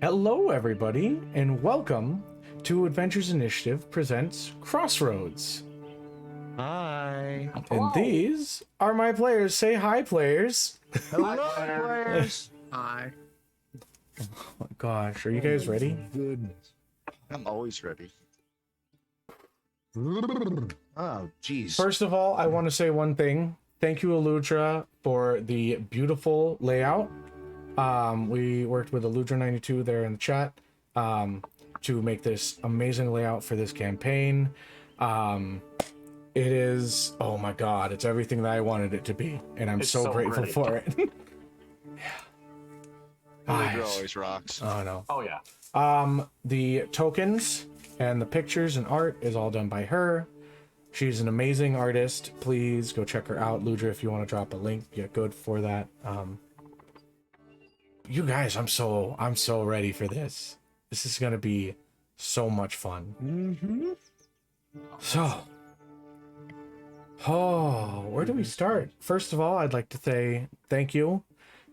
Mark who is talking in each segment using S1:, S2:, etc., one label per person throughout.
S1: Hello, everybody, and welcome to Adventures Initiative presents Crossroads.
S2: Hi.
S1: And these are my players. Say hi, players.
S2: Hello, players.
S3: Hi.
S1: Oh my gosh, are you guys ready?
S2: Goodness.
S4: I'm always ready.
S2: Oh, geez.
S1: First of all, I want to say one thing. Thank you, Eludra, for the beautiful layout. We worked with Eludra92 there in the chat to make this amazing layout for this campaign. It is, oh my god, it's everything that I wanted it to be, and I'm so grateful for it. Yeah.
S4: Eludra always rocks.
S1: Oh no.
S3: Oh yeah.
S1: The tokens and the pictures and art is all done by her. She's an amazing artist. Please go check her out, Ludra, if you want to drop a link. Get good for that. You guys, I'm so ready for this. This is gonna be so much fun. So, where do we start? First of all, I'd like to say thank you,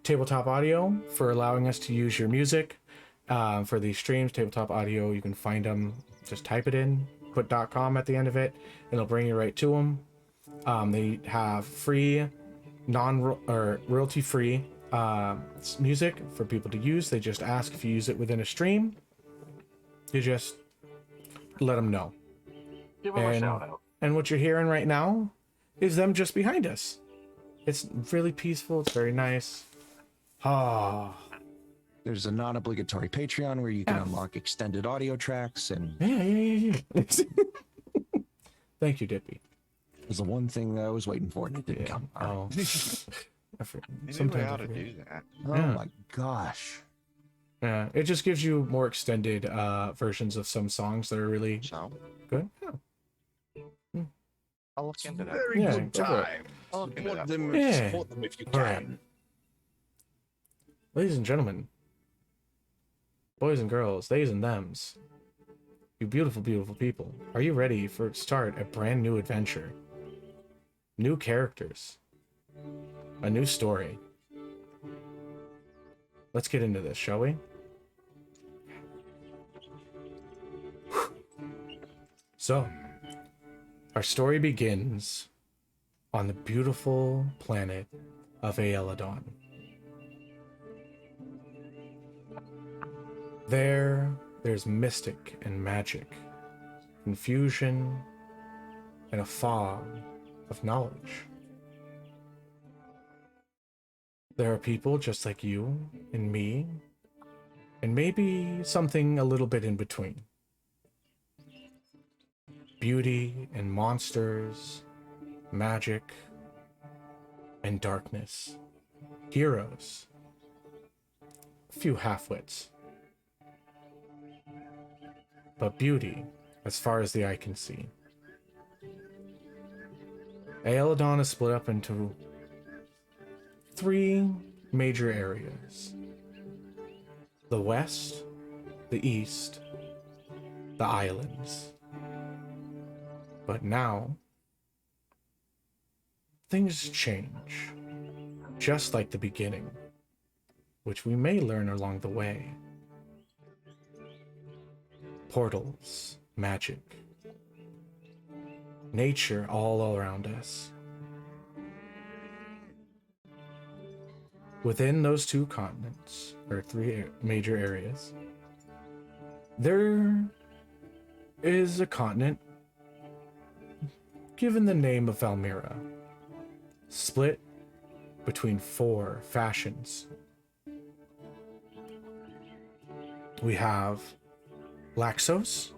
S1: Tabletop Audio, for allowing us to use your music for these streams. Tabletop Audio, you can find them. Just type it in, put .com at the end of it, and it'll bring you right to them. They have free, royalty-free music for people to use. They just ask if you use it within a stream. You just let them know.
S3: Give them a shout out.
S1: And what you're hearing right now is them just behind us. It's really peaceful. It's very nice.
S2: There's a non-obligatory Patreon where you can unlock extended audio tracks, and
S1: Yeah. Thank you, Dippy.
S2: it was the one thing that I was waiting for, and it didn't come.
S1: Oh.
S4: Sometimes how to do that.
S2: Oh
S1: Yeah.
S2: my gosh.
S1: Yeah, it just gives you more extended versions of some songs that are really
S4: So
S1: good. Yeah.
S4: I'll look into that.
S2: Very
S1: Yeah,
S2: good
S1: go for it.
S2: time.
S4: I'll look into
S2: Support
S4: that.
S2: them,
S1: Yeah.
S2: support them if you
S1: All right.
S2: can.
S1: Ladies and gentlemen, boys and girls, theys and thems, you beautiful, beautiful people, are you ready for start a brand new adventure? New characters, a new story. Let's get into this, shall we? So, our story begins on the beautiful planet of Aeladon. There's mystic and magic, confusion, and a fog of knowledge. There are people just like you and me, and maybe something a little bit in between. Beauty and monsters, magic and darkness, heroes, a few half-wits. But beauty, as far as the eye can see. Aeladon is split up into 3 major areas: the west, the east, the islands. But now, things change, just like the beginning, which we may learn along the way. Portals, magic, nature all around us. Within those 2 continents, or 3 major areas, there is a continent given the name of Valmira, split between 4 fashions. We have Laxos,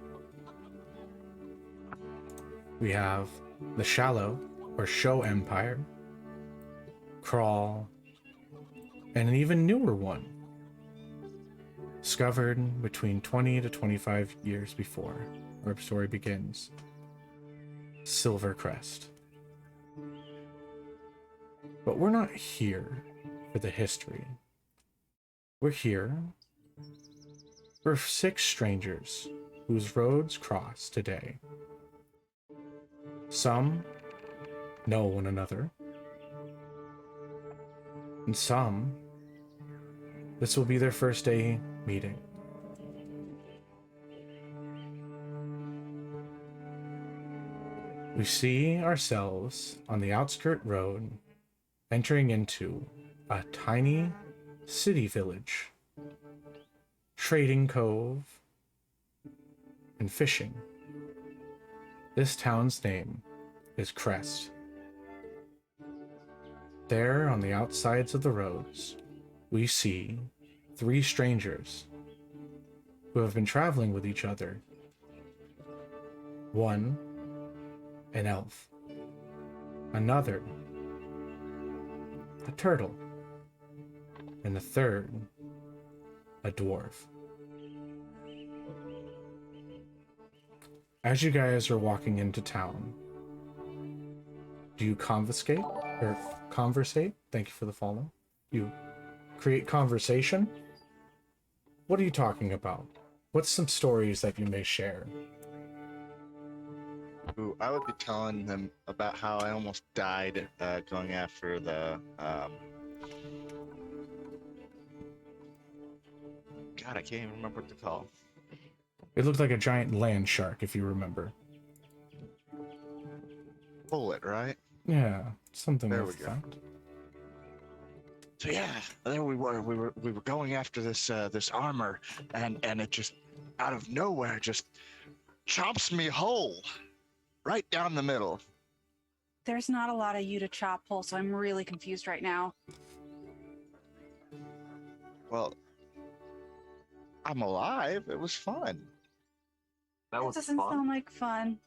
S1: we have the Shallow or Show Empire, Crawl, and an even newer one, discovered between 20 to 25 years before our story begins, Silvercrest. But we're not here for the history. We're here for 6 strangers whose roads cross today. Some know one another, and some, this will be their first day meeting, we see ourselves on the outskirt road, entering into a tiny city village, trading cove, and fishing. This town's name is Crest. There, on the outsides of the roads, we see 3 strangers who have been traveling with each other. One, an elf. Another, a turtle. And the third, a dwarf. As you guys are walking into town, do you confiscate or conversate? Thank you for the follow. You create conversation? What are you talking about? What's some stories that you may share?
S4: Ooh, I would be telling them about how I almost died going after the God, I can't even remember what to call.
S1: It looked like a giant land shark, if you remember.
S4: Bullet, right?
S1: Yeah, something
S4: There
S1: like
S4: we go.
S1: that.
S4: So yeah, there we were going after this armor, and it just out of nowhere just chops me whole, right down the middle.
S5: There's not a lot of you to chop whole, so I'm really confused right now.
S4: Well, I'm alive. It was fun.
S3: That
S5: That
S3: was
S5: doesn't
S3: fun.
S5: sound like fun.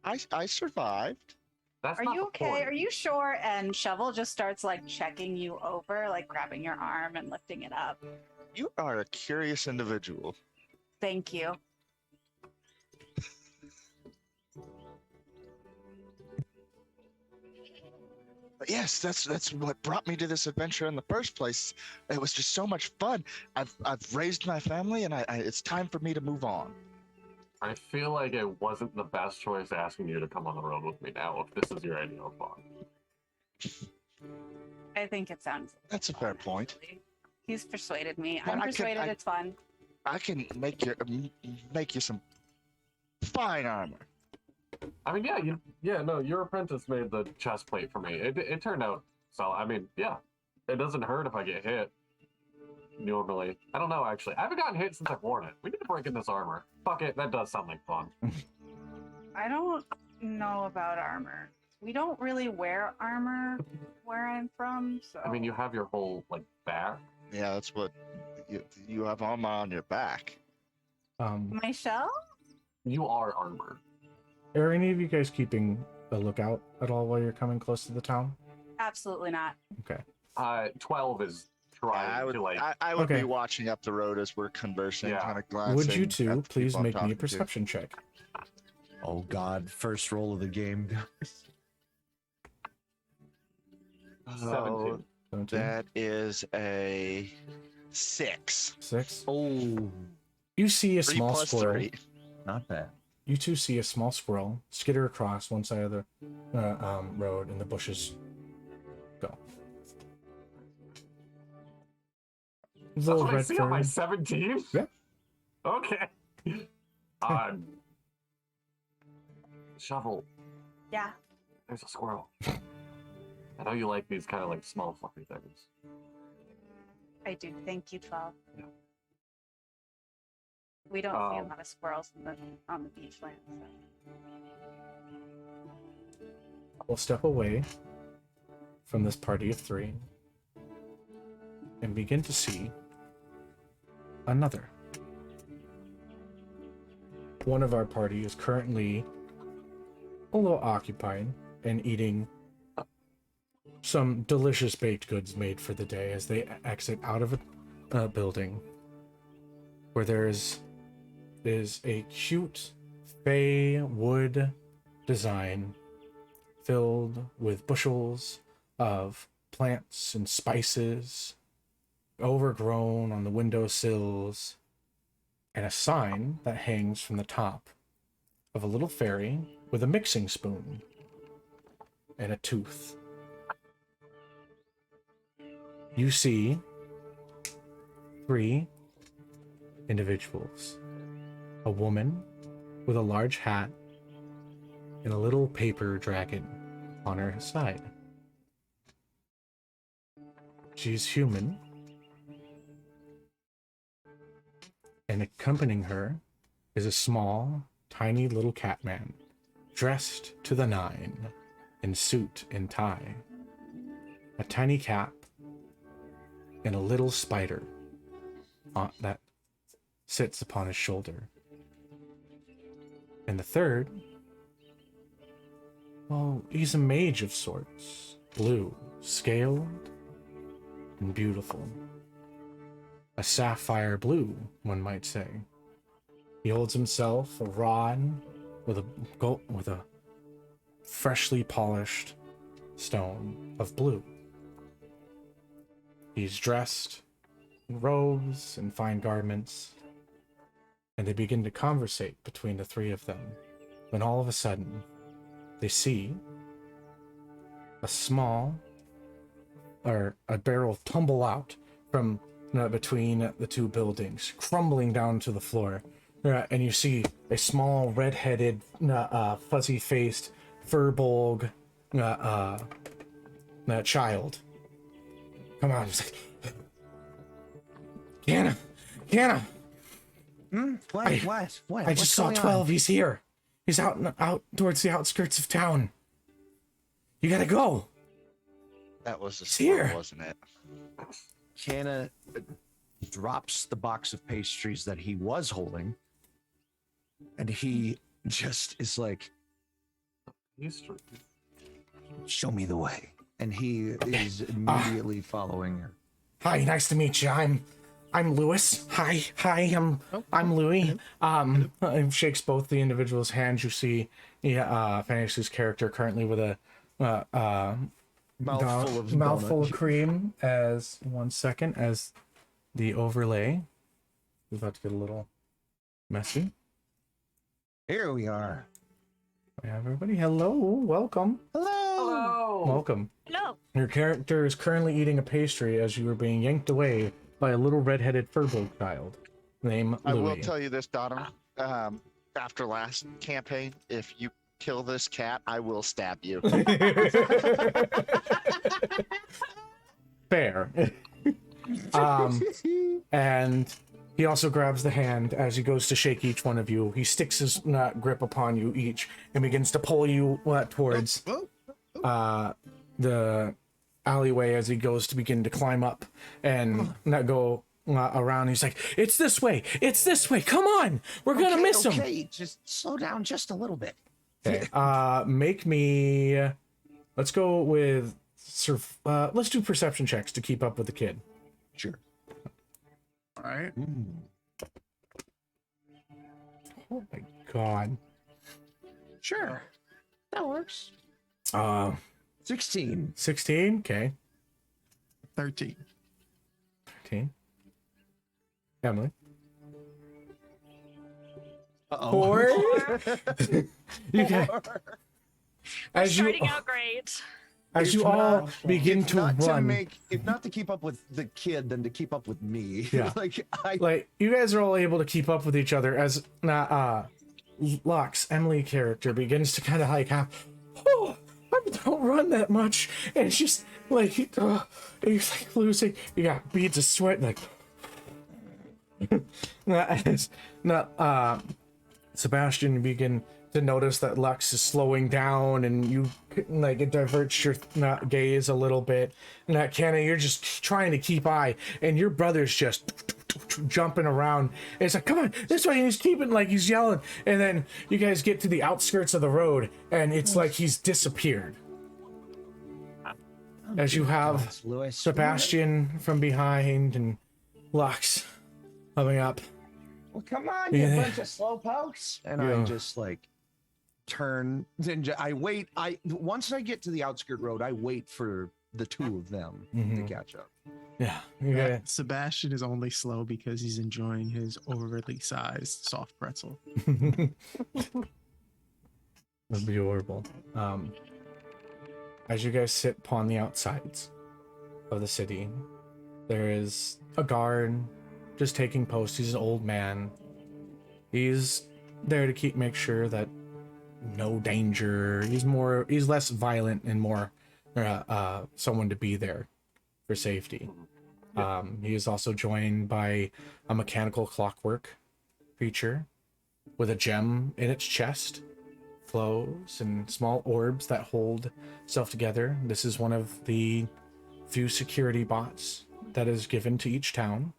S4: I survived.
S3: That's
S5: Are
S3: not
S5: you
S3: the
S5: okay?
S3: point.
S5: Are you sure? And Shovel just starts like checking you over, like grabbing your arm and lifting it up.
S4: You are a curious individual.
S5: Thank you.
S4: But yes, that's what brought me to this adventure in the first place. It was just so much fun. I've raised my family, and it's time for me to move on.
S3: I feel like it wasn't the best choice asking you to come on the road with me now if this is your idea of fun.
S5: I think it sounds.
S4: That's a fair point.
S5: Actually. He's persuaded me.
S4: But
S5: I'm
S4: I can-
S5: persuaded it's fun.
S4: I can make you some fine armor.
S3: I mean, no, your apprentice made the chest plate for me. It turned out so. I mean, yeah, it doesn't hurt if I get hit. Normally, I don't know. Actually, I haven't gotten hit since I've worn it. We need to break in this armor. Fuck it, that does sound like fun.
S5: I don't know about armor. We don't really wear armor where I'm from, so.
S3: I mean, you have your whole like back.
S4: Yeah, that's what you have armor on your back.
S5: My shell?
S3: You are armored.
S1: Are any of you guys keeping a lookout at all while you're coming close to the town?
S5: Absolutely not.
S1: Okay.
S3: 12 is trying
S4: I would
S3: to like.
S4: I would
S1: Okay.
S4: be watching up the road as we're conversing,
S3: Yeah.
S4: kind of glancing.
S1: Would you
S4: at
S1: two
S4: the
S1: please
S4: people I'm
S1: make me
S4: talking
S1: a
S4: to.
S1: perception check?
S2: Oh God, first roll of the game.
S3: 17.
S1: 17?
S4: That is a 6.
S1: 6?
S2: Oh,
S1: You see a
S4: 3
S1: small
S4: plus
S1: squirrel.
S4: 3.
S2: not bad.
S1: You two see a small squirrel skitter across one side of the road, and the bushes go.
S3: That's
S1: Little
S3: what I
S1: red
S3: see on my
S1: fur.
S3: 17?
S1: Yeah.
S3: Okay. Shovel,
S5: Yeah.
S3: there's a squirrel. I know you like these kind of like small fluffy things.
S5: I do. Thank you, 12.
S3: Yeah.
S5: We don't see a
S3: Um,
S5: lot of squirrels on the beachland. So.
S1: We'll step away from this party of 3 and begin to see another. One of our party is currently a little occupied and eating some delicious baked goods made for the day as they exit out of a building where there is a cute fey wood design filled with bushels of plants and spices overgrown on the windowsills, and a sign that hangs from the top of a little fairy with a mixing spoon and a tooth. You see 3 individuals. A woman with a large hat and a little paper dragon on her side. She's human, and accompanying her is a small, tiny little cat man, dressed to the nine, in suit and tie, a tiny cap, and a little spider that sits upon his shoulder. And the third, well, he's a mage of sorts, blue, scaled, and beautiful. A sapphire blue, one might say. He holds himself a rod with a freshly polished stone of blue. He's dressed in robes and fine garments, and they begin to conversate between the three of them. When all of a sudden, they see a barrel tumble out from between the two buildings, crumbling down to the floor. And you see a small, red-headed, fuzzy-faced, furbolg child. Come on, he's like, Canna.
S2: What?
S1: I just saw 12. He's here. He's out towards the outskirts of town. You gotta go.
S4: That was a
S1: Here.
S4: slow, wasn't it?
S2: Canna drops the box of pastries that he was holding, and he just is like,
S3: History.
S2: show me the way. And he is immediately following her.
S1: Hi, nice to meet you. I'm Lewis. Hi, I'm Louis. And shakes both the individual's hands. You see, Fantasy's character currently with a mouthful of cream. As 1 second, as the overlay is about to get a little messy.
S2: Here we are.
S1: We have everybody. Hello, welcome.
S3: Hello.
S1: Welcome.
S5: Hello.
S1: Your character is currently eating a pastry as you are being yanked away by a little red-headed furbolg child named Louis.
S4: I will tell you this, Donovan. After last campaign, if you kill this cat, I will stab you.
S1: Fair. And he also grabs the hand as he goes to shake each one of you. He sticks his grip upon you each and begins to pull you towards the alleyway as he goes to begin to climb up and not go around. He's like, it's this way, come on, we're gonna miss him.
S2: Okay, just slow down just a little bit.
S1: Okay, make me, let's go with let's do perception checks to keep up with the kid.
S2: Sure.
S6: All right.
S1: Oh my god.
S2: Sure. That works. 16.
S1: 16, okay.
S6: 13.
S1: 13. Emily.
S2: Uh-oh.
S1: 4. You can, as you
S7: Starting out great.
S1: as you all begin to run.
S2: If not to keep up with the kid, then to keep up with me.
S1: Yeah.
S2: like
S1: You guys are all able to keep up with each other as Lux, Emily character, begins to kind of like have, oh, I don't run that much, and it's just like he's like losing. You got beads of sweat, like Sebastien, you begin to notice that Lux is slowing down, and you like it diverts your gaze a little bit. And that Canna, you're just trying to keep eye, and your brother's just jumping around. And it's like, come on, this way. And he's keeping like he's yelling, and then you guys get to the outskirts of the road, and it's like he's disappeared. As you have
S2: Lewis.
S1: Sebastien from behind and Lux coming up.
S2: Well, come on, you
S1: Yeah.
S2: bunch of slowpokes. And
S1: Yeah.
S2: I just like turn and I wait. Once I get to the outskirt road, I wait for the two of them to catch up.
S1: Yeah, you got it.
S6: Sebastien is only slow because he's enjoying his overly sized soft pretzel.
S1: That'd be horrible. As you guys sit upon the outsides of the city, there is a guard just taking post. He's an old man. He's there to make sure that no danger. He's less violent and more someone to be there for safety. He is also joined by a mechanical clockwork creature with a gem in its chest, flows and small orbs that hold self together. This is one of the few security bots that is given to each town.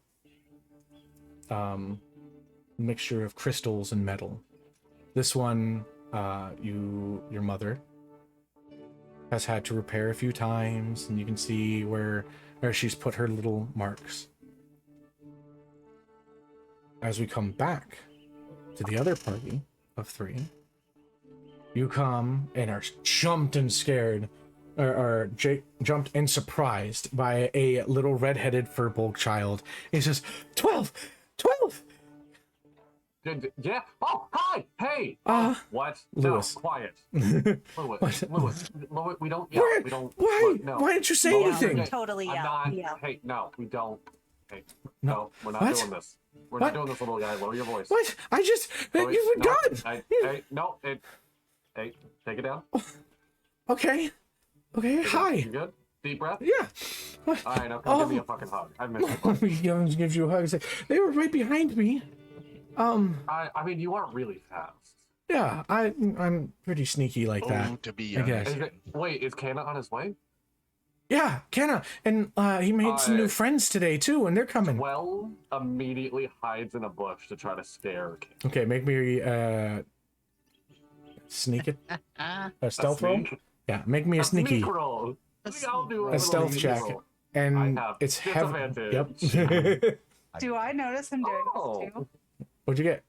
S1: Mixture of crystals and metal. This one, your mother has had to repair a few times, and you can see where she's put her little marks. As we come back to the other party of 3, you come and are jumped and scared, or jumped and surprised by a little red-headed furbolg child. He says, 12!
S3: Yeah. Oh, hi. Hey. What?
S1: Lewis.
S3: No, quiet.
S1: What?
S3: Lewis, we don't yell.
S1: Why?
S3: We don't.
S1: Why?
S3: Look, no.
S1: Why didn't you say
S3: No,
S1: anything?
S3: okay.
S5: Totally
S3: I'm
S5: yell.
S3: not.
S5: Yell.
S3: Hey, no, we don't. Hey,
S1: No.
S3: no, we're not
S1: What?
S3: doing this. We're
S1: What?
S3: not doing this, little guy. Lower your voice.
S1: What? I just...
S3: Lower-
S1: You've been
S3: no,
S1: gone!
S3: Hey, no. Hey, take it down.
S1: Okay.
S3: You
S1: Hi.
S3: good? Deep breath.
S1: Yeah. What?
S3: All right, now come give me a fucking hug. I miss you. bud.
S1: He gives you a hug. Say, they were right behind me.
S3: I mean, you aren't really fast.
S1: Yeah, I'm pretty sneaky like that.
S4: Oh, to be
S1: I guess.
S3: Wait, is Canna on his way?
S1: Yeah, Canna, and he made some new friends today too, and they're coming.
S3: 12 immediately hides in a bush to try to scare Canna.
S1: Okay, make me sneak it. A stealth roll.
S3: Sneak?
S1: Yeah, make me a sneaky.
S3: Sneak roll. I'll do
S1: A stealth
S3: sneak
S1: check.
S3: roll.
S1: And
S3: I have
S1: it's heavy.
S3: disadvantage.
S1: Yep.
S5: Do I notice him doing
S3: Oh.
S5: this too?
S1: What'd you get?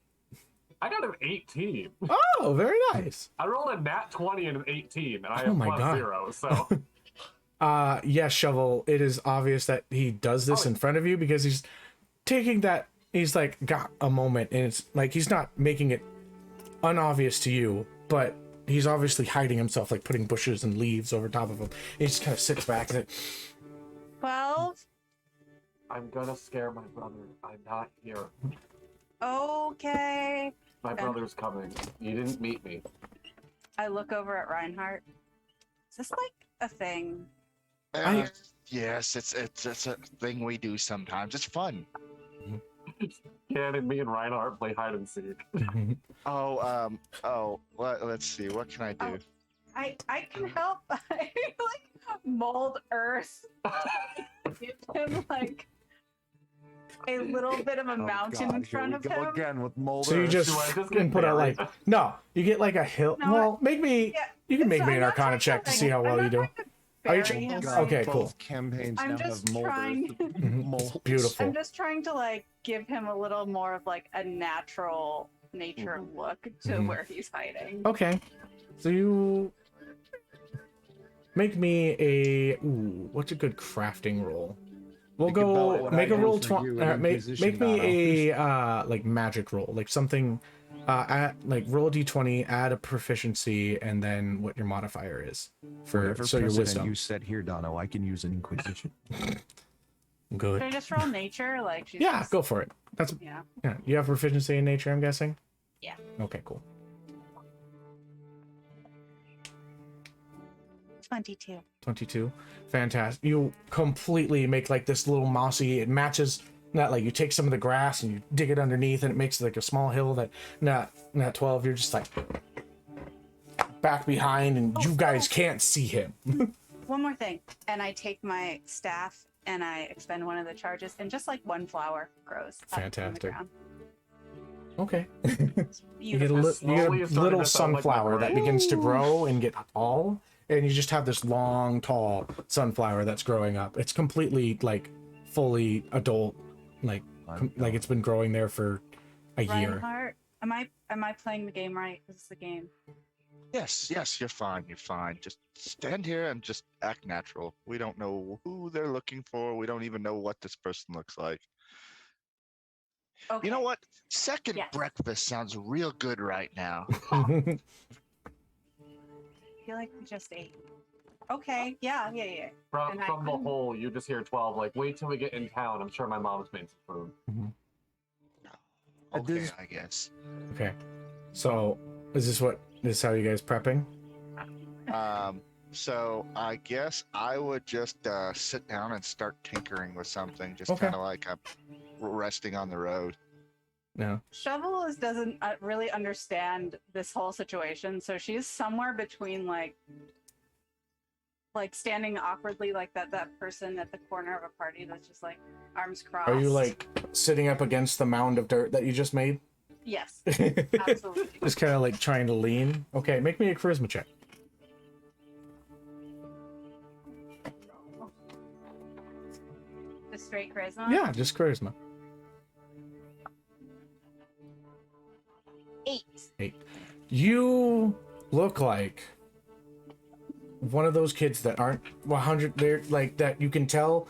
S3: I got an 18.
S1: Oh, very nice.
S3: I rolled a nat 20 and an 18, and I
S1: Oh
S3: have
S1: my
S3: plus
S1: God.
S3: 0, so...
S1: Yes, Shovel, it is obvious that he does this in front of you because he's taking that, he's like got a moment, and it's like he's not making it unobvious to you, but he's obviously hiding himself, like putting bushes and leaves over top of him. He just kind of sits back and
S5: 12.
S3: I'm gonna scare my brother. I'm not here.
S5: Okay.
S3: My brother's coming. You didn't meet me.
S5: I look over at Rinehart. Is this like a thing?
S4: Yes, it's a thing we do sometimes. It's fun.
S3: Ken and me and Rinehart play hide and seek.
S4: Let's see. What can I do?
S5: I can help. I like mold earth. Give him like a little bit of a mountain in front of him.
S2: Again with mold.
S1: so you just
S3: Do I just
S1: can
S3: get
S1: put out
S3: buried?
S1: like, no, you get like a hill.
S5: No,
S1: well, make me,
S5: Yeah,
S1: you can make
S5: so
S1: me
S5: I'm
S1: an
S5: not
S1: Arcana
S5: trying
S1: check to
S5: like-
S1: see how well
S5: I'm
S1: you
S5: not
S1: do.
S5: trying to
S1: Are you
S5: bury him,
S1: tr- okay,
S5: like-
S1: cool.
S2: Both campaigns
S5: I'm
S2: now
S5: just
S2: have
S5: trying.
S2: mold.
S1: Beautiful.
S5: I'm just trying to like give him a little more of like a natural nature look to
S1: Mhm.
S5: where he's hiding.
S1: Okay, so you make me what's a good crafting roll? We'll
S2: Think about
S1: go
S2: what
S1: make
S2: I
S1: a
S2: do
S1: roll.
S2: for you in
S1: Make
S2: Inquisition,
S1: me a like magic roll, like something. Like roll a d20, add a proficiency, and then what your modifier is for
S2: Whatever
S1: so your
S2: precedent
S1: wisdom.
S2: you set here, Dono, I can use an Inquisition.
S1: Good.
S5: Should I just roll nature? Like she's
S1: Yeah,
S5: just-
S1: go for it. That's
S5: Yeah.
S1: yeah. You have proficiency in nature, I'm guessing.
S5: Yeah.
S1: Okay, cool.
S5: 22.
S1: 22. Fantastic. You completely make like this little mossy, it matches not like you take some of the grass and you dig it underneath and it makes like a small hill that not 12, you're just like back behind and you guys can't see him.
S5: One more thing. And I take my staff and I expend one of the charges and just like one flower grows. up from the
S1: Fantastic.
S5: ground.
S1: Okay. You
S5: Beautiful.
S1: get a
S3: Slowly it's starting
S1: little
S3: to sound like my
S1: sunflower that
S3: brain.
S1: begins to grow and get tall, and you just have this long, tall sunflower that's growing up. It's completely like fully adult, like like it's been growing there for a year.
S5: Rinehart, am I playing the game right? This is the game.
S4: Yes, you're fine. You're fine. Just stand here and just act natural. We don't know who they're looking for. We don't even know what this person looks like.
S5: Okay.
S4: You know what? Second
S5: Yes.
S4: breakfast sounds real good right now.
S5: I feel like we just ate. Okay. Yeah.
S3: From,
S5: And I
S3: from the
S5: couldn't-
S3: hole, you just hear 12, like, wait till we get in town. I'm sure my mom's made some food.
S4: Okay,
S2: This-
S4: I guess.
S1: Okay. So is this what This is how you guys prepping?
S4: So I guess I would just sit down and start tinkering with something, just
S1: Okay.
S4: kind of like I'm resting on the road.
S1: No.
S5: Shovel doesn't really understand this whole situation, so she's somewhere between like standing awkwardly like that person at the corner of a party that's just like arms crossed.
S1: Are you like sitting up against the mound of dirt that you just made?
S5: Yes, absolutely.
S1: Just kind of like trying to lean. Okay, make me a charisma check.
S5: Just straight charisma?
S1: Yeah, just charisma.
S5: 8.
S1: You look like one of those kids that aren't 100. They're like that. You can tell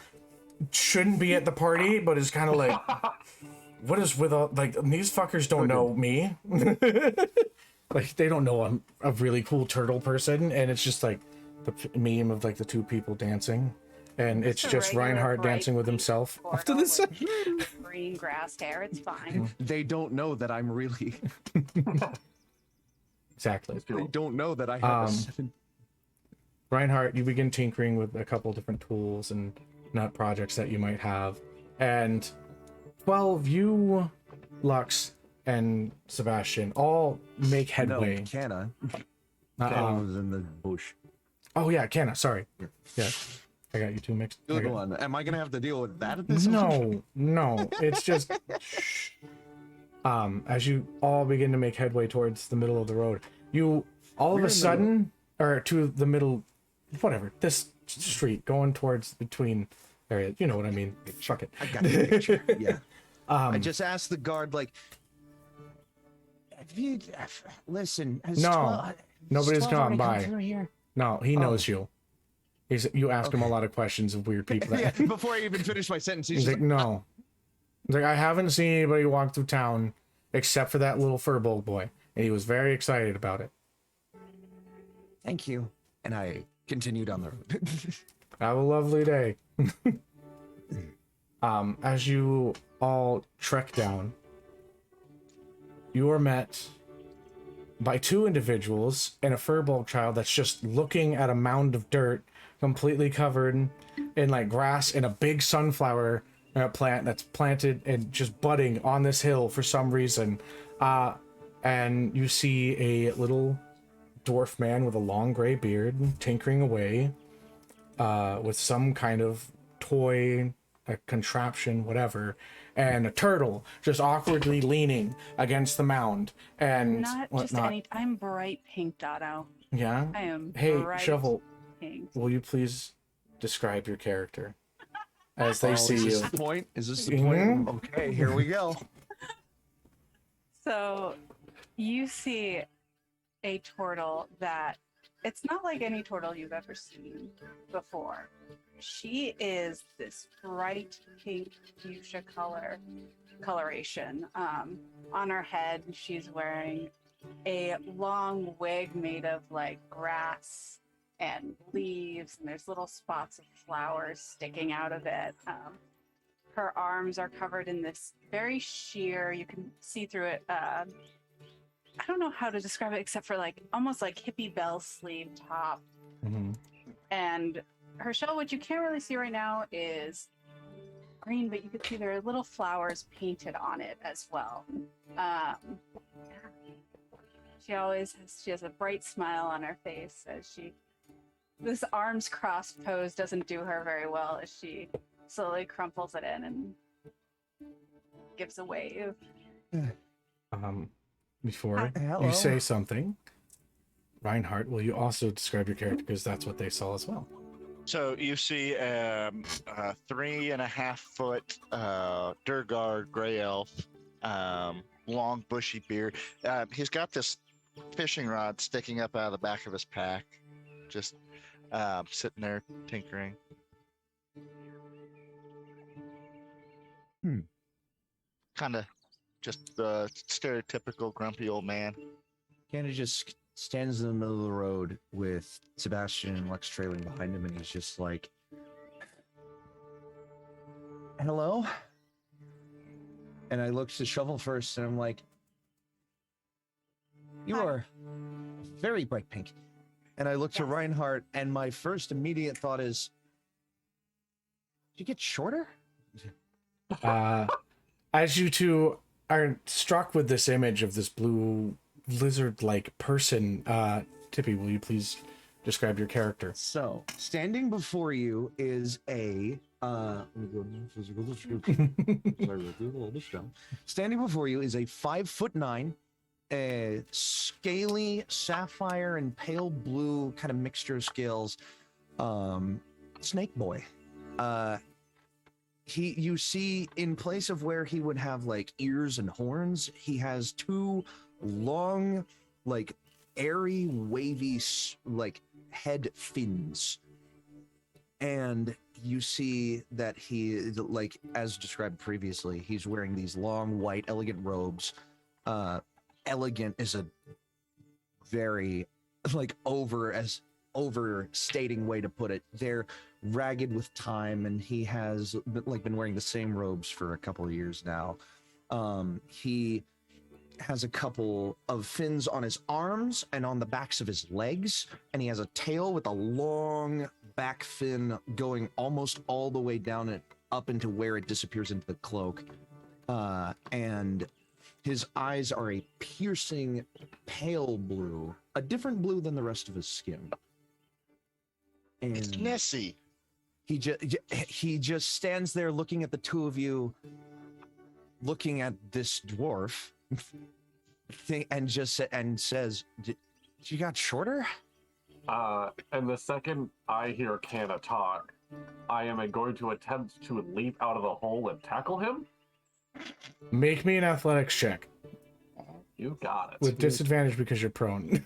S1: shouldn't be at the party, but is kind of like, what is with all like these fuckers don't know me. Like they don't know I'm a really cool turtle person, and it's just like the meme of like the two people dancing, and it's
S5: a
S1: just
S5: regular
S1: Rinehart
S5: bright
S1: dancing with
S5: pink
S1: himself off to
S5: turtle
S1: the side.
S5: with green grass hair. It's fine.
S2: They don't know that I'm really.
S1: Exactly.
S2: They don't know that I have a 7.
S1: Rinehart, you begin tinkering with a couple different tools and nut projects that you might have. And 12, you, Lux, and Sebastien all make headway.
S2: No, Canna.
S1: Uh-uh.
S2: Canna was in the bush.
S1: Oh, yeah, Canna, sorry. Yeah, I got you two mixed. I
S2: Good
S1: got-
S2: one. Am I gonna have to deal with that at this point?
S1: No, it's just... Shh. As you all begin to make headway towards the middle of the road, you all of
S2: We're
S1: a
S2: in the
S1: sudden, or to the middle, whatever, this street going towards between areas, you know what I mean? Fuck it.
S2: I got the picture. Yeah. I
S1: Um,
S2: just asked the guard, like, have you, listen, has
S1: No,
S2: 12
S1: nobody's
S2: has 12
S1: gone
S2: already come
S1: by.
S2: through here?
S1: no, he knows you. You ask him a lot of questions of weird people.
S2: Yeah,
S1: That,
S2: before I even finish my sentence, he's
S1: he's
S2: just
S1: like, no. He's like, I haven't seen anybody walk through town except for that little furbolg boy. And he was very excited about it.
S2: thank you. And I continued on the road.
S1: Have a lovely day. As you all trek down, you are met by two individuals and a furbolg child that's just looking at a mound of dirt completely covered in like grass and a big sunflower plant that's planted and just budding on this hill for some reason. And you see a little dwarf man with a long gray beard tinkering away with some kind of toy, a contraption, whatever, and a turtle just awkwardly leaning against the mound and
S5: Not just
S1: whatnot.
S5: any. I'm bright pink, Dotto.
S1: Yeah.
S5: I am.
S1: Hey,
S5: bright
S1: Shovel,
S5: pink.
S1: will you please describe your character as they
S2: Oh,
S1: see
S2: is
S1: you?
S2: this the point? Is this the
S1: Mhm.
S2: point? Okay, here we go.
S5: So, you see a turtle that it's not like any turtle you've ever seen before. She is this bright pink fuchsia coloration. On her head, she's wearing a long wig made of like grass and leaves, and there's little spots of flowers sticking out of it. Her arms are covered in this very sheer, you can see through it. I don't know how to describe it except for like almost like hippie bell sleeve top.
S1: Mhm.
S5: And her shell, which you can't really see right now, is green, but you can see there are little flowers painted on it as well. She has a bright smile on her face as this arms crossed pose doesn't do her very well as she slowly crumples it in and gives a wave.
S1: Before
S2: Hello.
S1: you say something, Rinehart, will you also describe your character, because that's what they saw as well?
S4: So you see a 3.5 foot Durgar gray elf, long bushy beard. He's got this fishing rod sticking up out of the back of his pack, just sitting there tinkering. Kind of just the stereotypical grumpy old man.
S2: Canna just stands in the middle of the road with Sebastien and Lux trailing behind him, and he's just like, hello? And I look to Shovel first, and I'm like, you are very bright pink. And I look to
S5: Yes.
S2: Rinehart, and my first immediate thought is, did you get shorter?
S1: As you two are struck with this image of this blue lizard-like person, Tippy, will you please describe your character?
S2: So, standing before you is a let me go to physical description. Sorry, I wrote all this down. Standing before you is a 5'9", a scaly sapphire and pale blue kind of mixture of scales, snake boy. You see, in place of where he would have like ears and horns, he has two long, like airy, wavy, like head fins. And you see that he, like as described previously, he's wearing these long, white, elegant robes. Elegant is a very like overstating way to put it. They're ragged with time, and he has been wearing the same robes for a couple of years now. He has a couple of fins on his arms and on the backs of his legs, and he has a tail with a long back fin going almost all the way down and up into where it disappears into the cloak. And his eyes are a piercing pale blue, a different blue than the rest of his skin. And
S4: It's Nessie.
S2: he just stands there looking at the two of you, looking at this dwarf, and says, "You got shorter?"
S3: And the second I hear Canna talk, I am going to attempt to leap out of the hole and tackle him.
S1: Make me an athletics check
S3: You got it.
S1: with disadvantage because you're prone.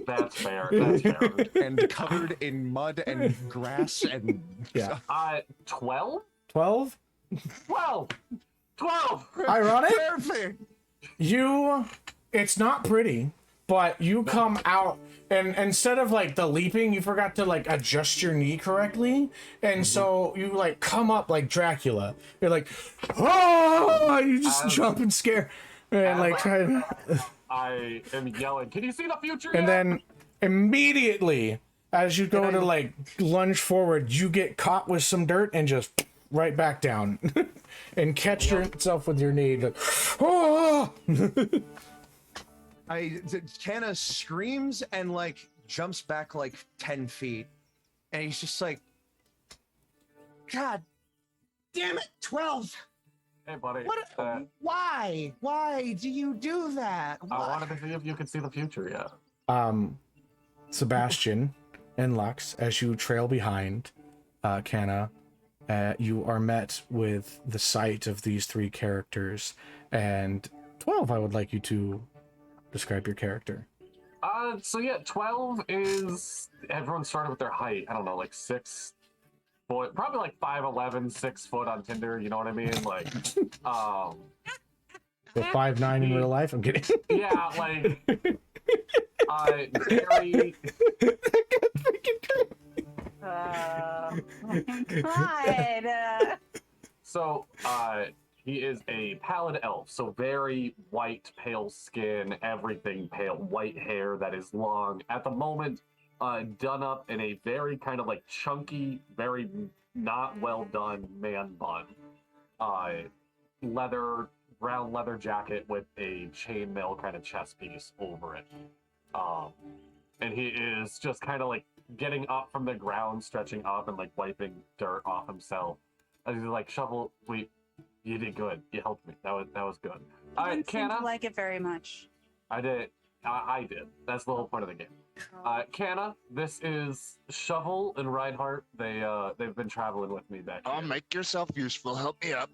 S3: That's fair. That's fair.
S2: And covered in mud and grass and
S1: Yeah.
S3: 12?
S1: 12?
S3: 12! 12!
S1: Ironic?
S2: perfect.
S1: It's not pretty, but you come out, and instead of like the leaping, you forgot to like adjust your knee correctly, and so you like come up like Dracula. You're like, oh, you just jump and scare, and like try to,
S3: I am yelling, can you see the future
S1: and
S3: yet?
S1: then immediately as you go to like lunge forward, you get caught with some dirt and just right back down, and catch yourself with your knee. Like, oh.
S2: Canna screams and like jumps back like 10 feet, and he's just like, God damn it, 12.
S3: Hey, buddy.
S2: What? Why do you do that?
S3: I wanted to see if you could see the future yet.
S1: Sebastien and Lux, as you trail behind Canna, you are met with the sight of these three characters. And 12, I would like you to describe your character.
S3: So yeah, 12 is, everyone started with their height. I don't know, like 6 foot, probably like 5'11", 6 foot on Tinder. You know what I mean? Like,
S1: So 5'9" in real life? I'm kidding.
S3: yeah, like, very.
S5: Oh my God.
S3: So, he is a pallid elf, so very white, pale skin, everything pale, white hair that is long. At the moment, done up in a very kind of like chunky, very not well done man bun. Brown leather jacket with a chainmail kind of chest piece over it. And he is just kind of like getting up from the ground, stretching up and like wiping dirt off himself. As he's like, Shovel, you did good. You helped me. That was good.
S5: I didn't seem
S3: Canna,
S5: to like it very much.
S3: I did. I did. That's the whole point of the game. Canna, this is Shovel and Rinehart. They've been traveling with me back
S4: Oh,
S3: here.
S4: make yourself useful. Help me up.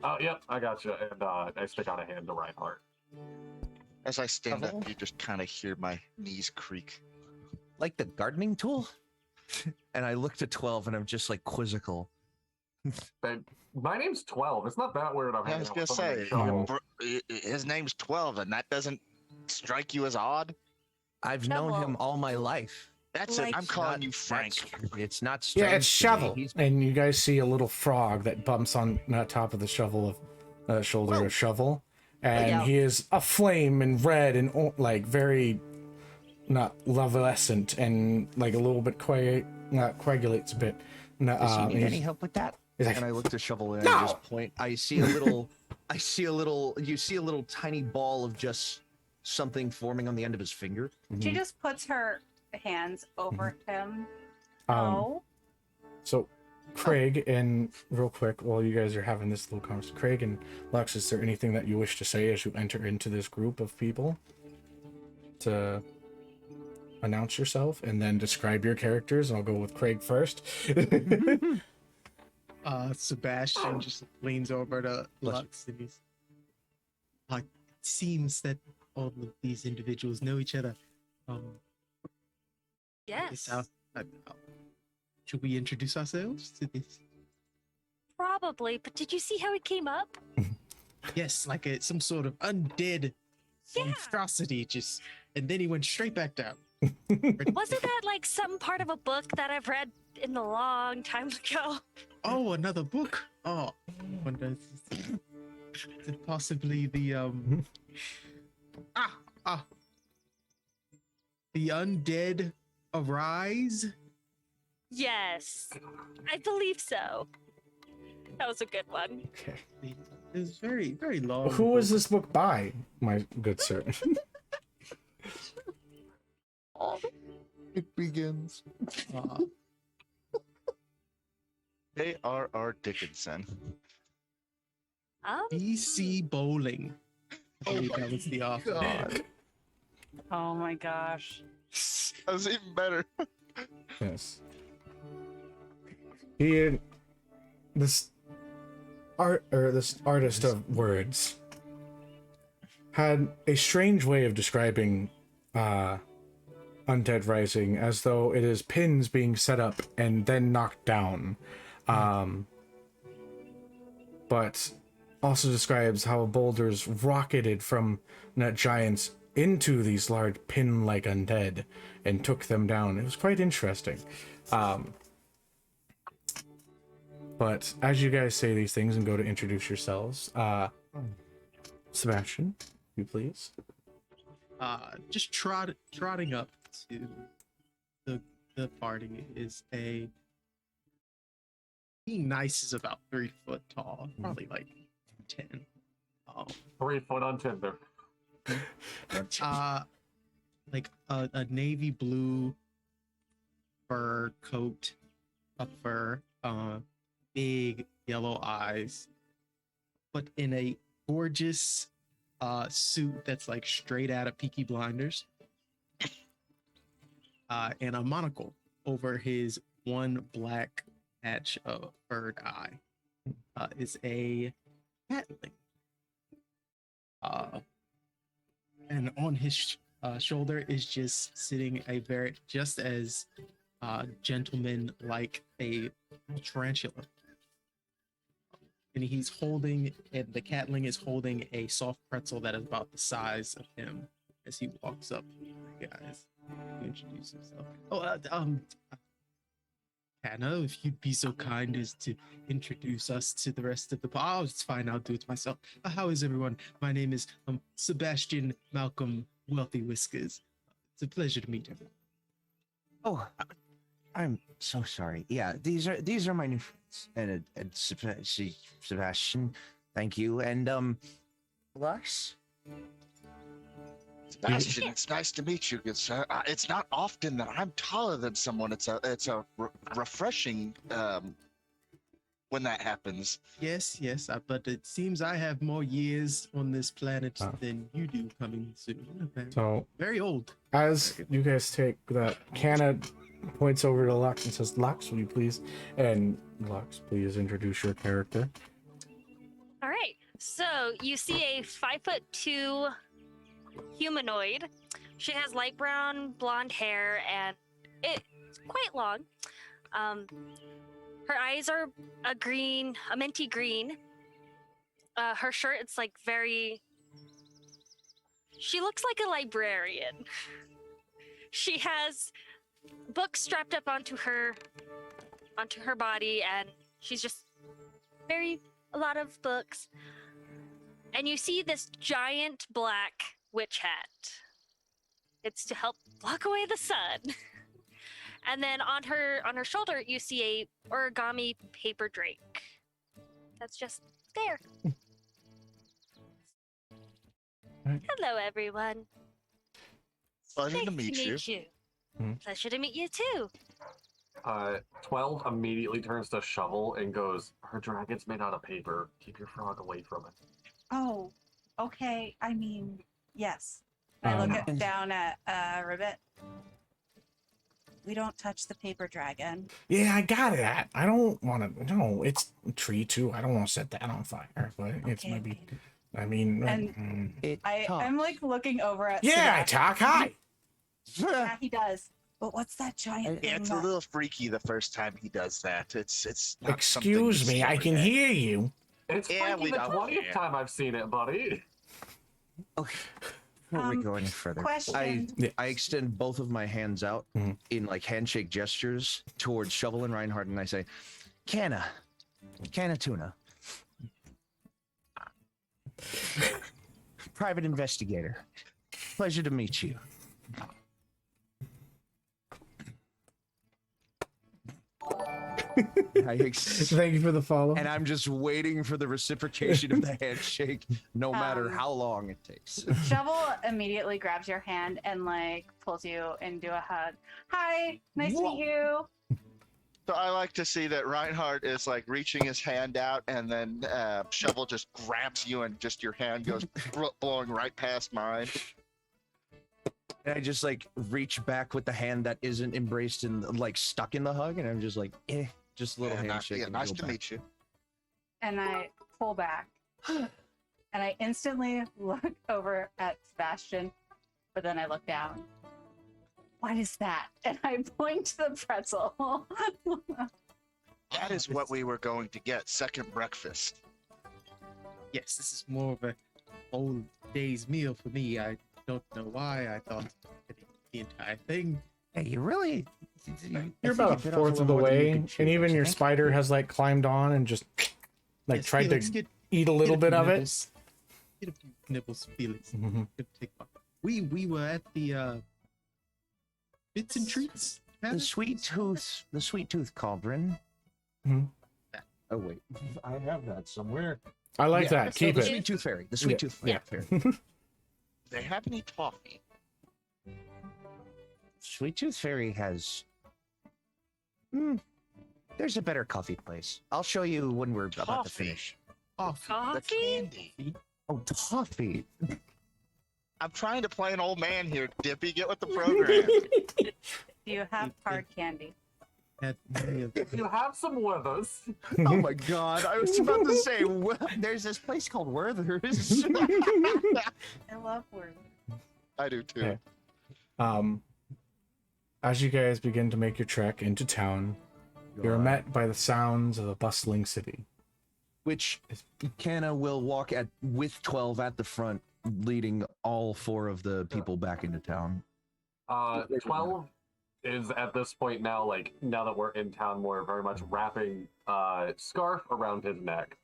S3: Oh, yep, I got you. And I stick out a hand to Rinehart.
S4: As I stand
S2: Shovel?
S4: up, you just kind of hear my knees creak.
S2: Like the gardening tool? And I look to 12 and I'm just like quizzical.
S3: My name's 12. It's not that weird. I'm
S4: I
S3: hanging
S4: was
S3: out
S4: gonna
S3: with someone
S4: say,
S3: named Shovel.
S4: his name's 12, and that doesn't strike you as odd.
S2: I've known him
S5: Shovel.
S2: all my life.
S4: That's
S5: Like-
S4: it. I'm calling you Frank.
S2: It's not strange.
S1: Yeah, it's
S2: to me.
S1: Shovel.
S2: He's
S1: And you guys see a little frog that bumps on the top of the shovel of shoulder of Shovel. And
S5: Yeah.
S1: he is aflame and red and like very not lovescent and like a little bit coagulates a bit.
S2: Does he
S1: And
S2: need any
S1: he's-
S2: help with that?
S1: he's like,
S2: And I look to Shovel and
S1: No!
S2: I just point. You see a little tiny ball of just something forming on the end of his finger.
S5: She just puts her hands over him.
S1: Um,
S5: Oh,
S1: So, Craig, and real quick, while you guys are having this little conversation, Craig and Lux, is there anything that you wish to say as you enter into this group of people to announce yourself and then describe your characters? And I'll go with Craig first.
S6: Sebastian just leans over to Lux and he's like, it seems that all of these individuals know each other.
S7: Yes.
S6: Should we introduce ourselves to this?
S7: Probably, but did you see how he came up?
S6: Yes, like some sort of undead monstrosity, and then he went straight back down.
S7: Wasn't that like some part of a book that I've read in a long time ago?
S6: Oh, another book. Oh, wonder is it possibly the the undead arise?
S7: Yes, I believe so. That was a good one.
S1: Okay.
S6: It was very, very long.
S1: Who was this book by, my good sir?
S2: It begins.
S4: J.R.R. Dickinson.
S6: B.C. Bowling. I believe that was the author.
S2: God.
S5: oh my gosh.
S4: That was even better.
S1: Yes. This artist of words had a strange way of describing Undead Rising as though it is pins being set up and then knocked down. But also describes how boulders rocketed from net giants into these large pin-like undead and took them down. It was quite interesting. But as you guys say these things and go to introduce yourselves, Sebastian, you please.
S6: Just trotting up to the party is being nice is about 3 foot tall, probably like 10.
S3: 3 foot on Tinder.
S6: Like a navy blue fur coat, of fur, big yellow eyes, but in a gorgeous suit that's like straight out of Peaky Blinders, and a monocle over his one black patch of furred eye. Is a catling. And on his shoulder is just sitting just as gentleman like a tarantula. And the catling is holding a soft pretzel that is about the size of him as he walks up. Guys, introduce himself. Canna, if you'd be so kind as to introduce us to the rest of the... Oh, it's fine, I'll do it myself. How is everyone? My name is Sebastian Malcolm Wealthy Whiskers. It's a pleasure to meet everyone.
S2: Oh, I'm so sorry. Yeah, these are my new friends. And Sebastian, thank you. And Lux?
S4: Sebastian, it's nice to meet you, good sir. It's not often that I'm taller than someone. It's refreshing when that happens.
S6: Yes, but it seems I have more years on this planet than you do coming soon.
S1: So,
S6: Very old.
S1: as you guys take that, Canna points over to Lux and says, Lux, will you please? And Lux, please introduce your character.
S7: All right. So you see a 5'2" humanoid. She has light brown blonde hair and it's quite long. Her eyes are a minty green. Her shirt, it's like she looks like a librarian. She has books strapped up onto her body, and she's just a lot of books. And you see this giant black witch hat. It's to help block away the sun. And then on her shoulder, you see a origami paper drake. That's just there.
S1: Right.
S7: Hello, everyone.
S4: Pleasure
S7: Nice
S4: to meet you.
S7: Pleasure to meet you too.
S3: 12 immediately turns to Shovel and goes, "Her dragon's made out of paper. Keep your frog away from it."
S5: Oh, okay. I mean, yes. I look down at Ribbit. We don't touch the paper dragon.
S1: Yeah, I got it. I don't want to. No, it's a tree too. I don't want to set that on fire, but it's
S5: Okay,
S1: maybe.
S5: okay.
S1: I mean,
S5: And
S2: It
S5: I'm like looking over at
S1: yeah, I
S5: Sebastian.
S1: talk high.
S5: Yeah, he does. But what's that giant
S4: Yeah,
S5: thing?
S4: it's a little freaky the first time he does that. It's not
S1: Excuse
S4: something
S1: me,
S4: you
S1: I
S4: see
S1: can
S4: every day.
S1: hear you.
S3: It's
S4: Yeah,
S3: freaking
S4: we
S3: the
S4: don't
S3: 20th
S4: care.
S3: time I've seen it, buddy.
S2: Okay. Before we go any further,
S5: Question.
S2: I extend both of my hands out
S1: Mhm.
S2: in like handshake gestures towards Shovel and Rinehart, and I say, Canna tuna. Private investigator. Pleasure to meet you.
S1: Thank you for the follow.
S2: And I'm just waiting for the reciprocation of the handshake, no matter
S5: Um,
S2: how long it takes.
S5: Shovel immediately grabs your hand and like pulls you into a hug. Hi, nice to meet you.
S4: So I like to see that Reinhardt is like reaching his hand out, and then Shovel just grabs you, and just your hand goes blowing right past mine.
S2: And I just like reach back with the hand that isn't embraced and like stuck in the hug, and I'm just like, just a little
S4: Yeah,
S2: handshake.
S4: yeah,
S2: and
S4: nice
S2: go
S4: to
S2: back.
S4: meet you.
S5: And I pull back. And I instantly look over at Sebastian, but then I look down. What is that? And I point to the pretzel.
S4: That is what we were going to get. Second breakfast.
S6: Yes, this is more of a whole day's meal for me. I don't know why. I thought getting the entire thing.
S2: Hey, you really?
S1: You're about a fourth of the way, and even your spider has like climbed on and just like
S6: Yes,
S1: tried
S6: Felix,
S1: to eat a little bit of it.
S6: Get a few nibbles, Felix.
S1: Mhm.
S6: Take one. We were at the Bits and Treats.
S2: The sweet tooth cauldron.
S1: Mhm.
S2: Oh wait, I have that somewhere.
S1: I like
S2: Yeah,
S1: that.
S2: so
S1: Keep
S2: the
S1: it.
S2: Sweet tooth fairy. The sweet tooth
S1: Yeah.
S2: fairy.
S4: Do they have any toffee?
S2: Sweet tooth fairy has. There's a better coffee place. I'll show you when we're about to
S4: Toffee.
S2: finish.
S4: The
S7: Coffee?
S4: candy.
S2: Oh, toffee.
S4: I'm trying to play an old man here, Dippy. Get with the program.
S5: Do you have hard candy?
S6: Had many of
S3: If you have some withers,
S2: Oh my god! I was about to say, there's this place called Werther's.
S5: I love words.
S4: I do too.
S1: Yeah. As you guys begin to make your trek into town, you're met by the sounds of a bustling city.
S2: Which Canna will walk with 12 at the front, leading all 4 of the people back into town.
S3: 12 is at this point now, like, now that we're in town more, very much wrapping scarf around his neck.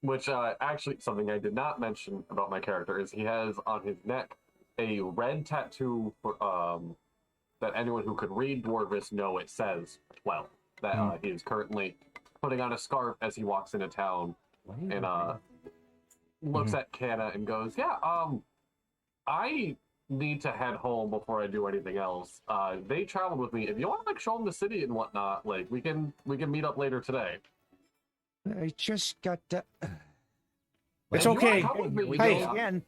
S3: Which actually, something I did not mention about my character is he has on his neck a red tattoo that anyone who could read Dwarvish know it says 12. That he is currently putting on a scarf as he walks into town and looks at Canna and goes, "Yeah, I need to head home before I do anything else. They traveled with me. If you want to like show them the city and whatnot, like we can meet up later today."
S2: I just got to...
S1: It's
S3: You wanna
S1: okay.
S3: come with me,
S2: We
S1: Hey.
S2: go again.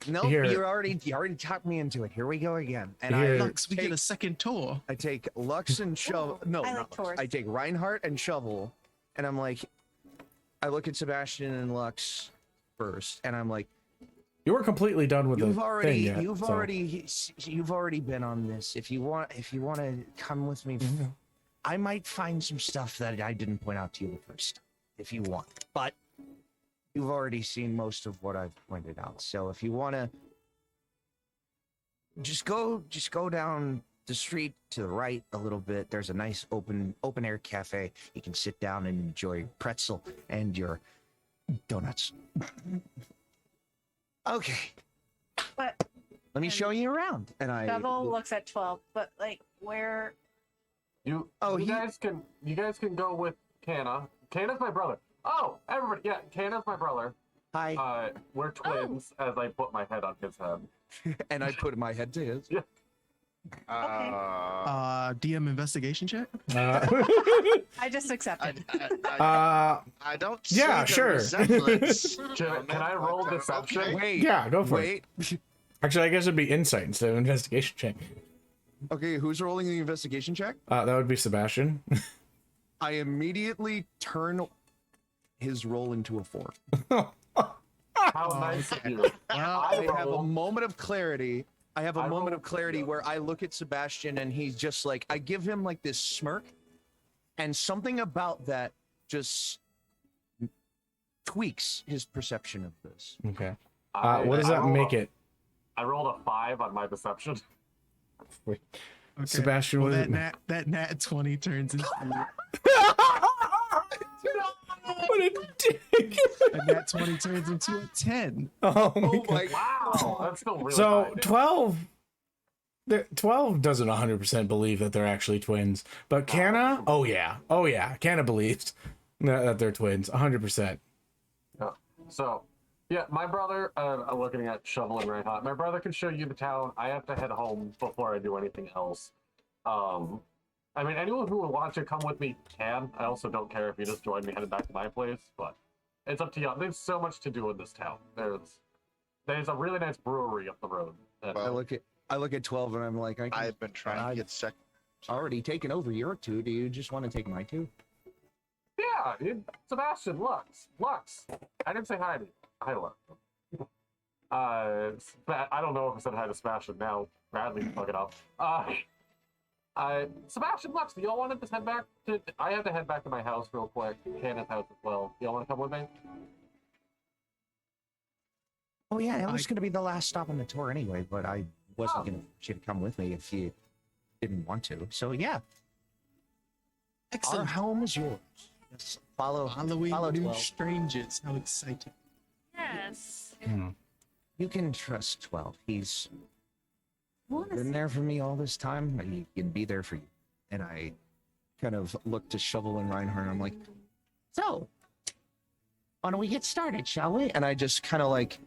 S2: No,
S1: Here.
S2: you already talked me into it. Here we go again. And
S1: Here.
S6: Lux, we get a second tour.
S2: I take Lux and Shovel. No,
S5: I like
S2: not Lux.
S5: tours.
S2: I take Reinhardt and Shovel, and I'm like, I look at Sebastian and Lux first, and I'm like,
S1: You were completely done with
S2: you've
S1: the
S2: already,
S1: thing yet,
S2: you've already been on this. If you want to come with me,
S1: Mhm.
S2: I might find some stuff that I didn't point out to you the first time, if you want. But you've already seen most of what I've pointed out. So if you want to, just go down the street to the right a little bit. There's a nice open air cafe. You can sit down and enjoy pretzel and your donuts. Okay.
S5: But
S2: Let me show you around. And I
S5: Shovel looks at 12, but like where?
S3: You
S2: Oh,
S3: you guys can go with Canna. Canna's my brother. Oh, everybody, yeah, Canna's my brother.
S2: hi,
S3: We're twins. As I put my head on his head.
S2: and I put my head to his.
S3: Yeah.
S6: DM investigation check.
S5: I just accepted.
S4: I don't see
S1: yeah,
S4: the
S1: sure.
S4: resemblance.
S3: Can I roll deception?
S4: Okay.
S2: Wait,
S1: Yeah, go for
S2: wait.
S1: Actually, I guess it'd be insight instead of investigation check.
S2: Okay, who's rolling the investigation check?
S1: That would be Sebastien.
S2: I immediately turn his roll into a 4.
S3: How nice of you.
S2: I have a
S3: roll-
S2: moment of clarity. I have a
S3: I
S2: moment
S3: roll-
S2: of clarity where I look at Sebastien and he's just like, I give him like this smirk, and something about that just tweaks his perception of this.
S1: Okay.
S3: I-
S1: What does
S3: I
S1: that
S3: rolled
S1: make
S3: a-
S1: it?
S3: I rolled a 5 on my deception.
S6: Okay.
S1: Sebastian,
S6: well,
S1: what is
S6: that
S1: it?
S6: nat 20 turns into
S1: What a dick!
S6: a nat 20 turns into a 10.
S1: Oh my
S2: Oh
S1: God.
S2: my
S3: Wow, that's still really
S1: So
S3: high, dude.
S1: 12. 12 doesn't 100% believe that they're actually twins, but Canna, oh yeah, Canna believes that they're twins, 100%.
S3: So, yeah, my brother, I'm looking at Shovel and Rinehart. My brother can show you the town. I have to head home before I do anything else. I mean, anyone who would want to come with me can. I also don't care if you just join me headed back to my place, but it's up to you. There's so much to do in this town. There's a really nice brewery up the road. that-
S2: I look at 12 and I'm like,
S4: I've been trying to get second.
S2: already taken over your 2. Do you just want to take my 2?
S3: Yeah, dude. Sebastian, Lux. I didn't say hi to you. Hi, Lux. I don't know if I said hi to Sebastian now. Bradley, fuck it up. Sebastian, Lux, do y'all want to just head back to... I have to head back to my house real quick. Canna's house as well. Y'all want to come with me?
S2: Oh yeah, that was going to be the last stop on the tour anyway, but I wasn't going to force you to come with me if you didn't want to. So yeah, our
S6: Excellent.
S2: home is yours. Just follow
S6: Halloween
S2: follow
S6: new
S2: 12.
S6: strangers. How exciting.
S7: Yes.
S2: You can trust 12. He's
S5: Wanna
S2: been
S5: see-
S2: there for me all this time, and he can be there for you. And I kind of look to Shovel and Reinhardt, and I'm like, so, why don't we get started, shall we? And I just kind of like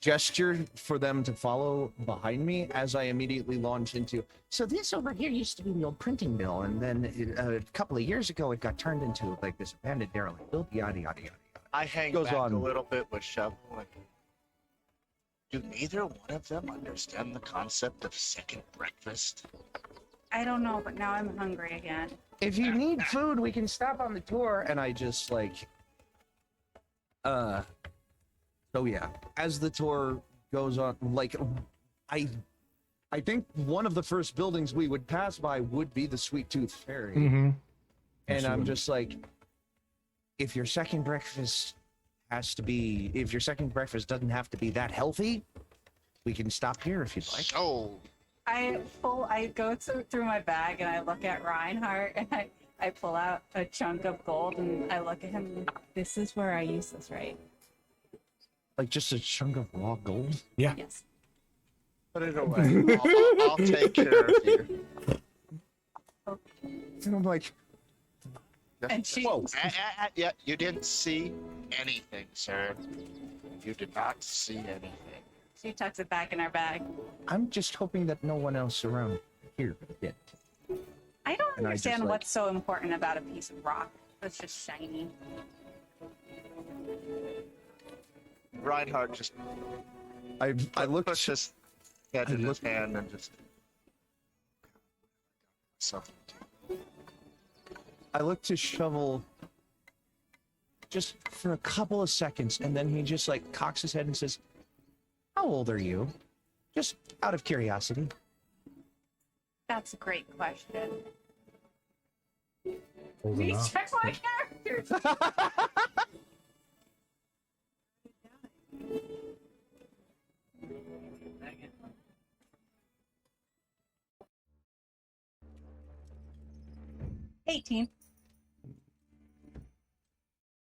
S2: gesture for them to follow behind me as I immediately launch into, so this over here used to be the old printing mill, and then a couple of years ago it got turned into like this abandoned derelict building, yada, yada, yada.
S4: I hang
S2: Goes
S4: back
S2: on.
S4: a little bit with Shovel. And, do neither one of them understand the concept of second breakfast?
S5: I don't know, but now I'm hungry again.
S2: If you need food, we can stop on the tour. And I just like, so yeah, as the tour goes on, like, I think one of the first buildings we would pass by would be the Sweet Tooth Ferry.
S1: Mm-hmm.
S2: And I'm just like, if your second breakfast doesn't have to be that healthy, we can stop here if you'd like.
S4: So,
S5: I go through my bag and I look at Reinhardt and I pull out a chunk of gold and I look at him and this is where I use this, right?
S2: Like just a chunk of raw gold.
S5: Yes.
S4: put it away. I'll take care of you.
S2: And I'm like,
S5: And she
S2: whoa.
S4: Yeah, you didn't see anything, sir. You did not see anything.
S5: she tucks it back in our bag.
S2: I'm just hoping that no one else around here did.
S5: I don't
S2: And I just,
S5: understand
S2: like-
S5: what's so important about a piece of rock that's just shiny.
S4: Reinhardt just
S2: I looked.
S4: puts his head
S2: I
S4: in his
S2: looked-
S4: hand and just something.
S2: I looked to Shovel just for a couple of seconds, and then he just like cocks his head and says, "How old are you?" Just out of curiosity.
S5: That's a great question.
S1: Old
S5: Please
S1: enough.
S5: check my characters. $18.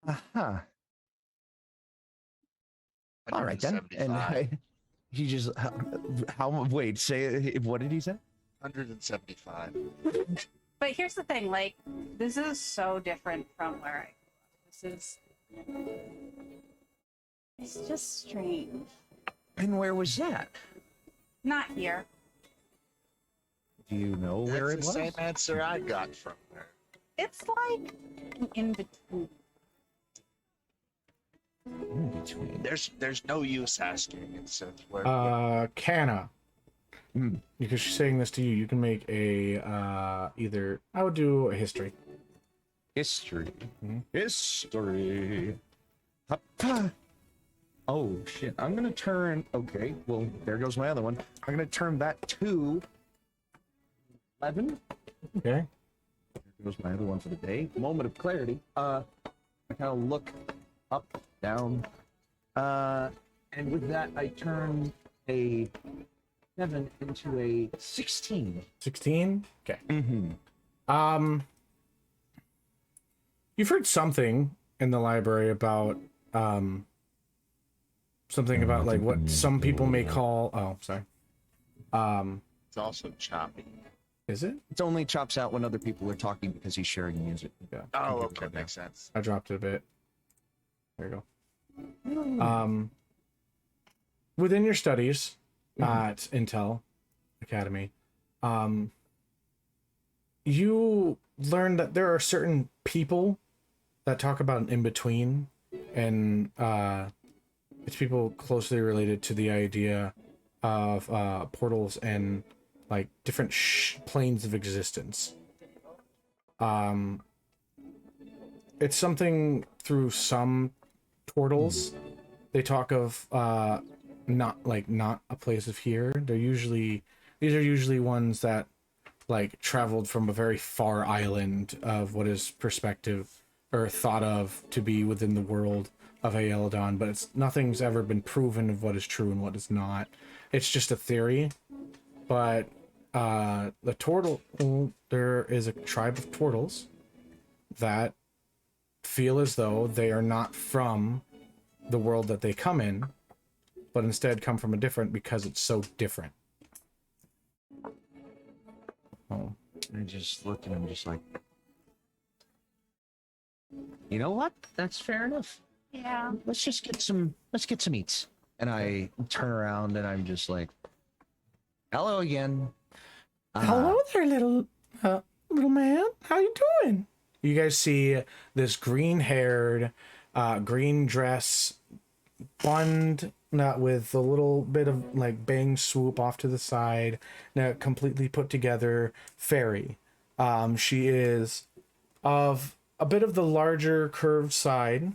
S2: Uh-huh. All right then. And
S4: 175.
S2: He just how wait, say it, what did he say?
S4: 175.
S5: But here's the thing, like, this is so different from where I grew up. This is, it's just strange.
S2: And where was that?
S5: Not here.
S2: Do you know where
S4: That's
S2: it
S4: the
S2: was?
S4: same answer I got from her.
S5: It's like in between.
S2: In between.
S4: There's no use asking. It's where
S1: Canna.
S2: Hmm.
S1: Because she's saying this to you, you can make a either. I would do a history.
S2: History.
S1: Mhm.
S2: History. Ha-ha. Oh shit! I'm gonna turn. Okay, well there goes my other one. I'm gonna turn that to 11.
S1: Okay.
S2: There goes my other one for the day. Moment of clarity. I kind of look up, down, and with that I turn a 7 into a 16.
S1: 16. Okay.
S2: Mm-hmm.
S1: You've heard something in the library about something about like what some people may call. Oh, sorry.
S4: it's also choppy.
S1: Is it?
S2: It only chops out when other people are talking because he's sharing music.
S1: Yeah.
S4: Oh,
S1: Computer
S4: okay,
S1: code now.
S4: makes sense.
S1: I dropped it a bit. There you go. Within your studies at Intel Academy, you learn that there are certain people that talk about an in-between, and it's people closely related to the idea of portals and like different planes of existence. It's something through some portals they talk of not a place of here. These are usually ones that like traveled from a very far island of what is perspective or thought of to be within the world of Aeldon, but nothing's ever been proven of what is true and what is not. It's just a theory. But the turtle, there is a tribe of turtles that feel as though they are not from the world that they come in, but instead come from a different because it's so different. Oh.
S2: I just look and I'm just like, you know what? That's fair enough.
S5: Yeah.
S2: Let's get some eats. And I turn around and I'm just like, hello again.
S1: Hello there, little man. How you doing? You guys see this green-haired, green dress, bunned, not with a little bit of like bang swoop off to the side, now completely put together fairy. She is of a bit of the larger curved side,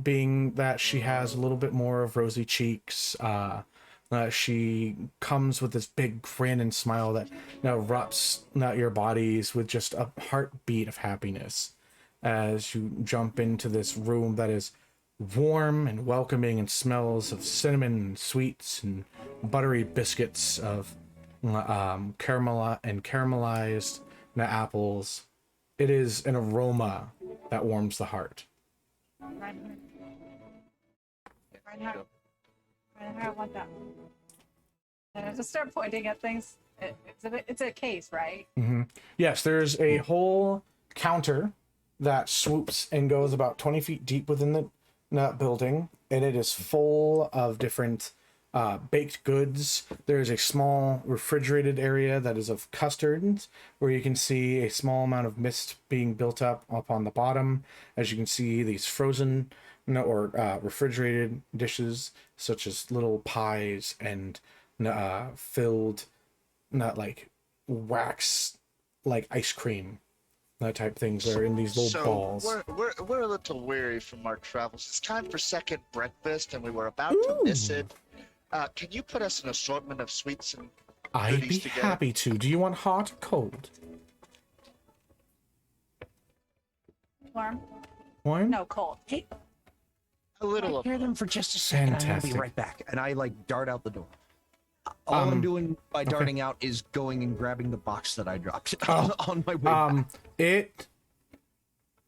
S1: being that she has a little bit more of rosy cheeks. She comes with this big grin and smile that erupts your bodies with just a heartbeat of happiness as you jump into this room that is warm and welcoming and smells of cinnamon and sweets and buttery biscuits of caramelized apples. It is an aroma that warms the heart.
S5: Rinehart, I want that. And I just start pointing at things. It's a case, right?
S1: Mm-hmm. Yes, there's a whole counter that swoops and goes about 20 feet deep within the building, and it is full of different baked goods. There's a small refrigerated area that is of custards, where you can see a small amount of mist being built up on the bottom. As you can see, these frozen or refrigerated dishes, such as little pies and filled, not like wax, like ice cream, that type things that are in these little balls.
S4: We're a little weary from our travels. It's time for second breakfast, and we were about to miss it. Can you put us an assortment of sweets and
S1: I'd be
S4: goodies together?
S1: happy to. Do you want hot or cold?
S5: Warm?
S1: Warm?
S5: No, cold.
S2: Hey,
S4: A little of
S2: hear them for just a second.
S1: Fantastic.
S2: I'll be right back. And I like dart out the door. All I'm doing by darting out is going and grabbing the box that I dropped on my way back.
S1: It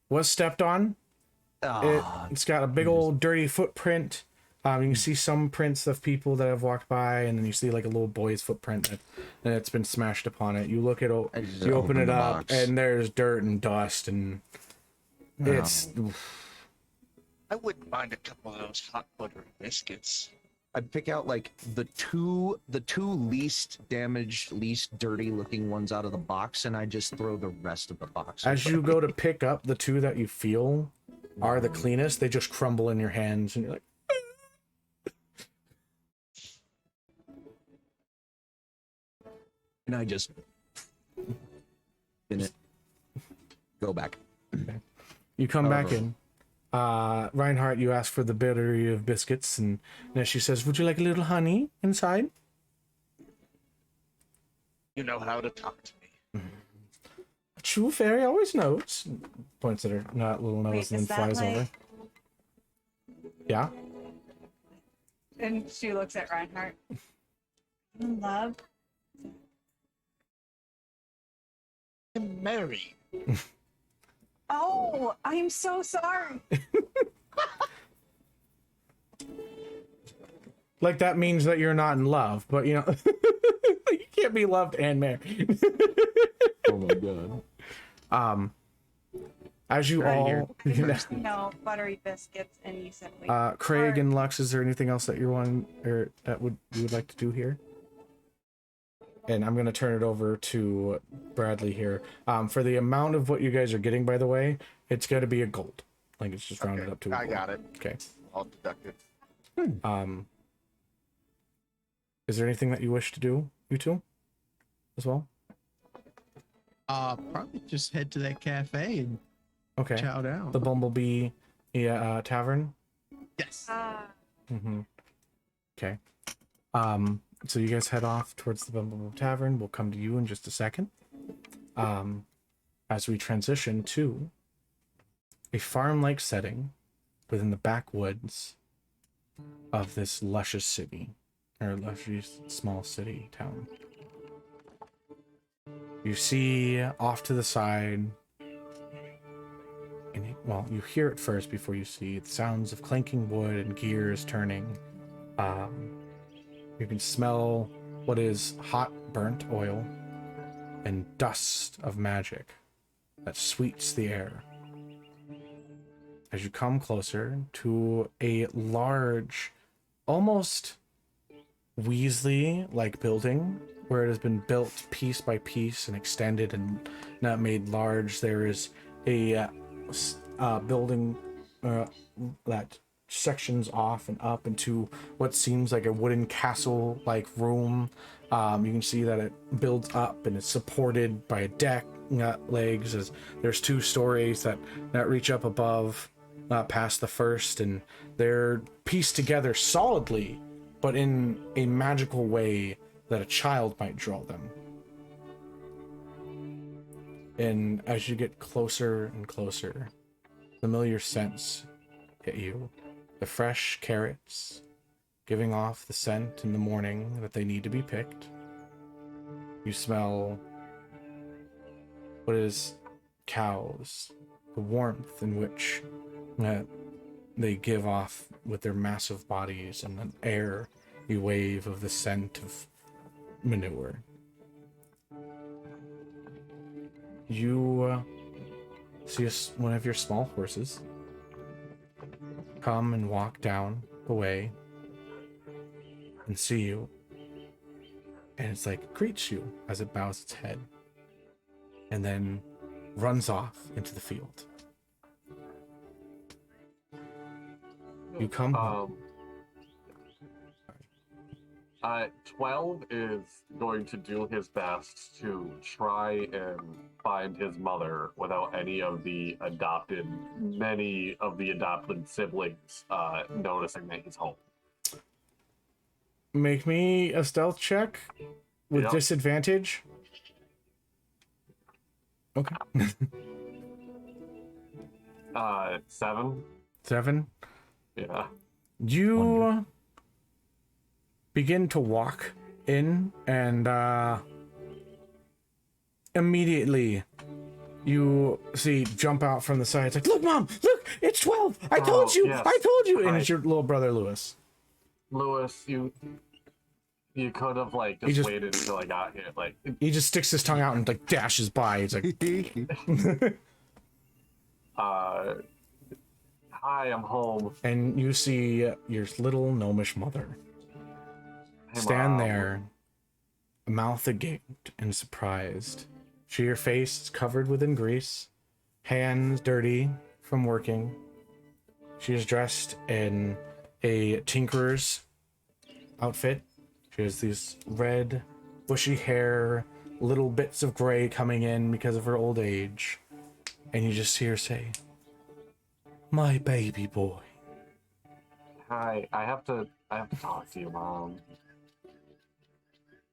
S1: was stepped on.
S2: Ah,
S1: It's got a big old dirty footprint. You can see some prints of people that have walked by, and then you see like a little boy's footprint that's been smashed upon it. You look at it,
S2: I just
S1: you open it
S2: the
S1: up,
S2: box.
S1: and there's dirt and dust, and it's
S4: I wouldn't mind a couple of those hot buttery biscuits.
S2: I'd pick out like the two least damaged, least dirty looking ones out of the box, and I just throw the rest of the box.
S1: as you go to pick up the two that you feel are the cleanest, they just crumble in your hands, and you're like,
S2: and I just in it. Go back.
S1: you come back in. Rinehart, you ask for the battery of biscuits, and then she says, "Would you like a little honey inside?"
S4: You know how to talk to me.
S1: True fairy always knows. Points at her little nose
S5: Wait,
S1: and
S5: is
S1: then
S5: that
S1: flies over.
S5: like-
S1: Yeah.
S5: And she looks at Reinhardt. Love.
S4: I'm married.
S5: Oh, I'm so sorry.
S1: Like that means that you're not in love, but you know, you can't be loved and married.
S2: Oh my god.
S1: As you
S6: Right
S1: all,
S6: here.
S1: you know,
S5: No, buttery biscuits, and you said wait.
S1: Craig
S5: Or-
S1: and Lux, is there anything else that you want or that you would like to do here? And I'm gonna turn it over to Bradley here. For the amount of what you guys are getting, by the way, it's gonna be a gold. Like it's just rounded up to a
S4: I
S1: gold.
S4: got it.
S1: Okay.
S4: I'll deduct it.
S1: Is there anything that you wish to do, you two, as well?
S6: Probably just head to that cafe and
S1: Okay.
S6: chow down.
S1: The Bumblebee Tavern.
S6: Yes.
S1: Mm-hmm. Okay. So you guys head off towards the Bumblebee Tavern. We'll come to you in just a second. As we transition to a farm-like setting within the backwoods of this luscious city, or luscious small city town. You see off to the side, and well, you hear it first before you see the sounds of clanking wood and gears turning. You can smell what is hot burnt oil and dust of magic that sweets the air. As you come closer to a large, almost Weasley-like building, where it has been built piece by piece and extended and not made large, there is a building that sections off and up into what seems like a wooden castle-like room. You can see that it builds up and it's supported by a deck legs, as there's 2 stories that reach up above past the first, and they're pieced together solidly, but in a magical way that a child might draw them. And as you get closer and closer, familiar scents hit you. The fresh carrots giving off the scent in the morning that they need to be picked. You smell what is cows, the warmth in which they give off with their massive bodies, and an air you wave of the scent of manure. You see one of your small horses come and walk down the way and see you, and it's like greets you as it bows its head and then runs off into the field. You come home.
S3: 12 is going to do his best to try and find his mother without many of the adopted siblings noticing that he's home.
S1: Make me a stealth check with
S3: Yep.
S1: disadvantage. Okay.
S3: 7.
S1: 7.
S3: Yeah.
S1: You begin to walk in, and immediately you see jump out from the side. It's like, look, Mom, look, it's 12. I told you.
S3: Yes.
S1: I told you. And
S3: Right.
S1: it's your little brother, Lewis.
S3: Lewis, you could have like
S1: He
S3: just
S1: just-
S3: waited until I got here. Like,
S1: He just sticks his tongue out and like dashes by. He's like,
S3: hi, I'm home.
S1: and you see your little gnomish mother
S3: Hey,
S1: stand
S3: Mom.
S1: there, mouth agape and surprised. Her face is covered within grease, hands dirty from working. She is dressed in a tinkerer's outfit. She has these red, bushy hair, little bits of gray coming in because of her old age. And you just hear her say, "My baby boy."
S3: Hi, I have to talk to you, Mom.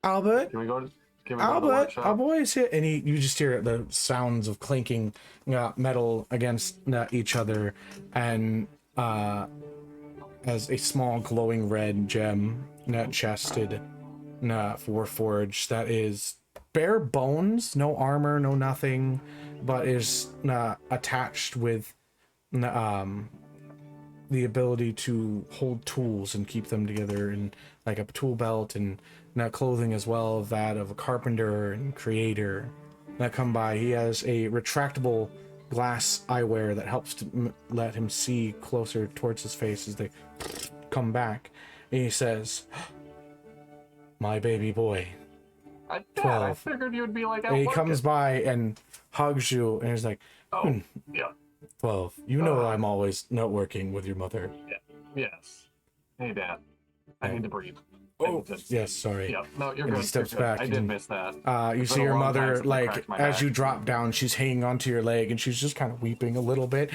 S1: Albert,
S3: Can we go to the
S1: Albert,
S3: workshop?
S1: our boy is here. And you just hear the sounds of clinking metal against each other, and as a small glowing red gem chested for forge that is bare bones, no armor, no nothing, but is attached with the ability to hold tools and keep them together, and like a tool belt and clothing as well of that of a carpenter and creator that come by. He has a retractable glass eyewear that helps to let him see closer towards his face as they come back, and he says, "My baby boy."
S3: Dad,
S1: 12.
S3: I figured you'd be like,
S1: And he
S3: out
S1: comes
S3: working.
S1: by and hugs you, and he's like,
S3: Oh, yeah,
S1: 12, you know I'm always not working with your mother.
S3: yes. Hey, Dad, I
S1: Hey.
S3: need to breathe.
S1: Oh, yes, sorry.
S3: Yeah, no, you're
S1: And
S3: good.
S1: he steps
S3: you're good.
S1: back
S3: I did
S1: and-
S3: miss that.
S1: You
S3: It's
S1: see
S3: been a
S1: your
S3: long time
S1: mother,
S3: since I
S1: like,
S3: cracked my
S1: as
S3: back.
S1: you drop down, she's hanging onto your leg, and she's just kind of weeping a little bit.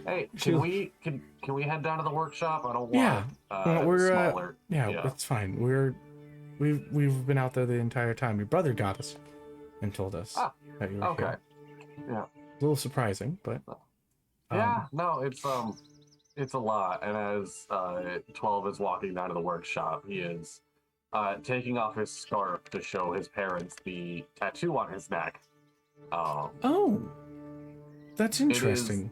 S3: Hey,
S1: She-
S3: can we head down to the workshop? I don't
S1: Yeah.
S3: want
S1: We're,
S3: smaller.
S1: yeah, it's fine. We've been out there the entire time. Your brother got us and told us that you were
S3: Okay.
S1: here.
S3: Yeah.
S1: A little surprising, but
S3: Yeah, no, it's a lot. And as 12 is walking down to the workshop, he is taking off his scarf to show his parents the tattoo on his neck.
S1: oh, that's interesting.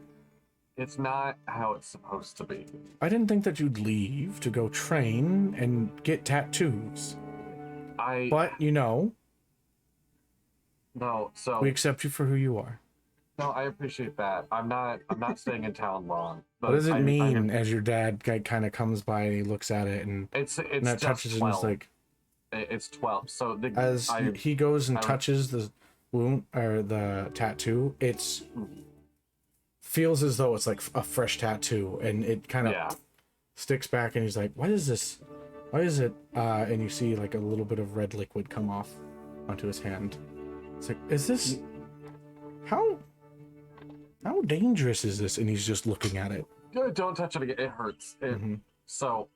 S3: It's not how it's supposed to be.
S1: I didn't think that you'd leave to go train and get tattoos. But
S3: No, so
S1: we accept you for who you are.
S3: no, I appreciate that. I'm not staying in town long.
S1: What does it
S3: I
S1: mean? As your dad kind of comes by and he looks at it and
S3: It's
S1: that
S3: just
S1: touches it, and
S3: 12.
S1: it's like,
S3: It's 12. So
S1: as he goes and
S3: I-
S1: touches the wound or the tattoo, it's feels as though it's like a fresh tattoo, and it kind of
S3: yeah.
S1: sticks back, and he's like, "What is this? Why is it?" And you see like a little bit of red liquid come off onto his hand. It's like, is this how dangerous is this? And he's just looking at it.
S3: Don't touch it again. It hurts.
S1: Mhm.
S3: So,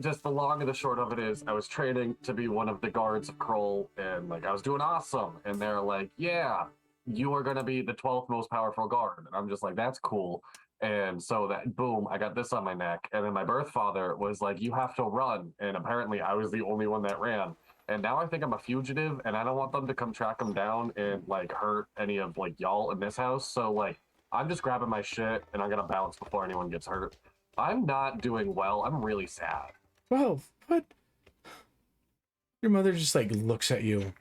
S3: just the long and the short of it is, I was training to be one of the guards of Kroll, and like I was doing awesome. And they're like, "Yeah, you are gonna be the 12th most powerful guard." And I'm just like, "That's cool." And so that boom, I got this on my neck. And then my birth father was like, "You have to run." And apparently, I was the only one that ran. And now I think I'm a fugitive, and I don't want them to come track him down and like hurt any of like y'all in this house. So like, I'm just grabbing my shit, and I'm gonna bounce before anyone gets hurt. I'm not doing well. I'm really sad.
S1: Well, what? Your mother just like looks at you.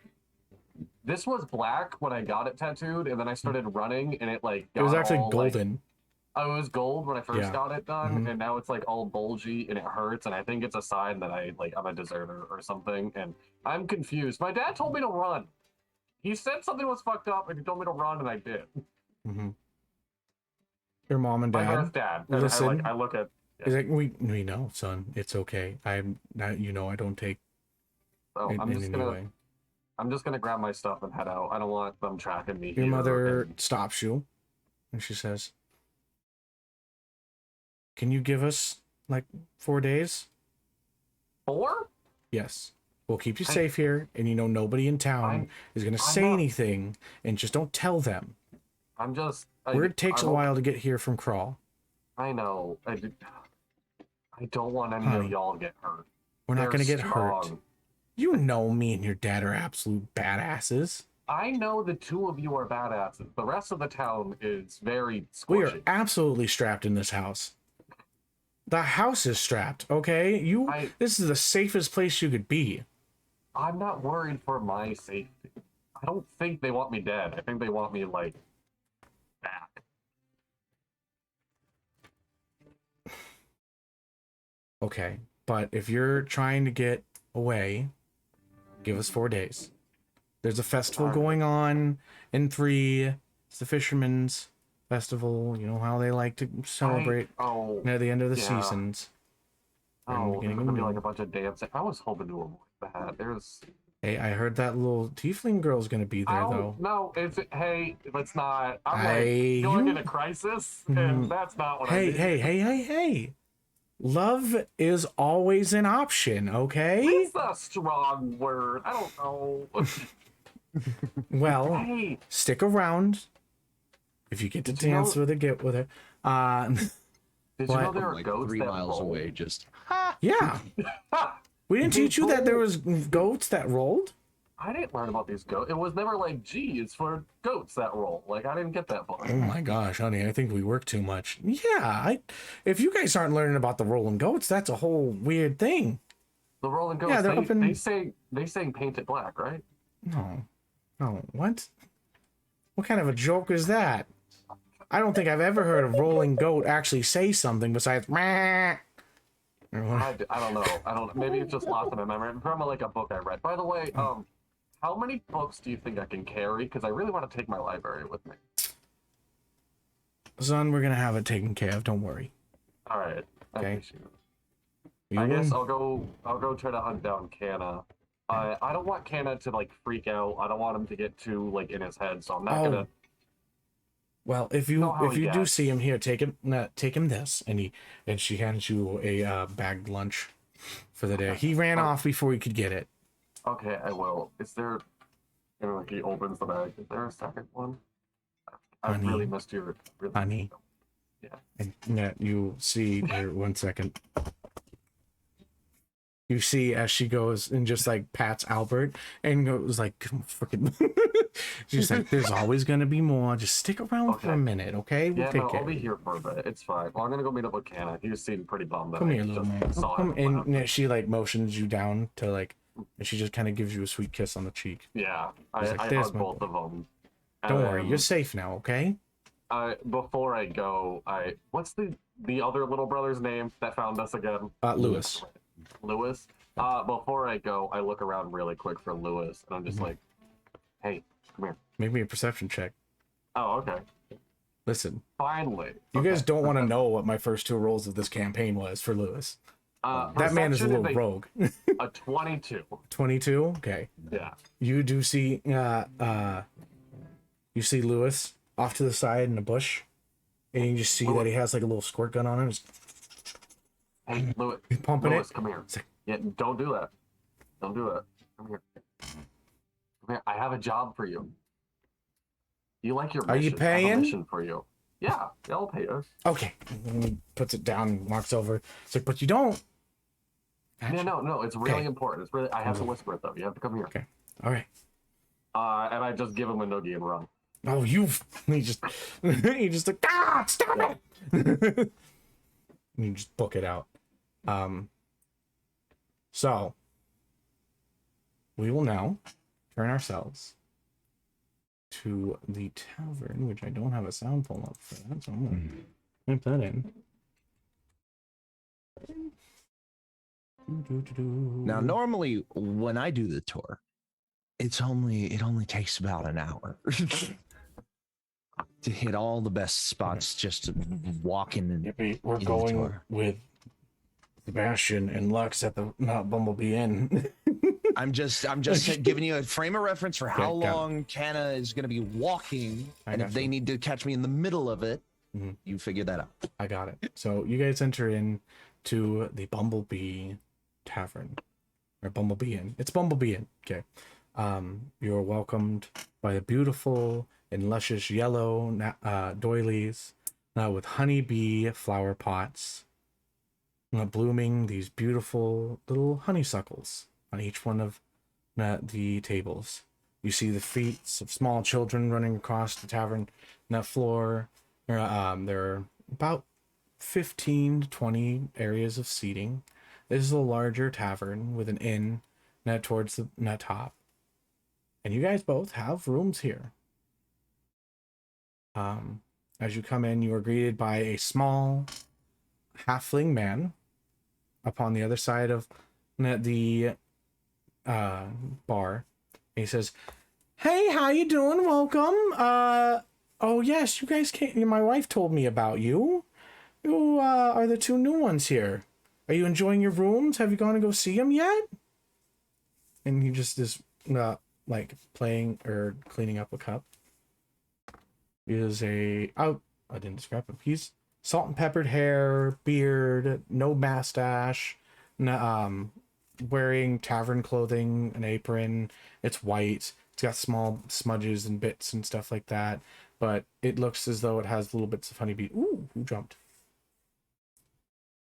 S3: This was black when I got it tattooed, and then I started running, and it like
S1: It was
S3: got
S1: actually
S3: all, like-
S1: golden.
S3: oh, it was gold when I first
S1: Yeah.
S3: got it done,
S1: Mhm.
S3: and now it's like all bulgy and it hurts, and I think it's a sign that I'm a deserter or something, and I'm confused. My dad told me to run. He said something was fucked up, and he told me to run, and I did.
S1: Mm-hmm. Your mom and
S3: My
S1: dad.
S3: birth dad. And
S1: listen.
S3: I look at.
S1: He's like, we know, son. It's okay. I'm not. I don't take
S3: Oh,
S1: it
S3: I'm
S1: in
S3: just
S1: any
S3: gonna.
S1: way.
S3: I'm just gonna grab my stuff and head out. I don't want them tracking me.
S1: Your
S3: here,
S1: mother
S3: and-
S1: stops you, and she says, "Can you give us like 4 days?"
S3: 4?
S1: Yes. We'll keep you
S3: I-
S1: safe here, and nobody in town is gonna say
S3: not-
S1: anything, and just don't tell them.
S3: I'm just.
S1: Word takes
S3: I'm
S1: a while to get here from Crawl.
S3: I know. I don't want any
S1: Honey,
S3: of y'all to get hurt.
S1: We're not
S3: They're
S1: gonna get hurt.
S3: strong.
S1: You know me and your dad are absolute badasses.
S3: I know the two of you are badasses. The rest of the town is very
S1: We are
S3: squishy.
S1: absolutely strapped in this house. The house is strapped, okay? This is the safest place you could be.
S3: I'm not worried for my safety. I don't think they want me dead. I think they want me, like, back.
S1: Okay, but if you're trying to get away, give us 4 days. There's a festival going on in 3. It's the Fisherman's Festival. You know how they like to celebrate near the end of the seasons.
S3: Oh, there's gonna be like a bunch of dancing. I was hoping to avoid that.
S1: Hey, I heard that little tiefling girl's gonna be there though.
S3: No, hey, let's not. I'm going in a crisis, and that's not what I need.
S1: Hey. Love is always an option, okay?
S3: It's a strong word. I don't know.
S1: Well,
S3: Hey.
S1: Stick around. If you get to dance with her, get with her.
S3: Did you know there are
S2: like
S3: goats
S2: 3
S3: that
S2: miles
S3: roll?
S2: away, just
S1: Yeah. We didn't teach you that there was goats that rolled?
S3: I didn't learn about these goats. It was never like, G is for goats that roll. Like, I didn't get that far.
S1: Oh my gosh, honey, I think we work too much. Yeah, if you guys aren't learning about the rolling goats, that's a whole weird thing.
S3: The rolling goats,
S1: Yeah,
S3: they say paint it black, right?
S1: No, what? What kind of a joke is that? I don't think I've ever heard a rolling goat actually say something besides meh.
S3: I don't know. Maybe it's just lost in my memory. From like a book I read. By the way, how many books do you think I can carry? Because I really want to take my library with me.
S1: Son, we're gonna have it taken care of. Don't worry.
S3: All right. I
S1: Okay.
S3: appreciate it. I guess I'll go try to hunt down Canna. I don't want Canna to like freak out. I don't want him to get too like in his head. So I'm not gonna.
S1: Well, if you do see him here, take him this, and she hands you a bagged lunch for the day. He ran off before he could get it.
S3: Okay, I will. Is there? Like he opens the bag. Is there a second one? I
S1: Honey.
S3: really missed your.
S1: Honey.
S3: Yeah.
S1: And you see here, 1 second. You see as she goes and just like pats Albert and goes like, freaking. She's like, there's always gonna be more. Just stick around for a minute, okay? We'll take care.
S3: I'll be here for a bit. It's fine. Well, I'm gonna go meet up with Canna. He seemed pretty bummed.
S1: Come here, little man. Come and she like motions you down to like, and she just kind of gives you a sweet kiss on the cheek.
S3: Yeah, I
S1: like,
S3: hug both of them.
S1: Don't worry, you're safe now, okay?
S3: Before I go, what's the other little brother's name that found us again?
S1: Lewis.
S3: Lewis. Before I go, I look around really quick for Lewis, and I'm just like, hey, come here.
S1: Make me a perception check.
S3: Oh, okay.
S1: Listen.
S3: Finally.
S1: You guys don't want to know what my first 2 rolls of this campaign was for Lewis. That man is a little rogue.
S3: A 22.
S1: 22? Okay.
S3: Yeah.
S1: You do see you see Lewis off to the side in a bush, and you just see that he has like a little squirt gun on him.
S3: Hey, Lewis.
S1: He's pumping
S3: Lewis,
S1: it.
S3: Come here. Yeah, don't do that. Don't do it. Come here. Come here. I have a job for you. You like your mission?
S1: Are you
S3: I have a
S1: paying?
S3: mission for you. Yeah, I'll pay you.
S1: Okay. And he puts it down and walks over. It's like, but you don't.
S3: Yeah, no, it's really important. It's really. I have to whisper it though. You have to come here.
S1: Okay. All right.
S3: And I just give him a noogie and run.
S1: Oh, he just like, stop it. And you just book it out. So we will now turn ourselves to the tavern, which I don't have a sound pull up for that, so I'm gonna type that in.
S2: Now, normally when I do the tour, it only takes about an hour to hit all the best spots. Just walking and
S1: we're going with Sebastien and Lux at the Bumblebee Inn. I'm just giving you a frame of reference for how long Canna is going to be walking, and if they need to catch me in the middle of it, you figure that out. I got it. So you guys enter in to the Bumblebee Tavern, or Bumblebee Inn. It's Bumblebee Inn. Okay. You're welcomed by the beautiful and luscious yellow doilies with honeybee flower pots blooming these beautiful little honeysuckles on each one of the tables. You see the feet of small children running across the tavern floor. They're about 15 to 20 areas of seating. This is a larger tavern with an inn net towards the net top. And you guys both have rooms here. As you come in, you are greeted by a small halfling man upon the other side of the bar. And he says, "Hey, how you doing? Welcome. Oh yes, you guys came. My wife told me about you. You are the two new ones here. Are you enjoying your rooms? Have you gone to go see them yet?" And he just is like playing or cleaning up a cup. He is I didn't describe him. He's salt and peppered hair, beard, no mustache, wearing tavern clothing, an apron. It's white. It's got small smudges and bits and stuff like that, but it looks as though it has little bits of honeybee. Ooh, who jumped?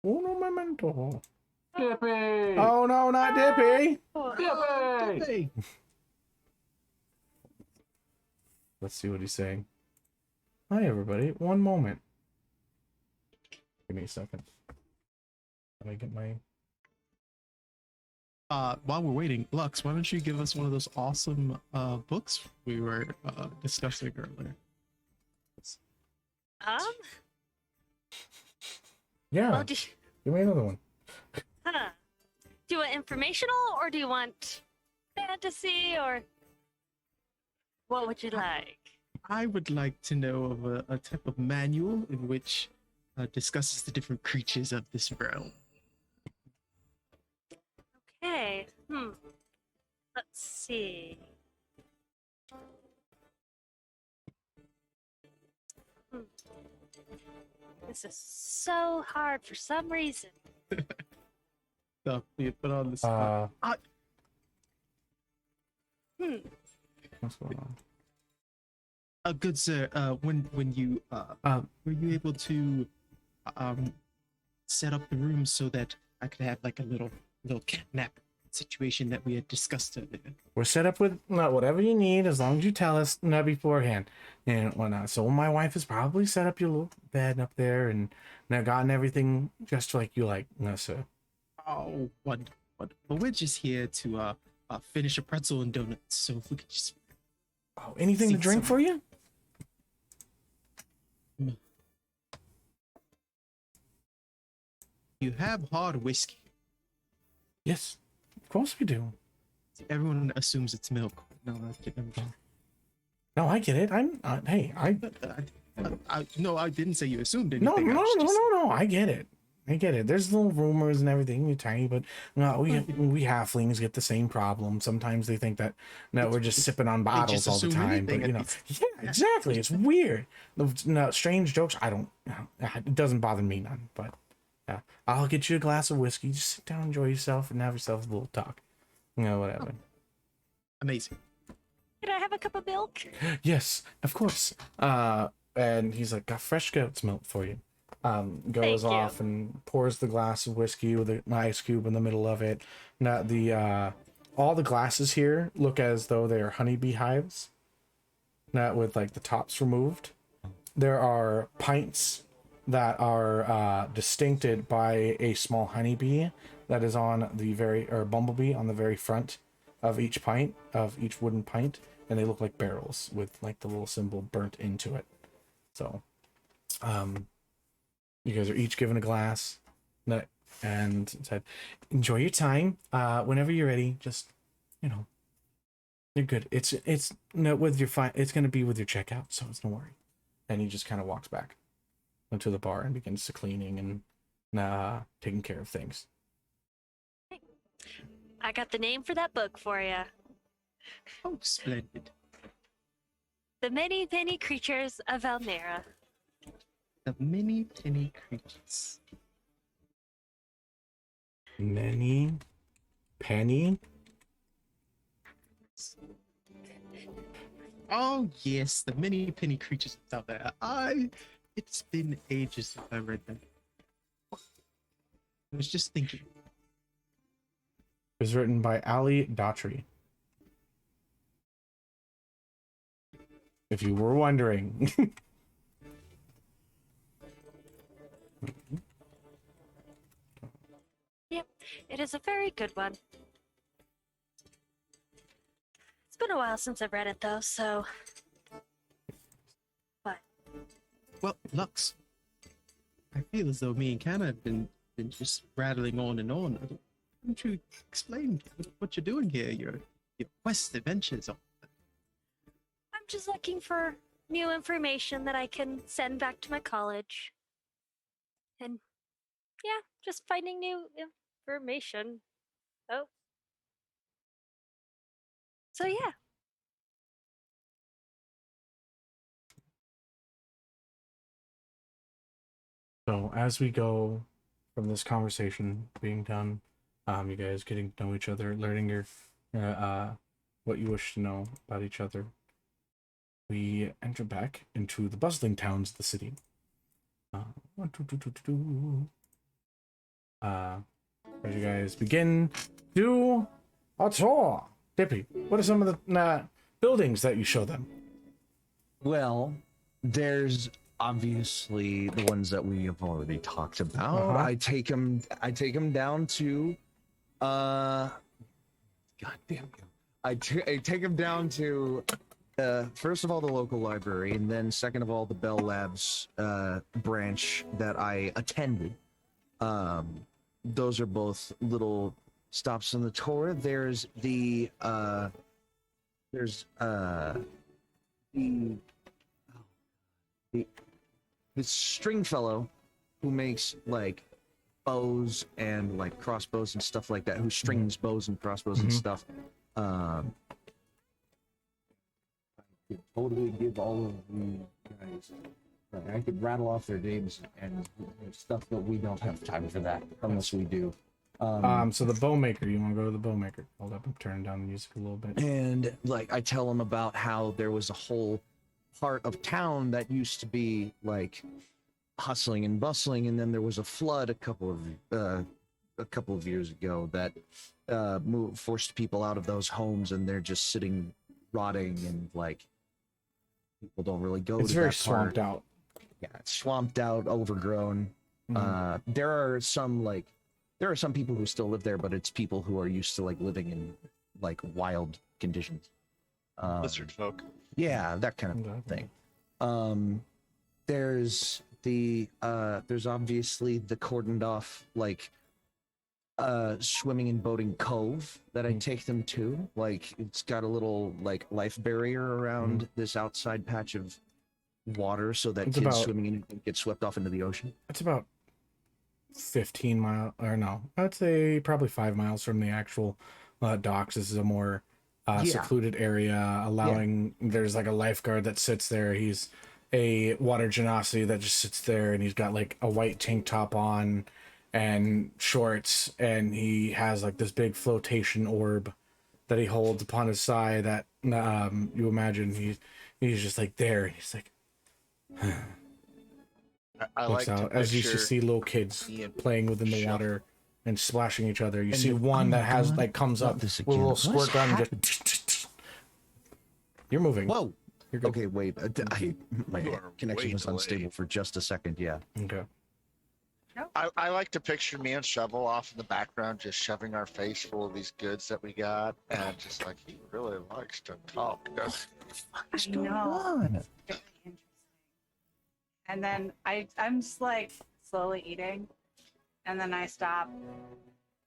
S1: Uno momento.
S3: Dippy!
S1: Oh no, not Dippy!
S3: Dippy!
S1: Let's see what he's saying. Hi everybody, one moment. Give me a second. Let me get my...
S6: While we're waiting, Lux, why don't you give us one of those awesome books we were discussing earlier?
S1: Yeah,
S7: Well,
S1: give me another one.
S7: do you want informational or do you want fantasy or what would you like?
S6: I would like to know of a type of manual in which discusses the different creatures of this realm.
S7: Okay. Let's see. This is so hard for some reason.
S6: So you put on the spot.
S1: What's going on?
S6: Good sir. When you were you able to set up the room so that I could have like a little catnap situation that we had discussed earlier?
S1: We're set up with whatever you need as long as you tell us beforehand and whatnot. So my wife has probably set up your little bed up there and gotten everything just like you like, sir.
S6: Oh, what? But we're just here to finish a pretzel and donuts. So if we could just
S1: Anything to drink for you?
S6: You have hard whiskey.
S1: Yes, of course we do.
S6: Everyone assumes it's milk. No,
S1: No, I get it.
S6: no, I didn't say you assumed anything.
S1: No. I get it. There's little rumors and everything, you're tiny, but we halflings get the same problem. Sometimes they think that we're just sipping on bottles all the time, but yeah, exactly. It's weird. No, strange jokes. It doesn't bother me none, but yeah, I'll get you a glass of whiskey. Just sit down, enjoy yourself, and have yourself a little talk. Whatever.
S6: Amazing.
S7: Can I have a cup of milk?
S1: Yes, of course. And he's like, got fresh goat's milk for you. Goes
S7: Thank you.
S1: off and pours the glass of whiskey with an ice cube in the middle of it. Now all the glasses here look as though they are honeybee hives. Not with like the tops removed. There are pints that are distincted by a small honeybee that is on the bumblebee on the very front of each pint, of each wooden pint, and they look like barrels with like the little symbol burnt into it. So, you guys are each given a glass, and said, "Enjoy your time. Whenever you're ready, just, you're good. It's with your it's gonna be with your checkout, so it's no worry." And he just kind of walks back into the bar and begins to cleaning and taking care of things.
S7: I got the name for that book for you.
S6: Oh, splendid.
S7: The Many Penny Creatures of Elnera.
S6: The many penny creatures.
S1: Many penny.
S6: Oh yes, the many penny creatures out there. It's been ages since I read them. I was just thinking.
S1: It was written by Ali Daughtry. If you were wondering.
S7: Yep, it is a very good one. It's been a while since I've read it though, so. But
S6: Well, Lux, I feel as though me and Canna have been just rattling on and on. Why don't you explain what you're doing here? Your quest adventures.
S7: I'm just looking for new information that I can send back to my college. And yeah, just finding new information. Oh. So yeah.
S1: So as we go from this conversation being done, you guys getting to know each other, learning your what you wish to know about each other, we enter back into the bustling towns of the city. As you guys begin to a tour, Dippy, what are some of the buildings that you show them?
S2: Well, there's obviously the ones that we have already talked about. I take them down to god damn you. I take them down to first of all the local library, and then second of all the Bell Labs branch that I attended. Those are both little stops on the tour. There's the this string fellow who makes like bows and like crossbows and stuff like that, who strings bows and crossbows and stuff. I could totally give all of you guys, I could rattle off their names and stuff, but we don't have time for that unless we do.
S1: So the bow maker, you want to go to the bow maker? Hold up, I'm turning down the music a little bit.
S2: And like I tell them about how there was a whole part of town that used to be like hustling and bustling, and then there was a flood a couple of years ago that forced people out of those homes, and they're just sitting rotting, and like people don't really go
S1: It's
S2: to
S1: very
S2: that
S1: swamped
S2: part.
S1: out.
S2: Yeah, it's swamped out, overgrown. There are some people who still live there, but it's people who are used to like living in like wild conditions.
S4: Lizard folk.
S2: Yeah, that kind of thing. There's obviously the cordoned off like swimming and boating cove that I take them to. Like it's got a little like life barrier around this outside patch of water so that kids swimming in don't get swept off into the ocean.
S1: It's about 15 miles, or no, I'd say probably 5 miles from the actual docks. This is a more secluded area, allowing there's like a lifeguard that sits there. He's a water genasi that just sits there, and he's got like a white tank top on and shorts, and he has like this big flotation orb that he holds upon his side that you imagine he's just like there, and he's like
S4: I
S1: looks
S4: like
S1: out
S4: to
S1: as you
S4: picture
S1: see little kids
S4: Ian
S1: playing within the
S4: shuffle.
S1: water and splashing each other. You
S2: And
S1: see
S2: you-
S1: one
S2: oh
S1: that
S2: my
S1: has
S2: God,
S1: like comes
S2: not
S1: up
S2: this
S1: with a
S2: again.
S1: little
S2: What
S1: squirt
S2: is
S1: gun and
S2: happening?
S1: just you're moving.
S2: Whoa.
S1: You're good.
S2: Okay, wait. My
S4: You are
S2: connection
S4: way
S2: was unstable
S4: delayed.
S2: for just a second. Yeah.
S1: Okay.
S4: I like to picture me and Shovel off in the background, just shoving our face full of these goods that we got, and just like he really likes to talk.
S2: What's
S5: I
S2: going
S5: know.
S2: on?
S5: Really interesting. And then I'm just like slowly eating, and then I stop.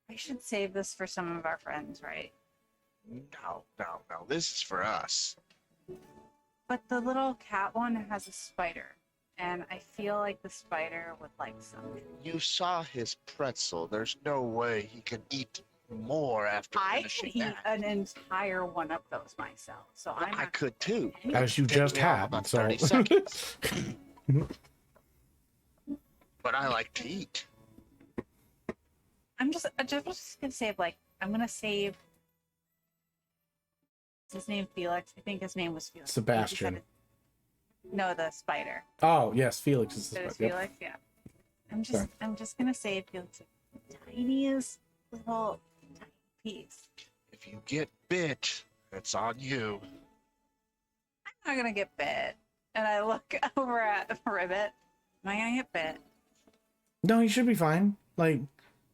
S5: I should save this for some of our friends, right?
S4: No. This is for us.
S5: But the little cat one has a spider, and I feel like the spider would like some.
S4: You saw his pretzel. There's no way he can eat more after
S5: I
S4: finishing
S5: could eat
S4: that.
S5: an entire one of those myself, so I'm
S4: I
S5: not.
S4: could too.
S1: As you
S4: Take
S1: just
S4: me all
S1: had.
S4: about
S1: So
S4: 30 seconds. But I like to eat.
S5: I'm just gonna save I'm gonna save. Is his name Felix? I think his name was Felix.
S1: Sebastian.
S5: No, the spider.
S1: Oh yes, Felix is
S5: So
S1: the
S5: it's
S1: yep.
S5: Felix, yeah.
S1: Sorry.
S5: I'm just gonna save Felix the tiniest little tiny piece.
S4: If you get bit, it's on you.
S5: I'm not gonna get bit. And I look over at Ribbit. Am I gonna get bit?
S1: No, he should be fine. Like,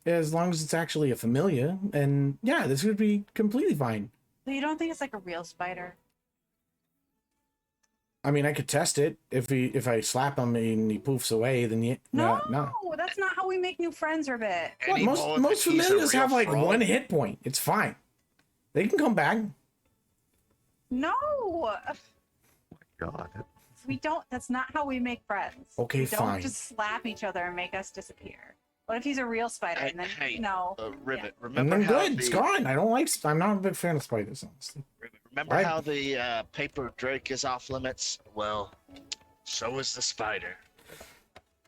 S1: as long as it's actually a familiar, and yeah, this would be completely fine.
S5: So you don't think it's like a real spider?
S1: I mean, I could test it. If I slap him and he poofs away, then
S5: No,
S1: no.
S5: that's not how we make new friends, Ribbit.
S1: What,
S4: Any more that
S1: most
S4: he's a
S1: familiars
S4: real
S1: have like
S4: fraud?
S1: one hit point. It's fine. They can come back.
S5: No,
S2: God.
S5: we don't. That's not how we make friends.
S1: Okay,
S5: we don't
S1: fine.
S5: just slap each other and make us disappear. What if he's a real spider and then
S4: Hey, Ribbit,
S1: And
S4: remember
S1: then
S4: how
S1: good, it's gone. I'm not a big fan of spiders, honestly.
S4: Remember
S1: Right.
S4: how the paper drake is off limits? Well, so is the spider.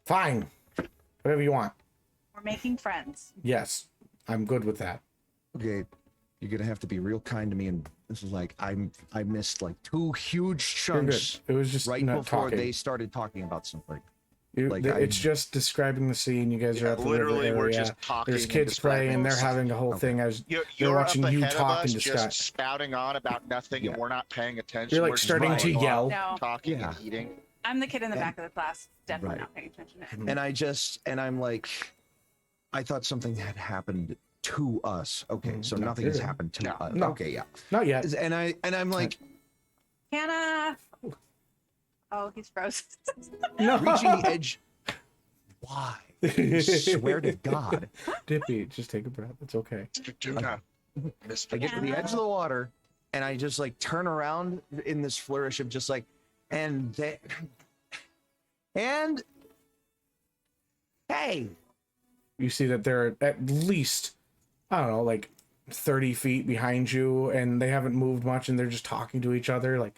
S1: Fine. Whatever you want.
S5: we're making friends.
S1: Yes. I'm good with that.
S2: Okay, you're gonna have to be real kind to me, and this is like I missed like 2 huge
S1: You're good.
S2: chunks
S1: It was just
S2: right
S1: not
S2: before
S1: talking.
S2: they started talking about something.
S1: It's
S2: I-
S1: just describing the scene. You guys are at the
S4: Literally,
S1: river
S4: we're
S1: area.
S4: just talking.
S1: There's
S4: and
S1: kids playing, and they're
S4: describing.
S1: having a whole
S2: Okay.
S1: thing. They're
S4: You're
S1: watching
S4: up
S1: you
S4: ahead
S1: talk
S4: of us,
S1: and discuss.
S4: just spouting on about nothing,
S2: Yeah.
S4: and we're not paying attention.
S1: You're like
S4: We're just
S1: starting to
S4: going
S1: yell.
S5: No,
S4: talking
S2: Yeah.
S4: and eating.
S5: I'm the kid in the
S2: And-
S5: back of the class, definitely
S2: Right.
S5: not paying attention.
S1: Mhm.
S2: I'm like, I thought something had happened to us. Okay, so
S1: No,
S2: nothing has
S1: you're-
S2: happened to
S4: No.
S2: us.
S1: No.
S2: Okay, yeah.
S1: Not yet.
S2: And I'm like
S5: Canna. Oh, he's frozen.
S1: No.
S2: reaching the edge. Why? I swear to God.
S1: Dippy, just take a breath. It's okay.
S4: Mr. Tuna.
S2: I
S4: Mr.
S2: get to the edge of the water, and I just like turn around in this flourish of just like, and hey,
S1: You see that they're at least, I don't know, like 30 feet behind you, and they haven't moved much, and they're just talking to each other, like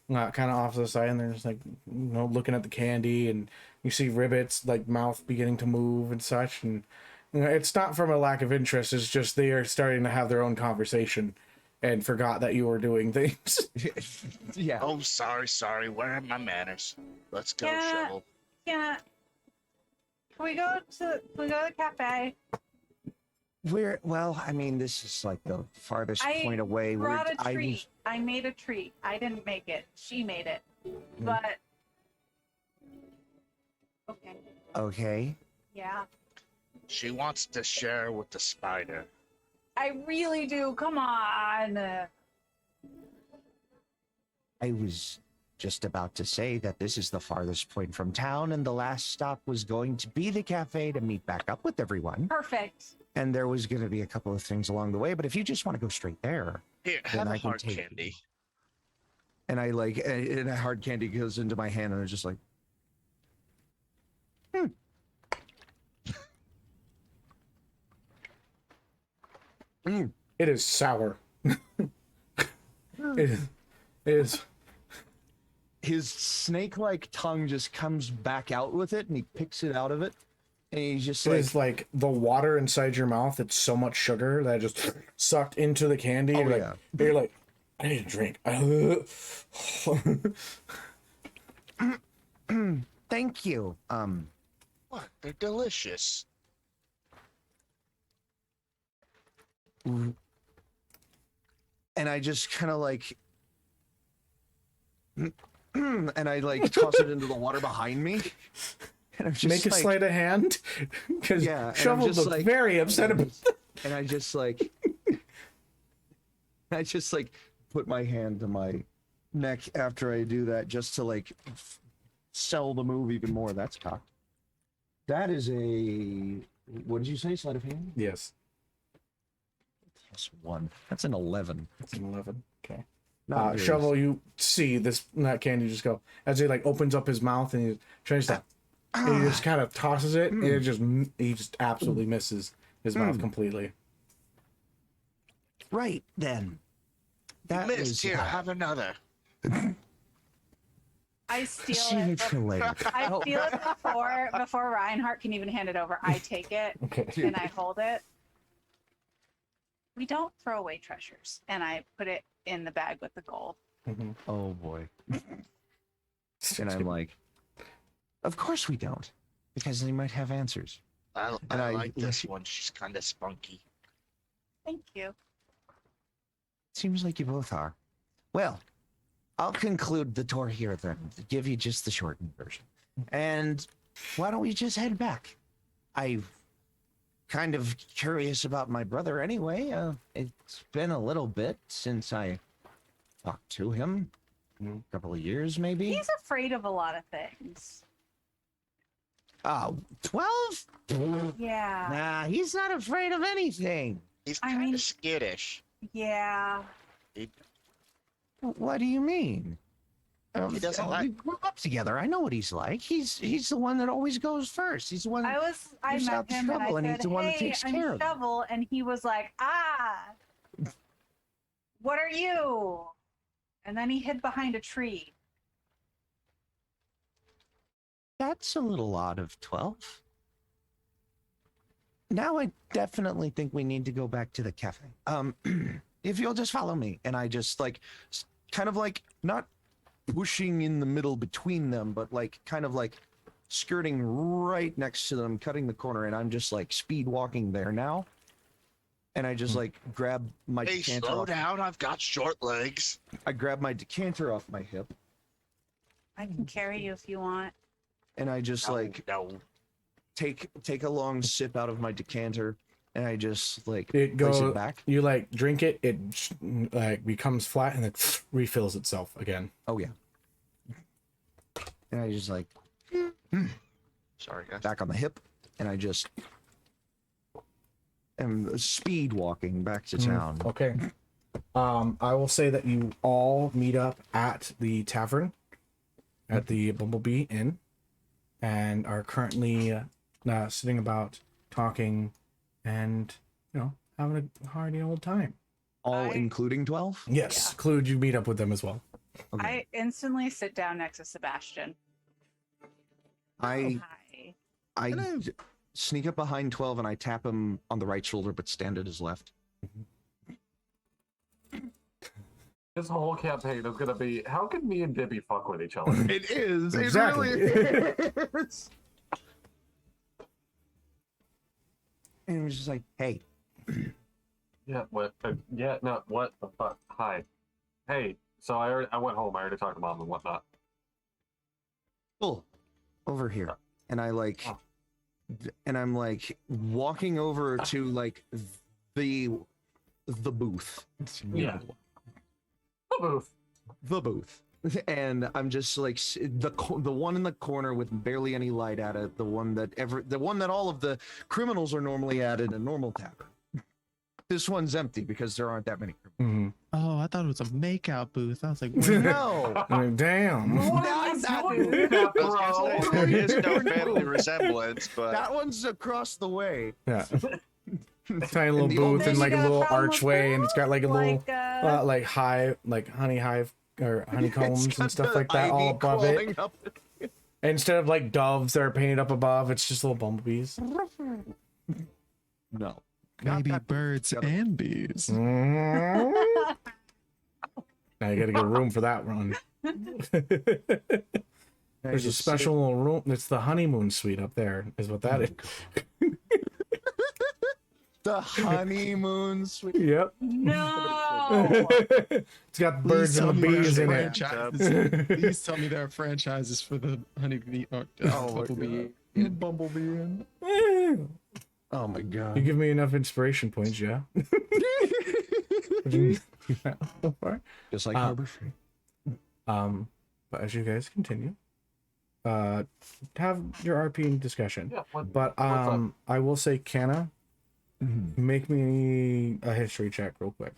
S1: kind of off to the side, and they're just like, looking at the candy, and you see Ribbit's like mouth beginning to move and such, and it's not from a lack of interest. It's just they are starting to have their own conversation, and forgot that you were doing things.
S2: yeah.
S4: Oh, sorry. Where are my manners? Let's go,
S5: Yeah.
S4: Shovel.
S5: Canna. Can we go to the cafe?
S2: Well, I mean, this is like the farthest
S5: I
S2: point away.
S5: Brought a treat. I made a treat. I didn't make it. She made it. But okay.
S2: Okay.
S5: Yeah.
S4: She wants to share with the spider.
S5: I really do. Come on.
S2: I was just about to say that this is the farthest point from town, and the last stop was going to be the cafe to meet back up with everyone.
S5: Perfect.
S2: And there was going to be a couple of things along the way, but if you just want to go straight there,
S4: Here,
S2: Then
S4: have
S2: I
S4: a
S2: can
S4: hard
S2: take it.
S4: candy.
S2: and I like, and a hard candy goes into my hand, and it's just like,
S1: It is sour. It is.
S2: his snake-like tongue just comes back out with it, and he picks it out of it, and he's just
S1: It
S2: like,
S1: is like the water inside your mouth. It's so much sugar that it just sucked into the candy.
S2: Oh,
S1: You're like,
S2: yeah.
S1: you're like, I need a drink.
S2: thank you.
S4: What? They're delicious.
S2: And I just kind of like, and I like toss it into the water behind me. And I'm just
S1: Make a
S2: like,
S1: sleight of hand, because
S2: Yeah, and I'm
S1: Shovel
S2: just
S1: looked
S2: like-
S1: very upset about.
S2: and I just like, I just like put my hand to my neck after I do that, just to like sell the move even more. That's cocked. That is a, what did you say? Sleight of hand?
S1: Yes,
S2: +1. That's an 11.
S1: it's an 11. Okay.
S2: Not very-
S1: Shovel, you see that candy just go as he like opens up his mouth and he tries to, and he just kind of tosses it, and he just absolutely misses his mouth completely.
S2: Right then. That
S4: Missed.
S2: was
S4: Here, have another.
S5: I steal
S2: see you
S5: it.
S2: for later.
S5: I steal it before Rinehart can even hand it over. I take it
S1: Okay.
S5: and I hold it. We don't throw away treasures. And I put it in the bag with the gold.
S1: Mhm.
S2: Oh boy. And I'm like, of course we don't, because they might have answers.
S4: I
S2: And I
S4: like this
S2: let
S4: one. She's kind of spunky.
S5: Thank you.
S2: Seems like you both are. Well, I'll conclude the tour here then. Give you just the shortened version. And why don't we just head back? I'm kind of curious about my brother anyway. It's been a little bit since I talked to him. A couple of years, maybe.
S5: He's afraid of a lot of things.
S2: Oh, 12?
S5: Yeah.
S2: Nah, he's not afraid of anything.
S4: He's
S5: I
S4: kind
S5: mean-
S4: of skittish.
S5: Yeah.
S2: What do you mean?
S4: He doesn't
S2: we
S4: like-
S2: grew up together. I know what he's like. He's the one that always goes first. He's the one.
S5: I
S2: Gives
S5: met
S2: out the
S5: him and I
S2: trouble, and he's
S5: said,
S2: the one that
S5: hey,
S2: takes
S5: I'm
S2: care of it."
S5: Shovel, and he was like, what are you? And then he hid behind a tree.
S2: That's a little odd of 12. Now I definitely think we need to go back to the cafe. If you'll just follow me, and I just like, kind of like not pushing in the middle between them, but like kind of like skirting right next to them, cutting the corner, and I'm just like speed walking there now. And I just like grab my
S4: Hey,
S2: decanter.
S4: slow
S2: off-
S4: down. I've got short legs.
S2: I grab my decanter off my hip,
S5: I can carry you if you want.
S2: and I just like
S4: no.
S2: take a long sip out of my decanter, and I just like
S1: It
S2: place
S1: goes.
S2: it back.
S1: You like drink it. It like becomes flat and then refills itself again.
S2: Oh yeah. And I just like
S4: Sorry, guys.
S2: back on the hip, and I just am speed walking back to town.
S1: Okay. I will say that you all meet up at the tavern at the Bumblebee Inn and are currently sitting about talking and, you know, having a hearty old time.
S2: All including 12?
S1: Yes, include you meet up with them as well.
S2: Okay.
S5: I instantly sit down next to Sebastian.
S2: I
S5: Hi.
S2: sneak up behind 12 and I tap him on the right shoulder, but stand at his left.
S3: This whole campaign is gonna be how can me and Dibby fuck with each other?
S2: It is.
S1: Exactly.
S2: is. And he was just like, hey,
S3: Yeah, what? Yeah, no, what the fuck? Hi. Hey, so I went home. I already talked to mom and whatnot.
S2: pull over here. And I like,
S3: Oh.
S2: and I'm like walking over to like the booth.
S3: Yeah. The booth.
S2: The booth. And I'm just like the one in the corner with barely any light at it, the one that all of the criminals are normally at in a normal tavern. This one's empty because there aren't that many criminals.
S6: Oh, I thought it was a makeout booth. I was like,
S2: No.
S1: Damn.
S4: There is no family resemblance, but
S2: That one's across the way.
S1: Yeah. Tiny little
S2: the
S1: booth
S2: old-
S1: and
S5: Then
S1: like
S5: you
S1: a
S5: got
S1: little
S5: problem with
S1: archway, and it's got like a little
S5: like,
S1: like hive, like honey hive or honeycombs
S2: It's
S1: and
S2: got
S1: stuff
S2: the
S1: like that all
S2: ivy
S1: above it.
S2: crawling up.
S1: Instead of like doves that are painted up above, it's just little bumblebees.
S2: No.
S6: maybe
S2: that-
S6: birds
S2: Got it.
S6: and bees.
S1: Mm. Now you gotta get a room for that one. There's a special little room. It's the honeymoon suite up there, is what that is.
S2: The honeymoon suite.
S1: Yep.
S5: no.
S1: It's got birds and the bees in it.
S6: Please tell me there are franchises for the honeybee. Bumblebee.
S2: Bumblebee. Oh my
S1: You
S2: god.
S1: give me enough inspiration points, yeah.
S2: Just like Harbor Freight.
S1: But as you guys continue, have your RP discussion.
S3: Yeah, what,
S1: But
S3: what's up?
S1: I will say, Canna, make me a history check real quick.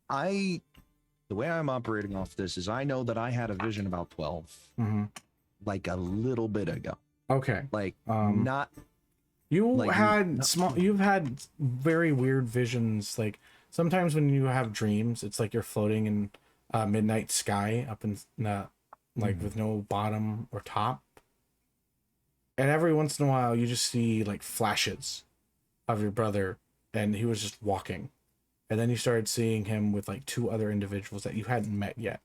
S2: The way I'm operating off this is I know that I had a vision about 12
S1: Mm-hmm.
S2: like a little bit ago.
S1: Okay.
S2: Like
S1: Um,
S2: not
S1: You've had very weird visions. Like sometimes when you have dreams, it's like you're floating in a midnight sky up in like with no bottom or top. And every once in a while you just see like flashes of your brother, and he was just walking. And then you started seeing him with like two other individuals that you hadn't met yet.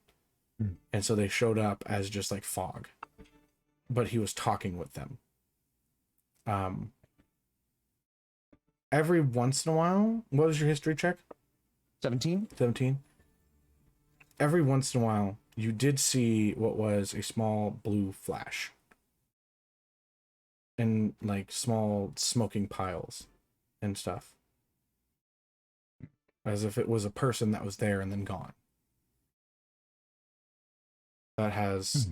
S1: And so they showed up as just like fog. But he was talking with them. Every once in a while, what was your history check?
S2: 17.
S1: 17. Every once in a while, you did see what was a small blue flash. in like small smoking piles and stuff, as if it was a person that was there and then gone. That has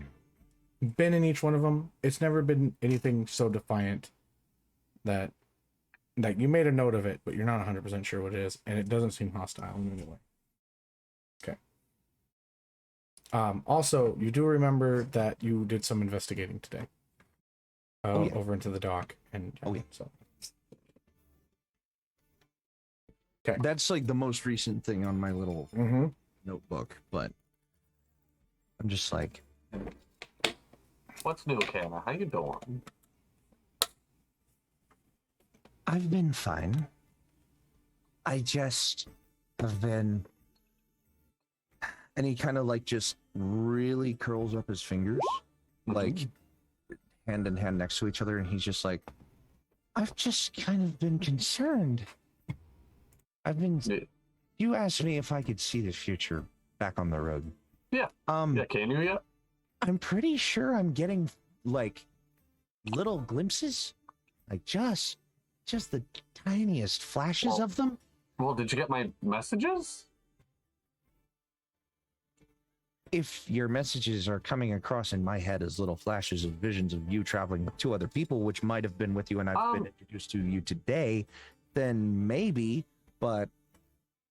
S1: been in each one of them. It's never been anything so defiant that you made a note of it, but you're not 100% sure what it is, and it doesn't seem hostile in any way. Okay. Also, you do remember that you did some investigating today. Over into the dock, and so. Okay.
S2: That's like the most recent thing on my little notebook, but I'm just like,
S3: What's new, Canna? How you doing?
S2: I've been fine. I just have been. And he kind of like just really curls up his fingers, like hand in hand next to each other, and he's just like, I've just kind of been concerned. You asked me if I could see the future back on the road.
S3: Yeah. Yeah, can you yet?
S2: I'm pretty sure I'm getting like little glimpses, like just the tiniest flashes of them.
S3: Well, did you get my messages?
S2: If your messages are coming across in my head as little flashes of visions of you traveling with two other people, which might have been with you and I've been introduced to you today, then maybe, but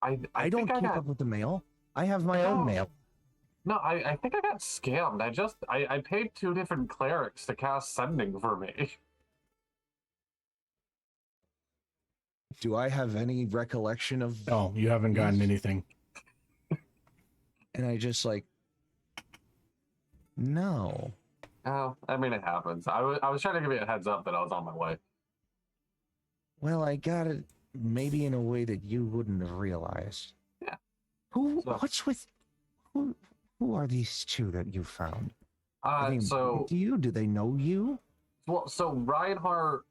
S2: I don't keep up with the mail. I have my own mail.
S3: No, I think I got scammed. I paid 2 different clerics to cast sending for me.
S2: Do I have any recollection of...
S1: Oh, you haven't gotten anything.
S2: And I just like... No.
S3: Oh, I mean, it happens. I was trying to give you a heads up that I was on my way.
S2: Well, I got it maybe in a way that you wouldn't have realized.
S3: Yeah.
S2: Who are these two that you found?
S3: So
S2: do they know you?
S3: Well, so Rinehart,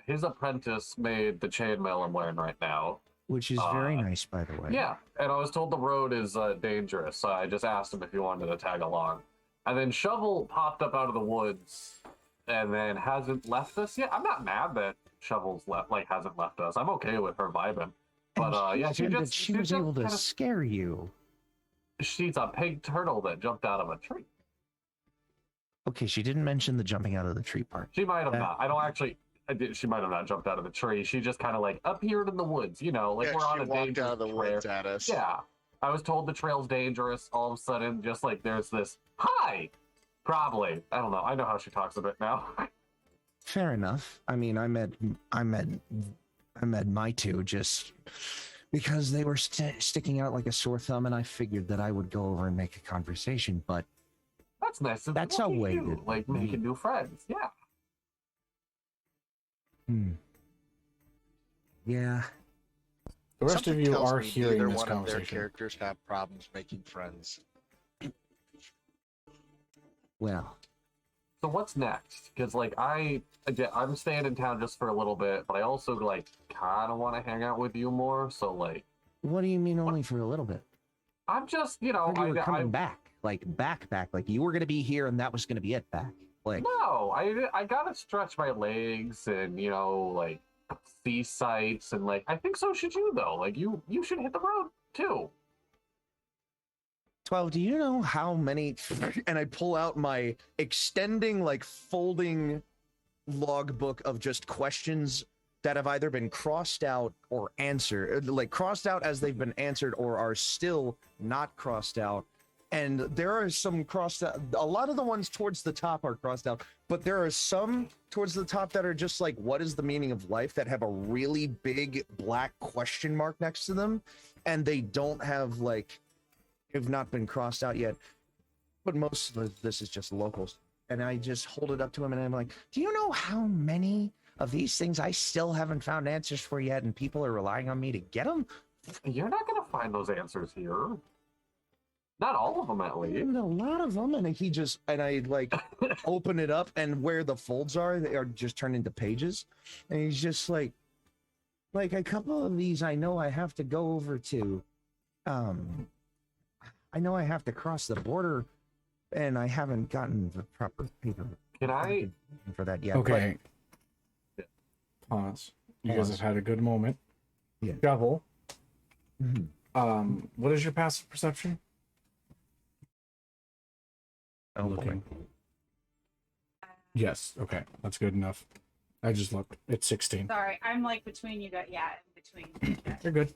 S3: his apprentice made the chainmail I'm wearing right now.
S2: Which is very nice, by the way.
S3: Yeah, and I was told the road is dangerous, so I just asked him if he wanted to tag along. And then Shovel popped up out of the woods and then hasn't left us yet. I'm not mad that Shovel's hasn't left us. I'm okay with her vibing. But yeah, she
S2: was able to scare you.
S3: She's a pig turtle that jumped out of a tree.
S2: Okay, she didn't mention the jumping out of the tree part.
S3: She might have not. I don't actually. She might have not jumped out of the tree. She just kind of like appeared in the woods. You know, like we're on a dangerous
S4: out of the woods at us.
S3: Yeah, I was told the trail's dangerous. All of a sudden, just like there's this hi. Probably. I don't know. I know how she talks a bit now.
S2: Fair enough. I mean, I met my two just because they were sticking out like a sore thumb, and I figured that I would go over and make a conversation. But
S3: that's nice.
S2: That's a way to
S3: like making new friends. Yeah.
S2: Yeah.
S1: The rest of you are hearing this
S4: one of their
S1: conversation.
S4: characters have problems making friends.
S2: Well.
S3: So what's next? Because like I'm staying in town just for a little bit, but I also like kind of want to hang out with you more. So like.
S2: What do you mean only for a little bit?
S3: I'm just
S2: I'm coming back. Like back. Like you were gonna be here and that was gonna be it back. Like
S3: no, I gotta stretch my legs and like see sights and like I think so should you though. Like you should hit the road too.
S2: 12, do you know how many and I pull out my extending like folding logbook of just questions that have either been crossed out or answered, like crossed out as they've been answered or are still not crossed out. And there are some crossed out, a lot of the ones towards the top are crossed out, but there are some towards the top that are just like, what is the meaning of life, that have a really big black question mark next to them. And they don't have have not been crossed out yet. But most of this is just locals. And I just hold it up to him and I'm like, do you know how many of these things I still haven't found answers for yet and people are relying on me to get them?
S3: You're not going to find those answers here. Not all of them, at least.
S2: And a lot of them, and I open it up, and where the folds are, they are just turned into pages. And he's just like a couple of these I know I have to go over to, I know I have to cross the border, and I haven't gotten the proper paper
S3: Can I
S2: for that yet.
S1: Okay. Pause. You guys have
S2: Pause.
S1: had a good moment.
S2: Yeah.
S1: Shovel.
S2: Mhm.
S1: What is your passive perception?
S2: Oh, boy.
S1: Looking. Yes. Okay, that's good enough. I just looked. It's 16.
S5: Sorry, I'm like between you guys. Yeah, in between. You guys.
S1: You're good.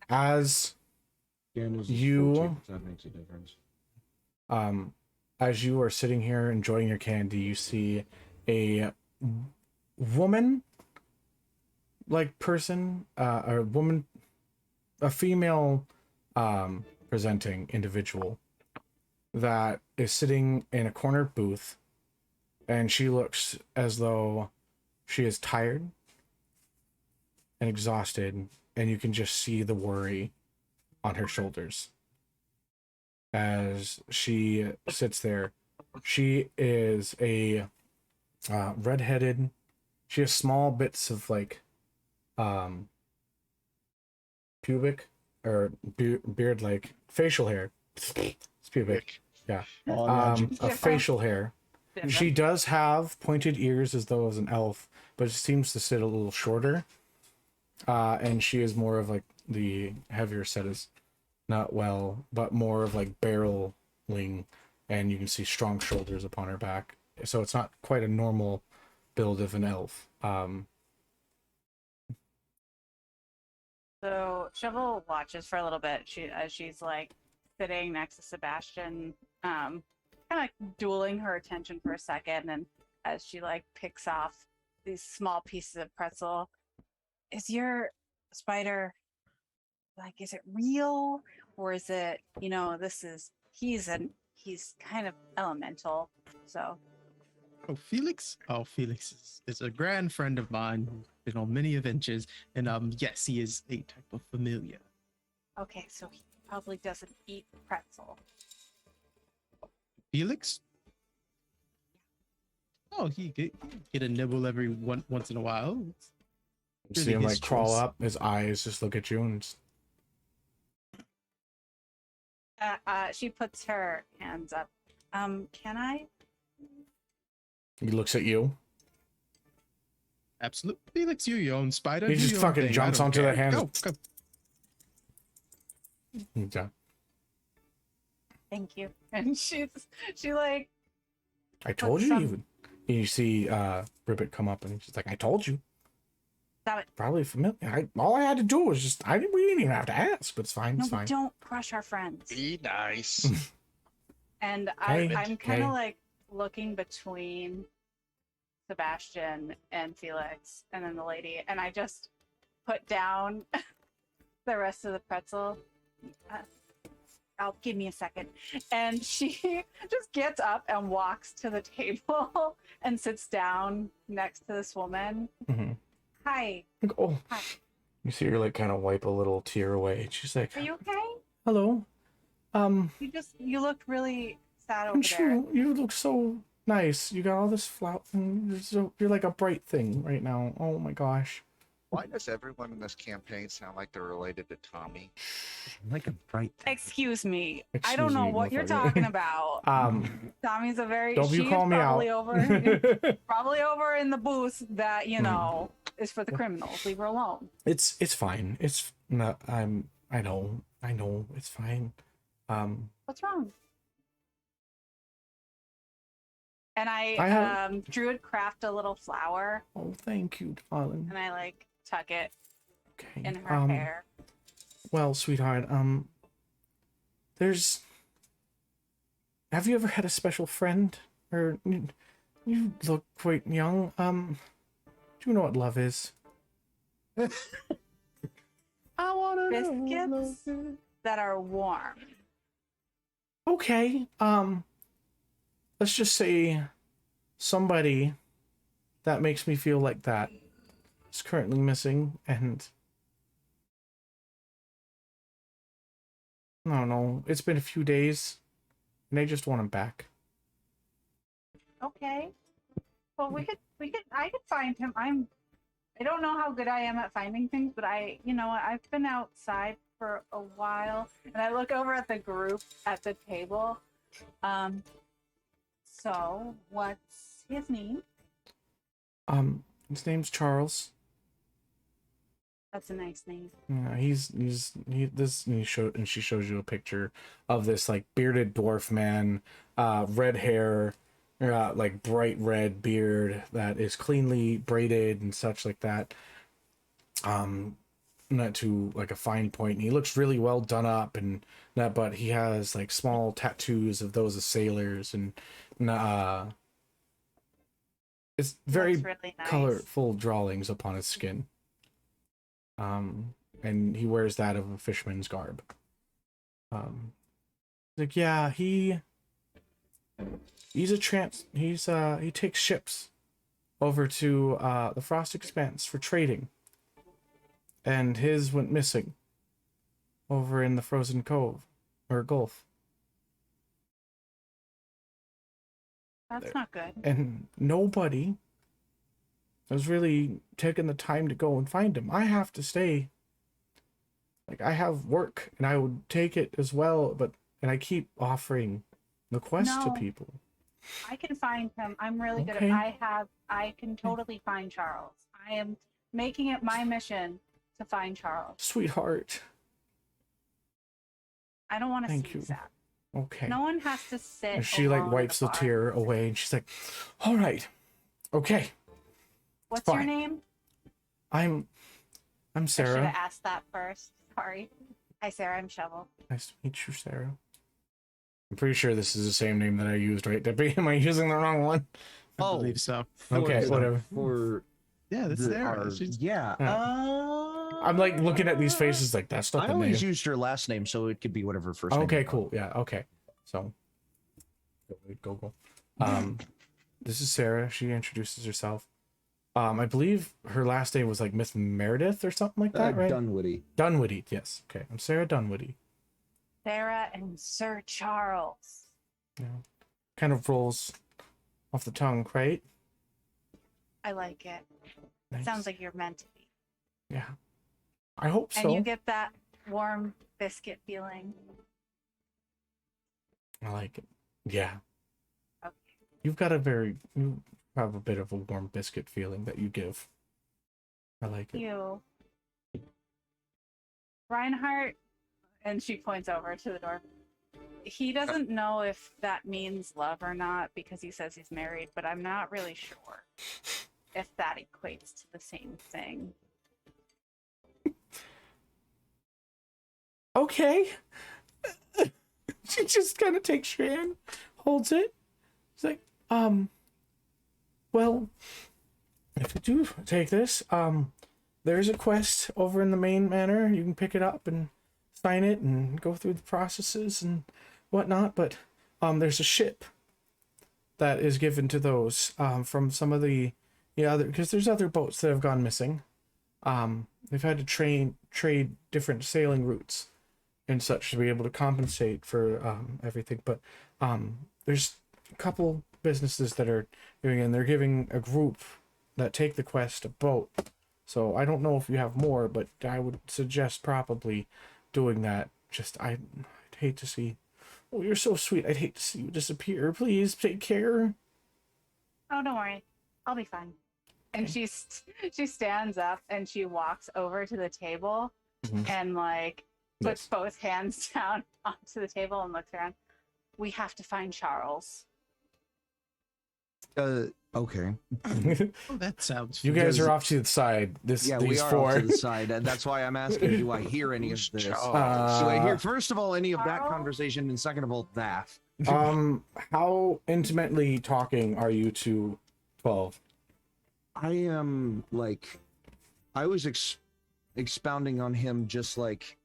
S1: As
S8: Canna's is
S1: You-
S8: 14, if that makes a difference.
S1: as you are sitting here enjoying your candy, you see a woman, like person, a woman, a female, presenting individual that is sitting in a corner booth, and she looks as though she is tired and exhausted, and you can just see the worry on her shoulders as she sits there. She is a redheaded. She has small bits of like pubic or beard, like facial hair. It's pubic. Yeah.
S2: Oh, yeah,
S1: Of
S5: Different.
S1: facial hair. She does have pointed ears as though as an elf, but it seems to sit a little shorter. And she is more of like the heavier set is not well, but more of like barreling, and you can see strong shoulders upon her back. So it's not quite a normal build of an elf.
S5: So Shovel watches for a little bit. She's like sitting next to Sebastien, kind of dueling her attention for a second, and as she like picks off these small pieces of pretzel, is your spider like, is it real, or is it, he's kind of elemental, so
S6: Oh, Felix? Oh, Felix is a grand friend of mine who's been on many adventures, and yes, he is a type of familiar.
S5: okay, so he probably doesn't eat pretzel.
S6: Felix? Oh, he get a nibble every once in a while.
S1: You see
S6: Really
S1: him
S6: his
S1: like crawl
S6: choice.
S1: up, his eyes just look at you, and just,
S5: She puts her hands up. Can I?
S1: he looks at you.
S6: Absolutely, Felix, you're your own spider.
S1: He
S6: do
S1: just
S6: your own
S1: fucking
S6: thing. I
S1: jumps
S6: don't
S1: onto
S6: care.
S1: the hand.
S6: Go.
S1: Yeah.
S5: Thank you. And she like,
S1: I told you
S5: some-
S1: you would. You see Ribbit come up, and she's like, I told you.
S5: stop it.
S1: Probably familiar. All I had to do was just, we didn't even have to ask, but it's fine.
S5: No,
S1: It's
S5: we
S1: fine.
S5: don't crush our friends.
S4: Be nice.
S5: And
S1: Okay,
S5: I'm kind
S1: okay.
S5: of like looking between Sebastien and Felix and then the lady, and I just put down the rest of the pretzel. Give me a second. And she just gets up and walks to the table and sits down next to this woman.
S1: Mhm.
S5: Hi,
S1: Like, oh,
S5: Hi.
S1: you see her like kind of wipe a little tear away. She's like,
S5: are you okay?
S1: hello.
S5: You looked really sad over
S1: I'm
S5: there.
S1: sure you look so nice. You got all this flower. You're like a bright thing right now. Oh my gosh.
S4: Why does everyone in this campaign sound like they're related to Tommy?
S2: Like a bright thing.
S5: Excuse me. I
S1: Excuse
S5: don't know
S1: me,
S5: what you're
S1: motherfucker.
S5: talking about. Tommy's a very.
S1: Don't you
S5: she
S1: call
S5: is
S1: me out.
S5: probably probably over in the booth that is for the criminals. Leave her alone.
S1: It's fine. It's not. I know. It's fine.
S5: What's wrong? And I
S1: I have-
S5: druid craft a little flower,
S1: Oh, thank you, darling.
S5: and I like tuck it
S1: Okay.
S5: in her hair.
S1: Well, sweetheart, have you ever had a special friend? Or you look quite young. Do you know what love is? I wanna
S5: Biscuits that are warm.
S1: Okay. Let's just say somebody that makes me feel like that is currently missing, and I don't know. It's been a few days, and I just want him back.
S5: Okay. Well, I could find him. I don't know how good I am at finding things, but I've been outside for a while, and I look over at the group at the table. So what's his name?
S1: His name's Charles.
S5: That's a nice name.
S1: Yeah, she shows you a picture of this like bearded dwarf man, red hair, like bright red beard that is cleanly braided and such like that. Not to like a fine point. And he looks really well done up and that, but he has like small tattoos of those of sailors and it's very
S5: Looks really nice.
S1: colorful drawings upon his skin. And he wears that of a fisherman's garb. Like, yeah, he takes ships over to the Frost Expanse for trading. And his went missing over in the Frozen Cove or Gulf.
S5: That's not good.
S1: And nobody has really taken the time to go and find him. I have to stay. Like, I have work and I would take it as well, and I keep offering the quest to
S5: No.
S1: people.
S5: I can find him. I'm really good
S1: Okay.
S5: at I can totally find Charles. I am making it my mission to find Charles.
S1: Sweetheart.
S5: I don't want to
S1: Thank
S5: see
S1: you.
S5: that.
S1: Okay.
S5: No one has to sit.
S1: And she like
S5: alone in
S1: wipes the
S5: bar.
S1: tear away and she's like, all right. Okay.
S5: What's your
S1: fine.
S5: name?
S1: I'm
S5: I should
S1: Sarah.
S5: have asked that first. Sorry. Hi, Sarah. I'm Shovel.
S1: Nice to meet you, Sarah. I'm pretty sure this is the same name that I used, right? Am I using the wrong one?
S6: I
S2: Oh.
S6: believe so.
S1: Okay,
S2: For-
S1: whatever.
S2: For
S6: Yeah, that's
S2: the-
S6: Sarah.
S2: our-
S6: She's
S2: yeah.
S1: I'm like looking at these faces like that's not
S2: I
S1: the name.
S2: always used her last name, so it could be whatever first name.
S1: Okay,
S2: you want.
S1: cool. Yeah, okay. So go. This is Sarah. She introduces herself. I believe her last name was like Miss Meredith or something like that, right?
S2: Dunwoody.
S1: Dunwoody, yes. Okay. I'm Sarah Dunwoody.
S5: Sarah and Sir Charles.
S1: Yeah. Kind of rolls off the tongue, right?
S5: I like it.
S1: Nice.
S5: Sounds like you're meant to be.
S1: Yeah. I hope so.
S5: And you get that warm biscuit feeling.
S1: I like it. Yeah.
S5: Okay.
S1: You have a bit of a warm biscuit feeling that you give. I like it.
S5: You. Rinehart, and she points over to the door. He doesn't know if that means love or not because he says he's married, but I'm not really sure if that equates to the same thing.
S1: Okay. She just kind of takes your hand, holds it. She's like, well, if you do take this, there's a quest over in the main manor. You can pick it up and sign it and go through the processes and whatnot. But there's a ship that is given to those from some of the other, because there's other boats that have gone missing. They've had to trade different sailing routes and such to be able to compensate for everything. But there's a couple businesses that are doing it, and they're giving a group that take the quest a boat. So I don't know if you have more, but I would suggest probably doing that. Just I'd hate to see. Oh, you're so sweet. I'd hate to see you disappear. Please take care.
S5: Oh, don't worry. I'll be fine. And she stands up and she walks over to the table
S1: Mhm.
S5: and like puts
S1: Yes.
S5: both hands down onto the table and looks around. We have to find Charles.
S2: Okay.
S6: Oh, that sounds.
S1: You guys
S2: Because-
S1: are off to the side.
S2: Yeah, we
S1: These
S2: are
S1: four.
S2: off to the side, and that's why I'm asking: do I hear any of this? Do
S4: Charles.
S2: I hear, first of all, any of that
S5: Carl?
S2: conversation, and second of all, that?
S1: How intimately talking are you to 12?
S2: I am like, I was expounding on him, just like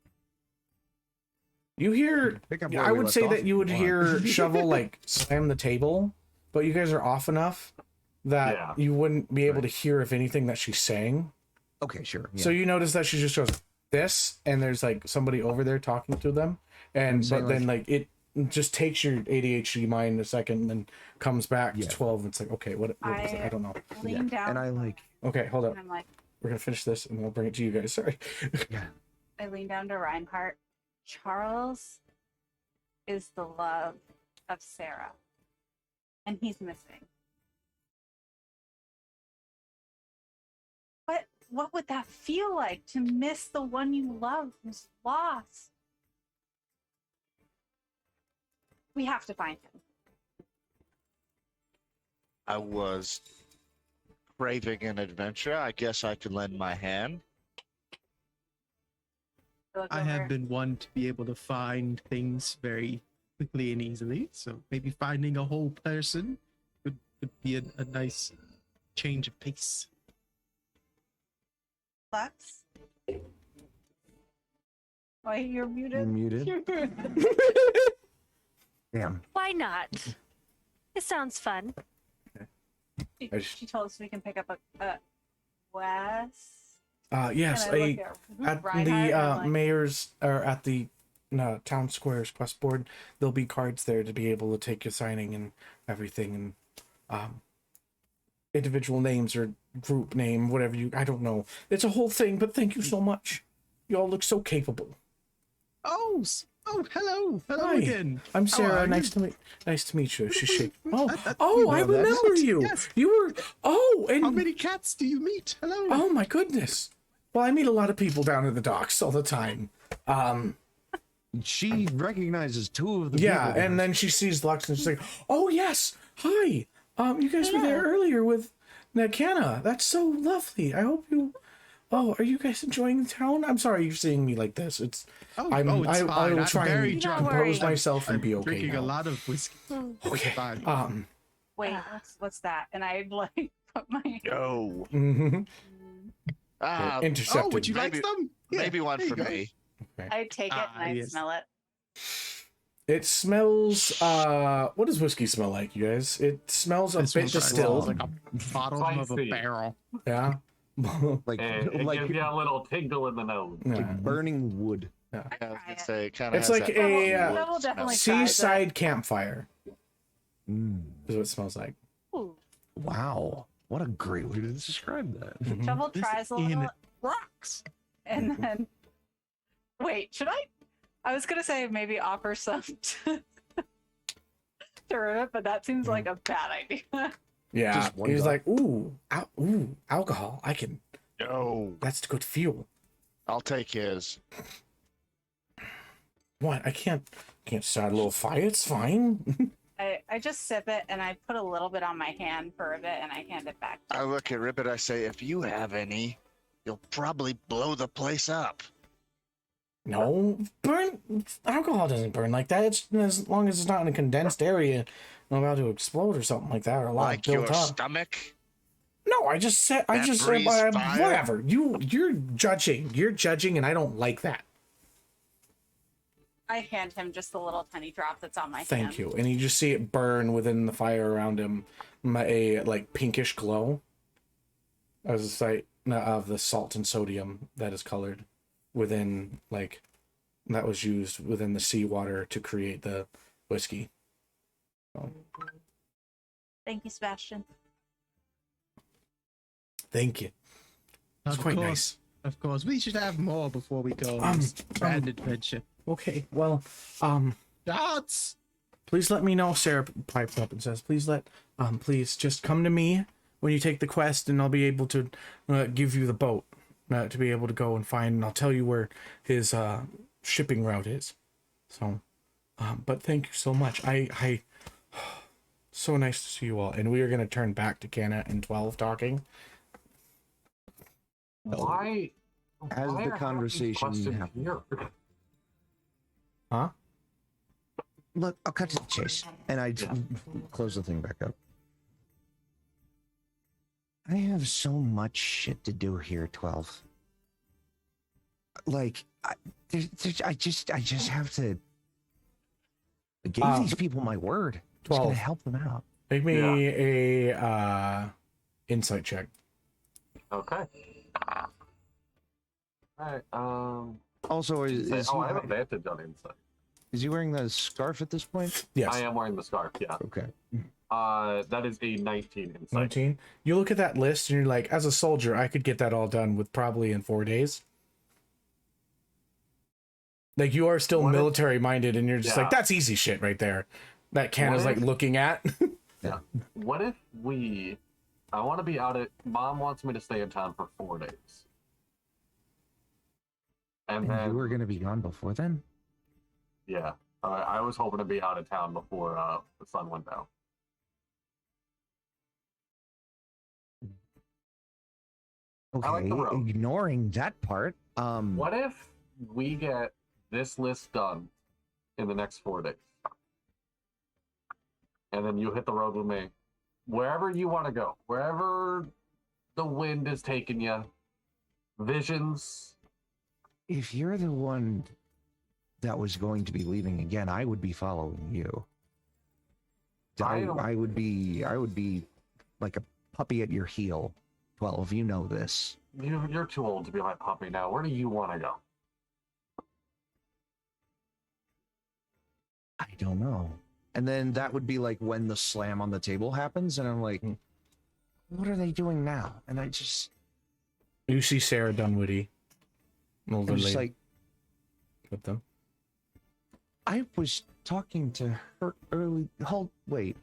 S1: You hear,
S2: pick up. Where
S1: I
S2: we
S1: would
S2: left
S1: say
S2: off.
S1: that you would
S2: Hold on.
S1: hear Shovel like slam the table, but you guys are off enough that
S3: Yeah.
S1: you wouldn't be able to hear if anything that she's saying.
S2: Okay, sure. Yeah.
S1: So you notice that she just goes this, and there's like somebody over there talking to them, and
S2: saying,
S1: but then like it just takes your ADHD mind a second, and then comes back
S2: Yeah.
S1: to 12. And it's like, okay, what was it? I don't know.
S5: Lean down
S2: and I like,
S1: Okay, hold up.
S5: and I'm like,
S1: We're gonna finish this, and we'll bring it to you guys. Sorry.
S5: I lean down to Reinhardt. Charles is the love of Sarah, and he's missing. what would that feel like to miss the one you love who's lost? We have to find him.
S4: I was craving an adventure. I guess I could lend my hand.
S5: Look
S6: I
S5: over.
S6: have been one to be able to find things very quickly and easily, so maybe finding a whole person would be a nice change of pace.
S5: Flex. Wait, you're
S2: You're
S5: muted.
S2: muted.
S5: You're muted.
S2: Damn.
S7: Why not? It sounds fun.
S5: She told us we can pick up a Wes.
S1: Yes,
S5: And I look
S1: at
S5: Rinehart
S1: the
S5: and I'm like,
S1: mayor's or at the town square's quest board, there'll be cards there to be able to take your signing and everything, and individual names or group name, whatever I don't know. It's a whole thing, but thank you so much. You all look so capable.
S6: Oh, hello
S1: Hi.
S6: again.
S1: I'm
S6: How
S1: Sarah.
S6: are
S1: Nice
S6: you?
S1: to meet you. She's shaking. Oh,
S6: We
S1: I
S6: know that.
S1: remember you.
S6: Yes.
S1: You were. Oh, and
S6: How many cats do you meet? Hello.
S1: oh my goodness. Well, I meet a lot of people down at the docks all the time.
S2: She recognizes two of the
S1: Yeah,
S2: people.
S1: and then she sees Lux and she's like, "Oh yes, hi. You guys were there earlier with Canna. That's so lovely. I hope you. Oh, are you guys enjoying the town? I'm sorry you're seeing me like this. It's
S6: Oh,
S1: I
S6: it's fine.
S1: will
S6: I'm
S1: try
S6: very
S1: and
S6: drunk.
S1: compose
S7: worry.
S1: myself and
S6: I'm
S1: be okay
S6: drinking
S1: now.
S6: a lot of whiskey.
S1: Okay.
S6: Fine.
S5: wait, what's that? And I'd like put my
S4: Yo.
S1: Mhm.
S4: Ah,
S1: Intercepted.
S6: Oh, would you like
S4: Maybe-
S6: some? Yeah,
S4: maybe one
S6: there you
S4: for
S6: go.
S4: me.
S5: I take it and I
S6: yes.
S5: smell it.
S1: It smells. What does whiskey smell like, you guys? It smells a
S6: This
S1: bit
S6: one smells
S1: distilled.
S6: like a bottom of a
S3: Spicy.
S6: barrel.
S1: Yeah.
S2: like
S3: And it
S2: like,
S3: gives you a little tingle in the nose.
S1: Yeah.
S2: like burning wood.
S4: I was
S5: Try
S4: gonna
S5: it.
S4: say, it kind of
S1: It's
S4: has
S1: like
S4: that
S1: a,
S5: That will definitely try
S1: Seaside campfire
S2: Mm.
S1: is what it smells like.
S5: Ooh.
S2: Wow, what a great way to describe that.
S1: Mhm.
S5: Shovel
S6: This
S5: tries a
S6: in
S5: little,
S6: rocks.
S5: and then wait, should I? I was gonna say maybe offer some to Rivet, but that seems like a bad idea.
S1: Yeah.
S2: Just one
S1: He's
S2: drop.
S1: like, ooh, alcohol. I can.
S4: No,
S1: That's good fuel.
S4: I'll take his.
S1: What? I can't start a little fire. It's fine.
S5: I just sip it and I put a little bit on my hand for Rivet and I hand it back.
S4: I look at Ribbit. I say, if you have any, you'll probably blow the place up.
S1: No, alcohol doesn't burn like that. It's as long as it's not in a condensed area, not about to explode or something like that, or a lot
S4: Like
S1: built
S4: your
S1: up.
S4: stomach.
S1: No, I just said
S4: That breathes fire?
S1: whatever. You're judging. You're judging, and I don't like that.
S5: I hand him just the little tiny drop that's on my hand.
S1: Thank you. And you just see it burn within the fire around him, a like pinkish glow, as a sight of the salt and sodium that is colored within, like, that was used within the seawater to create the whiskey. So,
S5: Thank you, Sebastien.
S1: thank you. It's
S6: Of
S1: quite
S6: course,
S1: nice.
S6: Of course, we should have more before we go on
S1: Um,
S6: this grand adventure.
S1: Okay, well,
S6: Shots!
S1: please let me know. Sarah pipes up and says, please just come to me when you take the quest, and I'll be able to give you the boat to be able to go and find, and I'll tell you where his shipping route is. So, but thank you so much. I so nice to see you all. And we are going to turn back to Canna and 12 talking.
S3: Why?
S2: As
S3: why
S2: the
S3: are
S2: conversation
S3: these questions
S2: happens.
S3: here?
S1: Huh?
S2: Look, I'll cut to the chase, and I close the thing back up. I have so much shit to do here, 12. Like, I just have to. I gave these people my word. I'm just
S1: 12.
S2: gonna help them out.
S1: Make me a insight check.
S3: Okay. Alright,
S2: Also,
S3: I
S2: is
S3: have advantage on insight.
S2: he wearing the scarf at this point?
S1: Yes.
S3: I am wearing the scarf, yeah.
S2: Okay.
S3: That is a 19 insight.
S1: 19. You look at that list and you're like, as a soldier, I could get that all done with probably in 4 days. Like, you are still
S3: What if-
S1: military minded, and you're just like,
S3: Yeah.
S1: that's easy shit right there. That Canna's
S3: What
S1: like
S3: if-
S1: looking at.
S3: What if we I want to be out at. Mom wants me to stay in town for 4 days. And then,
S2: you were going to be gone before then?
S3: yeah, I was hoping to be out of town before the sun went down. I like
S2: Okay,
S3: the road.
S2: ignoring that part.
S3: What if we get this list done in the next 4 days? And then you hit the road with me. Wherever you want to go. Wherever the wind is taking you. Visions.
S2: If you're the one that was going to be leaving again, I would be following you. I would be like a puppy at your heel. 12, you know this.
S3: You're too old to be my puppy now. Where do you want to go?
S2: I don't know. And then that would be like when the slam on the table happens, and I'm like, what are they doing now? And I just...
S1: You see Sarah Dunwoody. Older
S2: I'm just
S1: lady
S2: like,
S1: with them.
S2: I was talking to her early... Wait.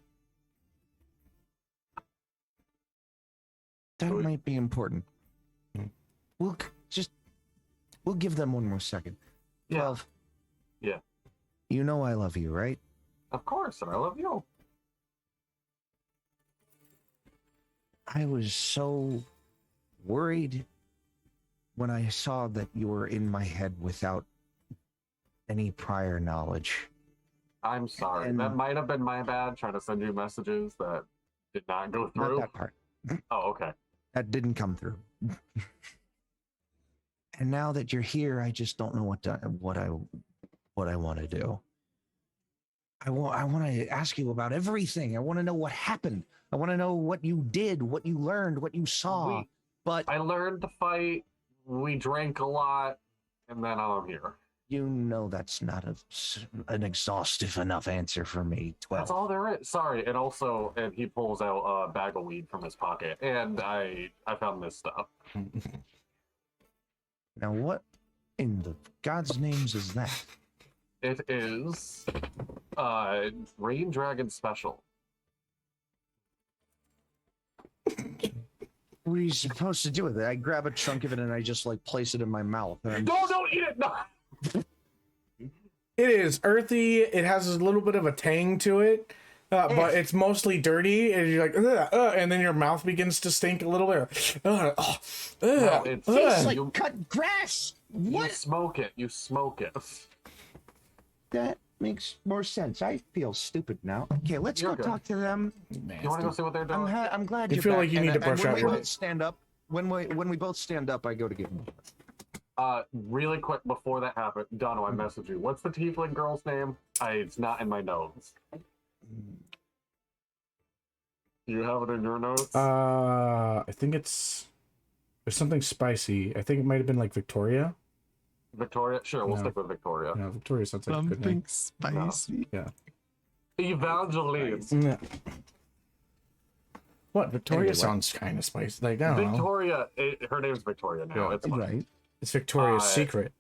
S2: That might be important. We'll give them one more second.
S3: Yeah.
S2: 12.
S3: Yeah.
S2: You know I love you, right?
S3: Of course, and I love you.
S2: I was so worried when I saw that you were in my head without any prior knowledge.
S3: I'm sorry.
S2: And-
S3: that might have been my bad, trying to send you messages that did not go
S2: Not
S3: through.
S2: that part.
S3: Oh, okay.
S2: That didn't come through. And now that you're here, I just don't know what I want to do. I want to ask you about everything. I want to know what happened. I want to know what you did, what you learned, what you saw. But
S3: I learned to fight. We drank a lot, and then I'm here.
S2: you know that's not an exhaustive enough answer for me. 12.
S3: That's all there is. Sorry, and he pulls out a bag of weed from his pocket, and I found this stuff.
S2: Now, what in the God's names is that?
S3: It is Rain Dragon Special.
S2: What are you supposed to do with it? I grab a chunk of it and I just like place it in my mouth. And
S3: No, don't eat it! No!
S1: It is earthy. It has a little bit of a tang to it, but it's mostly dirty. And you're like, and then your mouth begins to stink a little bit.
S3: No, it's
S2: tastes like
S3: you,
S2: cut grass.
S3: you
S2: What?
S3: smoke it. You smoke it.
S2: That makes more sense. I feel stupid now. Okay, let's
S3: You're
S2: go
S3: good.
S2: talk to them.
S3: You want to go see what they're doing?
S2: I'm glad
S1: You
S2: you're
S1: feel
S2: back.
S1: like you need to brush
S2: when
S1: out
S2: we
S1: your-
S2: both stand up. When we both stand up, I go to give them.
S3: Really quick before that happened, Dono, I messaged you. What's the tiefling girl's name? It's not in my notes. Do you have it in your notes?
S1: I think there's something spicy. I think it might have been like Victoria.
S3: Victoria? Sure, we'll
S1: No.
S3: stick with Victoria.
S1: Yeah, Victoria sounds like a good name.
S6: Something spicy.
S3: Evangeline.
S1: Yeah. What? Victoria
S2: Anyway.
S1: sounds kind of spicy. Like, I don't know.
S3: Victoria, her name's Victoria now.
S1: Yeah,
S3: It's fine.
S2: Right.
S1: It's Victoria's
S3: Uh,
S1: Secret.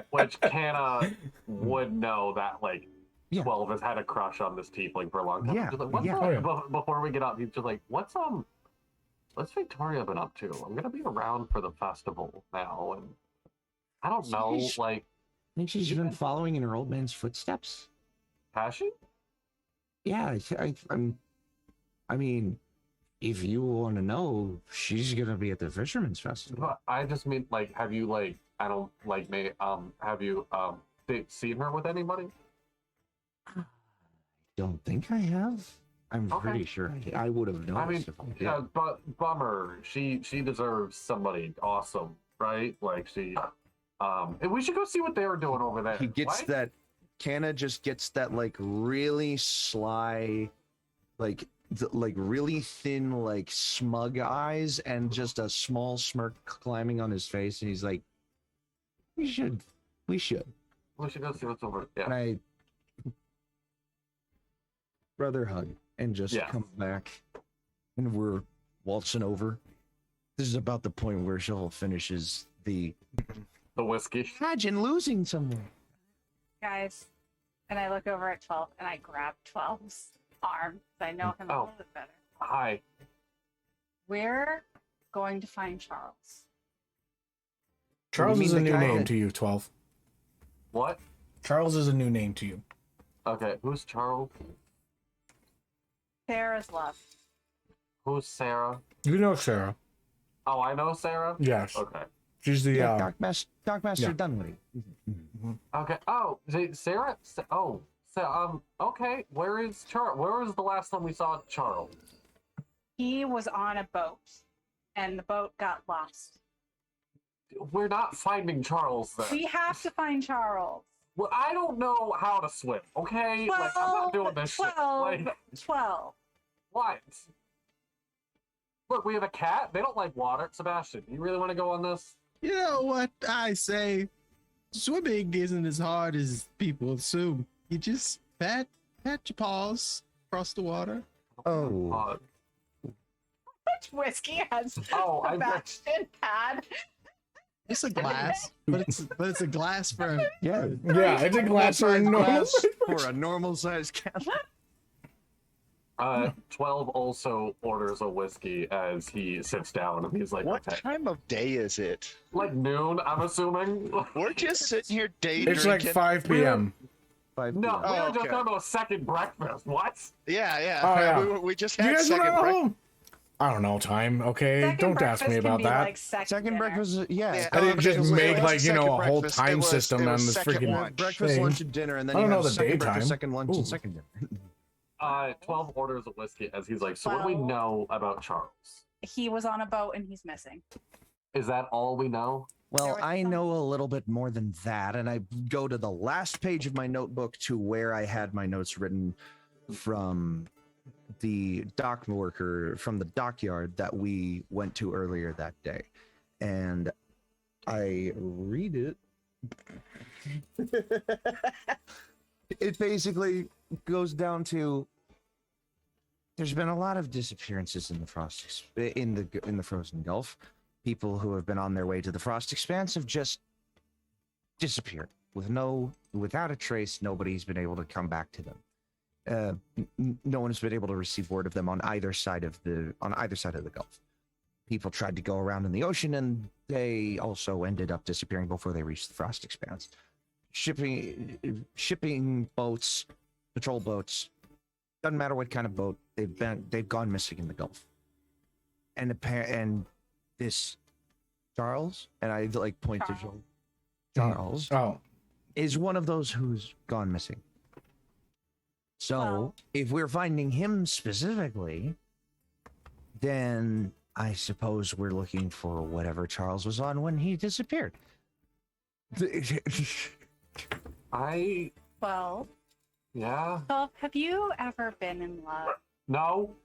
S3: Which Canna would know that, like,
S2: Yeah.
S3: 12 has had a crush on this tiefling for a long time.
S2: Yeah,
S3: Just like, what's
S2: yeah.
S3: up?
S1: Oh, yeah.
S3: Before we get up, he's just like, what's Victoria been up to? I'm gonna be around for the festival now, and I don't know,
S2: Sheesh.
S3: like,
S2: I think she's been following in her old man's footsteps.
S3: has she?
S2: Yeah, I mean, if you want to know, she's gonna be at the Fisherman's Festival.
S3: But I just mean, like, have you, like, I don't, like, have you, seen her with anybody?
S2: Don't think I have. I'm
S3: Okay.
S2: pretty sure I would have
S3: I mean,
S2: noticed. if I did.
S3: yeah, but bummer. She deserves somebody awesome, right? Like and we should go see what they were doing over there.
S2: He gets
S3: Why-
S2: that. Canna just gets that like really sly, like really thin, like smug eyes, and just a small smirk climbing on his face, and he's like, "We should."
S3: We should go see what's over. Yeah.
S2: And I brother hug and just
S3: Yeah.
S2: come back, and we're waltzing over. This is about the point where Joel finishes the
S3: The whiskey.
S2: imagine losing someone.
S5: Guys, and I look over at 12 and I grab 12's arm. I know him a
S3: Oh.
S5: little bit better.
S3: Hi.
S5: We're going to find Charles.
S1: Charles
S2: mean
S1: is a
S2: the
S1: new
S2: guy
S1: name
S2: that-
S1: to you, 12.
S3: What?
S1: Charles is a new name to you.
S3: Okay, who's Charles?
S5: Sarah's love.
S3: Who's Sarah?
S1: You know Sarah.
S3: Oh, I know Sarah?
S1: Yes.
S3: Okay.
S1: She's the,
S2: Dark Master
S1: yeah.
S2: Dunwoody.
S3: Okay. Oh, Sarah? Okay. Where is Charles? Where was the last time we saw Charles?
S5: He was on a boat, and the boat got lost.
S3: We're not finding Charles then.
S5: We have to find Charles.
S3: Well, I don't know how to swim, okay? Like, I'm not doing this
S5: 12,
S3: shit. Like,
S5: 12.
S3: what? Look, we have a cat. They don't like water. Sebastian, you really want to go on this?
S6: You know what I say? Swimming isn't as hard as people assume. You just pat your paws across the water.
S2: Oh.
S5: Which whiskey has
S3: Oh,
S5: Sebastian had?
S6: It's a glass, but it's a glass for
S2: Yeah.
S1: Yeah, it's a glass for a normal.
S2: Glass for a normal sized cat.
S3: 12 also orders a whiskey as he sits down and he's like,
S4: What
S3: okay.
S4: time of day is it?
S3: Like noon, I'm assuming.
S4: We're just sitting here day
S1: It's
S4: drinking.
S1: like 5 p.m.
S2: 5
S3: No,
S2: p.m.
S3: we were
S4: Oh,
S3: just
S4: okay.
S3: talking about second breakfast. What?
S4: Yeah, yeah.
S1: Oh, yeah.
S4: We just
S1: You
S4: had
S1: guys
S4: second
S1: wanna
S4: breakfast.
S1: home? I don't know time, okay?
S5: Second
S1: Don't ask me
S5: breakfast can
S1: about
S5: be
S1: that.
S5: Like
S2: Second
S5: dinner.
S2: breakfast, yeah.
S4: Yeah,
S1: I didn't just
S4: it was-
S1: make,
S4: it was
S1: like, you know,
S4: second
S1: a whole
S4: breakfast.
S1: time
S4: It was-
S1: system
S4: it
S1: on
S4: was
S1: this
S4: second
S1: freaking
S4: lunch.
S2: Breakfast,
S1: thing.
S2: lunch, and dinner, and then
S1: I don't
S2: you
S1: know
S2: have
S1: the
S2: second
S1: daytime.
S2: breakfast, second lunch,
S1: Ooh.
S2: and second dinner.
S3: 12 orders a whiskey as he's like, so what do we
S5: Well-
S3: know about Charles?
S5: He was on a boat and he's missing.
S3: Is that all we know?
S5: There
S2: Well,
S5: was
S2: I
S5: some-
S2: know a little bit more than that, and I go to the last page of my notebook to where I had my notes written from the dock worker from the dockyard that we went to earlier that day. And I read it. It basically goes down to there's been a lot of disappearances in the in the frozen gulf. People who have been on their way to the frost expanse have just disappeared without a trace. Nobody's been able to come back to them. No one has been able to receive word of them on either side of the gulf. People tried to go around in the ocean, and they also ended up disappearing before they reached the frost expanse. Shipping boats, patrol boats, doesn't matter what kind of boat they've gone missing in the Gulf. And this Charles, and I like point to Joel. Charles
S1: Oh,
S2: is one of those who's gone missing. So
S5: Well-
S2: if we're finding him specifically, then I suppose we're looking for whatever Charles was on when he disappeared.
S5: Well,
S3: Yeah.
S5: have you ever been in love?
S3: No.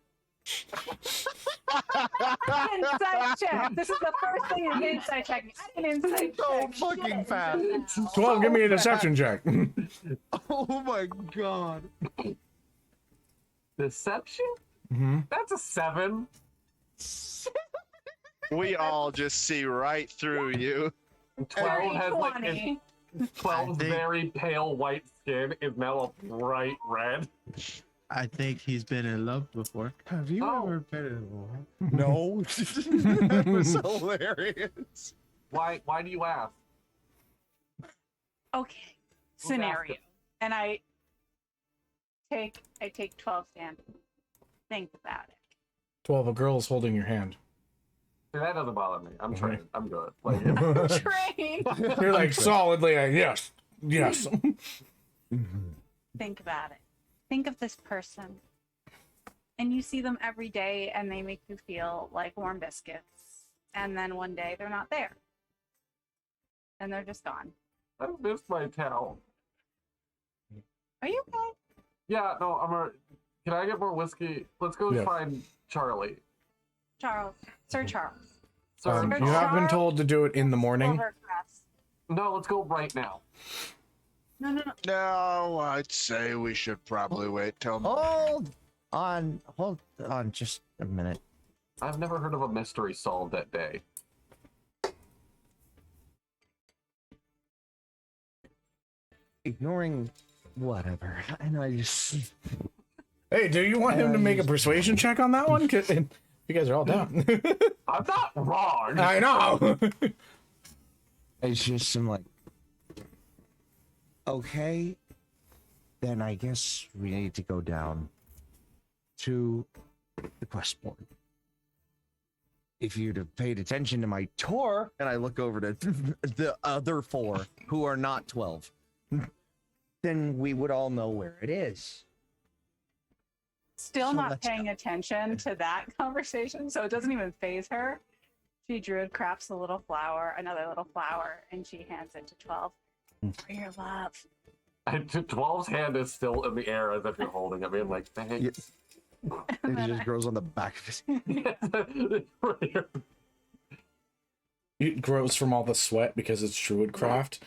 S5: Insight check. This is the first thing an insight check. An insight
S2: So
S5: check.
S2: fucking fast.
S1: 12, give me a deception check.
S2: Oh my god.
S3: Deception?
S1: hmm
S3: That's a 7.
S4: We all just see right through you.
S3: 12 has like
S5: 20.
S3: 12's
S6: I think-
S3: very pale white skin is now a bright red.
S6: I think he's been in love before.
S2: Have you
S3: Oh.
S2: ever been in love? No. That was hilarious.
S3: Why do you ask?
S5: Okay.
S3: Who's
S5: Scenario.
S3: asking?
S5: And I take 12 stand. Think about it.
S1: 12, a girl is holding your hand.
S3: See, that doesn't bother me. I'm
S1: Mhm.
S3: trained. I'm good. Like,
S5: Train.
S1: You're like solidly like, yes, yes.
S5: Think about it. Think of this person. And you see them every day and they make you feel like warm biscuits. And then one day they're not there. And they're just gone.
S3: I missed my towel.
S5: Are you okay?
S3: Yeah, no, can I get more whiskey? Let's go
S1: Yeah.
S3: find Charlie.
S5: Charles. Sir Charles.
S3: Sir,
S1: You have been told to do it in the morning.
S5: Silvercrest.
S3: no, let's go right now.
S5: No.
S4: No, I'd say we should probably wait till.
S2: Hold on just a minute.
S3: I've never heard of a mystery solved that day.
S2: Ignoring whatever. And I just
S1: Hey, do you want him to make a persuasion check on that one? 'Cause you guys are all down.
S3: I'm not wrong.
S1: I know.
S2: It's just I'm like, okay, then I guess we need to go down to the quest board. If you'd have paid attention to my tour, and I look over to the other 4 who are not 12, then we would all know where it is.
S5: Still
S2: So
S5: not
S2: let's
S5: paying attention to that conversation, so it doesn't even phase her. She druid crafts a little flower, another little flower, and she hands it to 12 for your love.
S3: And 12's hand is still in the air as if you're holding it. I mean, like, thanks.
S2: It just grows on the back of his.
S1: It grows from all the sweat because it's druid craft.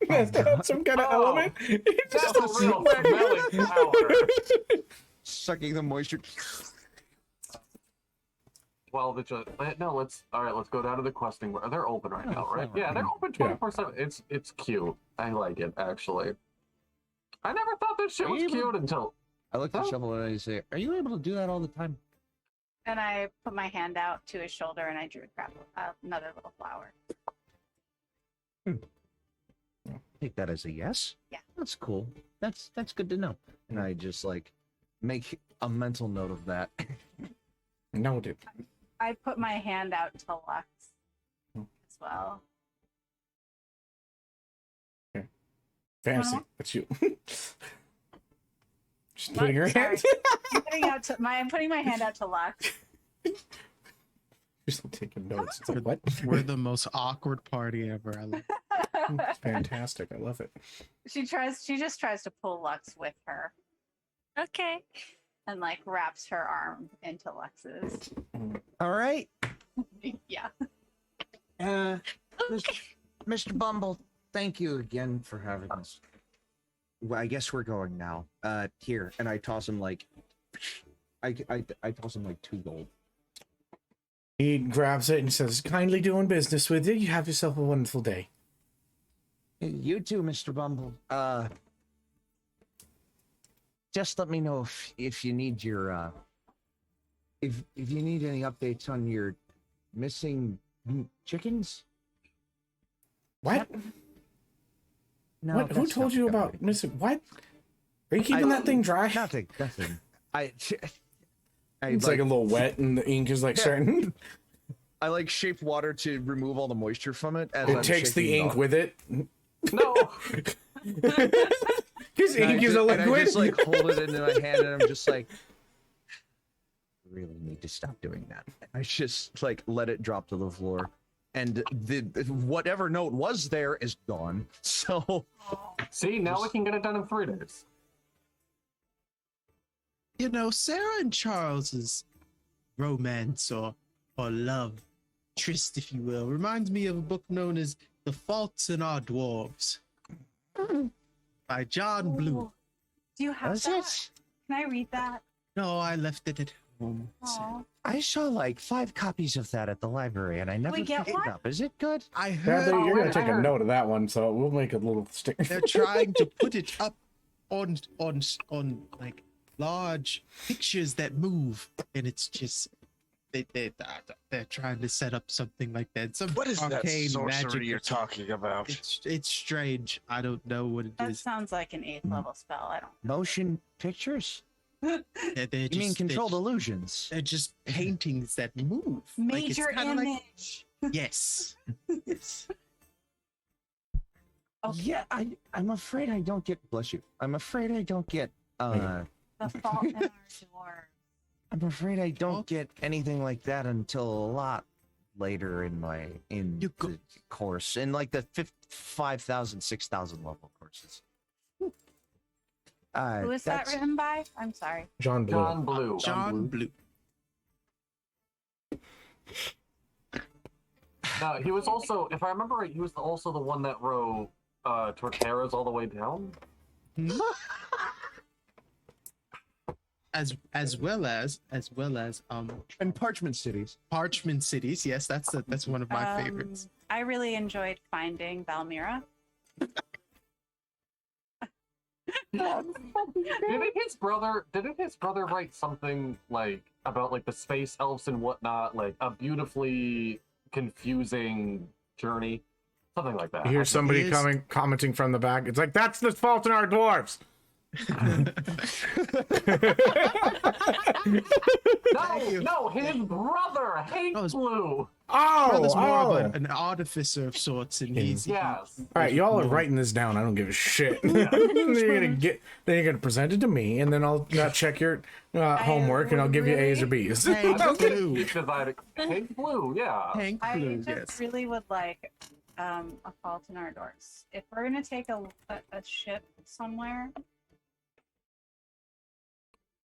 S1: That's got some kind of element. It
S3: That's
S1: just
S3: a real smelly flower.
S2: Sucking the moisture.
S3: 12 it's just no, let's go down to the questing. They're open right now, right? Yeah, they're open 24/7. It's cute. I like it actually. I never thought this shit was cute until
S2: I look at Shovel and I say, "Are you able to do that all the time?"
S5: And I put my hand out to his shoulder and I druid craft another little flower.
S2: Take that as a yes.
S5: Yeah.
S2: That's cool. That's good to know. And I just like make a mental note of that.
S1: Noted.
S5: I put my hand out to Lux as well.
S1: Fancy. That's you. Just putting her
S5: Sorry.
S1: hand.
S5: I'm putting my hand out to Lux.
S1: Just taking notes. It's like, what?
S6: We're the most awkward party ever. I love
S1: It's fantastic. I love it.
S5: She just tries to pull Lux with her
S7: Okay.
S5: and like wraps her arm into Lux's.
S2: All right.
S5: Yeah.
S7: Okay.
S2: Mr. Bumble, thank you again for having us. Well, I guess we're going now. Here, and I toss him like, I toss him like 2 gold.
S1: He grabs it and says, kindly doing business with you. You have yourself a wonderful day.
S2: You too, Mr. Bumble. Just let me know if you need your if you need any updates on your missing chickens.
S1: What?
S2: No,
S1: What? Who
S2: that's
S1: told
S2: not
S1: you
S2: gonna
S1: about
S2: be-
S1: missing? What? Are you keeping that thing dry?
S2: Nothing.
S1: It's like a little wet, and the ink is like starting.
S2: I like shape water to remove all the moisture from it. As
S1: It
S2: I'm
S1: takes the
S2: shaking
S1: ink
S2: off.
S1: with it.
S3: no.
S1: His
S2: And I
S1: ink is
S2: just-
S1: a
S2: and I
S1: liquid.
S2: just like hold it into my hand, and I'm just like, I really need to stop doing that. I just like let it drop to the floor, and the whatever note was there is gone. So
S3: See, now we can get it done in 3 days.
S6: You know, Sarah and Charles's romance or love tryst, if you will, reminds me of a book known as The Faults in Our Dwarves by John Blue.
S5: Do you have
S2: that's
S5: that?
S2: it.
S5: Can I read that?
S6: No, I left it at home.
S5: Aw.
S2: I saw like 5 copies of that at the library, and I never
S5: we get
S2: picked it
S5: one?
S2: up. Is it good?
S6: I
S1: Yeah,
S6: heard
S1: you're gonna
S3: I
S1: take a
S3: heard-
S1: note of that one, so we'll make a little stick.
S6: they're trying to put it up on like large pictures that move, and it's just they're trying to set up something like that. Some
S4: What is that
S6: arcane
S4: sorcery
S6: magic
S4: you're
S6: or something.
S4: talking about?
S6: It's strange. I don't know what it
S5: That
S6: is.
S5: sounds like an 8th level spell. I don't.
S2: Motion pictures?
S6: They're
S2: You mean
S6: just-
S2: controlled
S6: they're,
S2: illusions?
S6: they're just paintings that move. Like, it's
S5: Major
S6: kinda like-
S5: image.
S6: yes. Yes.
S5: Okay.
S2: Yeah, I'm afraid I don't get. Bless you. I'm afraid I don't get.
S5: The fault in our door.
S2: I'm afraid I don't get anything like that until a lot later in my
S6: You go-
S2: the course, in like the 5,000, 6,000 level courses.
S5: Who is that
S2: that's-
S5: written by? I'm sorry.
S1: John Blue.
S3: John Blue.
S6: John Blue.
S3: He was also, if I remember right, he was also the one that wrote Torteras all the way down.
S6: As well as
S2: And Parchment Cities.
S6: Parchment Cities. Yes, that's one of my favorites.
S5: I really enjoyed finding Valmira.
S3: Didn't his brother write something like about like the space elves and whatnot, like a beautifully confusing journey, something like that?
S1: You hear somebody
S6: is-
S1: commenting from the back. It's like, that's the fault in our dwarves.
S3: No, his brother hates blue.
S6: Brother's more
S1: Oh,
S6: of an artificer of sorts, and he's
S3: Yes.
S1: all right, y'all are
S6: No.
S1: writing this down. I don't give a shit. then you're gonna present it to me, and then I'll check your homework, and I'll give you A's or B's.
S6: Hank Blue.
S3: Hank Blue, yeah.
S6: Hank
S5: I
S6: Blue,
S5: just
S6: yes.
S5: really would like a fault in our doors. If we're gonna take a ship somewhere,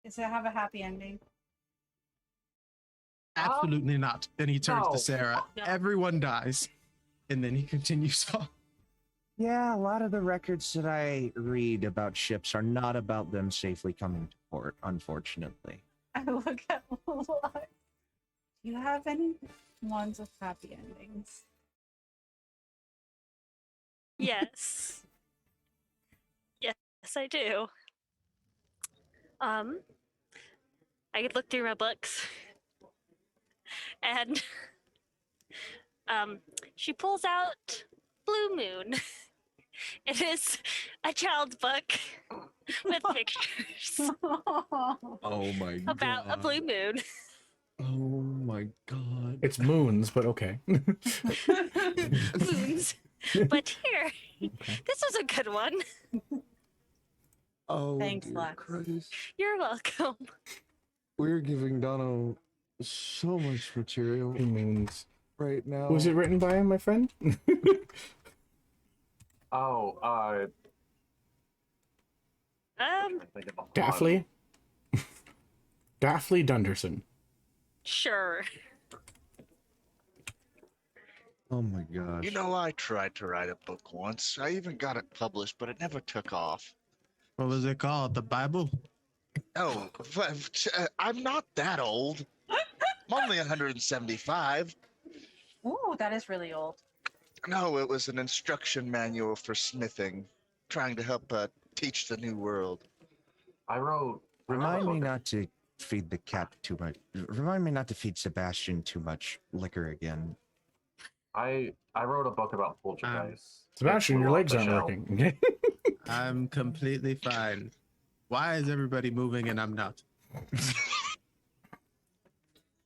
S5: does it have a happy ending?
S6: Absolutely not. Then he turns
S3: No.
S6: to Sarah.
S7: No.
S6: Everyone dies. And then he continues on.
S2: Yeah, a lot of the records that I read about ships are not about them safely coming to port, unfortunately.
S5: I look at Lot. Do you have any ones with happy endings?
S7: Yes. Yes, I do. I could look through my books. And she pulls out Blue Moon. It is a child's book with pictures
S8: Oh my god.
S7: about a blue moon.
S8: Oh my god.
S1: It's moons, but okay.
S7: Moons. But here, this was a good one.
S8: Oh,
S5: Thanks,
S8: dear
S5: Lex.
S8: Christ.
S7: You're welcome.
S8: We're giving Dono so much material
S1: Moons.
S8: right now.
S1: Who's it written by, my friend?
S3: Oh, I think of a lot.
S1: Daphne. Daphne Dunderson.
S7: Sure.
S8: Oh my gosh.
S4: You know, I tried to write a book once. I even got it published, but it never took off.
S6: What was it called? The Bible?
S4: Oh, I'm not that old. I'm only 175.
S5: Ooh, that is really old.
S4: No, it was an instruction manual for smithing, trying to help teach the new world.
S3: I wrote.
S2: Remind me not to feed the cat too much. Remind me not to feed Sebastian too much liquor again.
S3: I wrote a book about poltergeists.
S1: Sebastian,
S3: It
S1: your
S3: blew off
S1: legs
S3: the
S1: aren't
S3: shelf.
S1: working.
S6: I'm completely fine. Why is everybody moving and I'm not?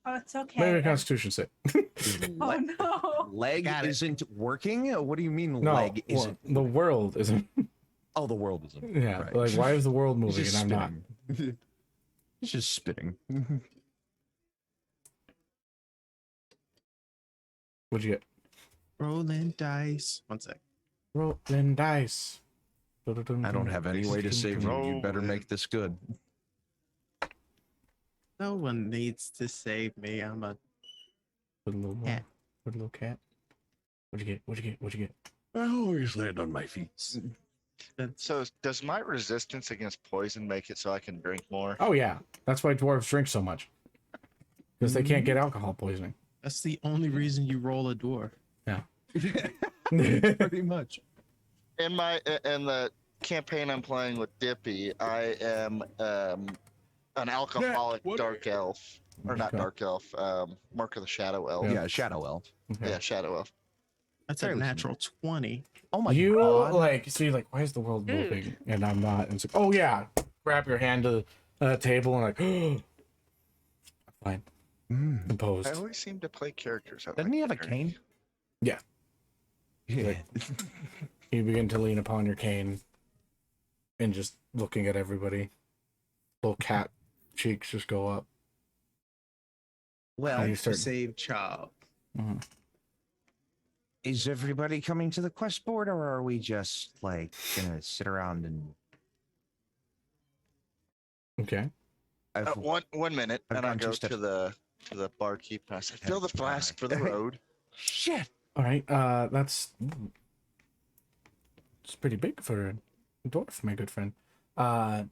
S5: Oh, it's okay.
S1: Maybe a Constitution save.
S5: Oh no.
S2: Leg
S6: Got it.
S2: isn't working? What do you mean
S1: No,
S2: leg isn't?
S1: the world isn't.
S2: Oh, the world isn't.
S1: Yeah,
S2: Right.
S1: like why is the world
S2: He's
S1: moving
S2: just
S1: and I'm not?
S2: spitting. He's just spitting.
S1: What'd you get?
S6: Rolling dice. One sec.
S1: Rolling dice.
S2: I don't have any way to save you. You better make this good.
S6: No one needs to save me. I'm a
S1: Put a little more.
S6: cat.
S1: Put a little cat. What'd you get? What'd you get? What'd you get?
S8: I always land on my feet.
S4: So, does my resistance against poison make it so I can drink more?
S1: Oh yeah, that's why dwarves drink so much. Because they can't get alcohol poisoning.
S6: That's the only reason you roll a dwarf.
S2: Pretty much.
S4: In the campaign I'm playing with Dippy, I am an alcoholic
S8: what-
S4: dark elf, or not
S1: Okay.
S4: dark elf, Mark of the Shadow Elf.
S2: Yeah, Shadow Elf.
S1: Okay.
S4: Yeah, Shadow Elf.
S6: That's a
S2: Fairly
S6: natural 20.
S2: Oh my
S1: You
S2: god.
S1: like see like why is the world
S7: Dude.
S1: moving and I'm not? And it's like, oh yeah, grab your hand to the table and like, fine,
S2: Mm.
S1: composed.
S4: I always seem to play characters. I
S2: Doesn't
S4: like
S2: he have a
S4: better.
S2: cane?
S1: Yeah.
S2: Yeah.
S1: You begin to lean upon your cane and just looking at everybody. Little cat cheeks just go up.
S2: Well,
S1: you start.
S6: Save child.
S1: Mhm.
S2: is everybody coming to the quest board, or are we just like gonna sit around and?
S1: Okay.
S2: I've,
S4: One minute,
S2: I've
S4: and I
S2: gone two
S4: go
S2: steps-
S4: to the barkeep. And I say, "Fill the flask for the road."
S2: Shit.
S1: All right. That's it's pretty big for a dwarf, my good friend. And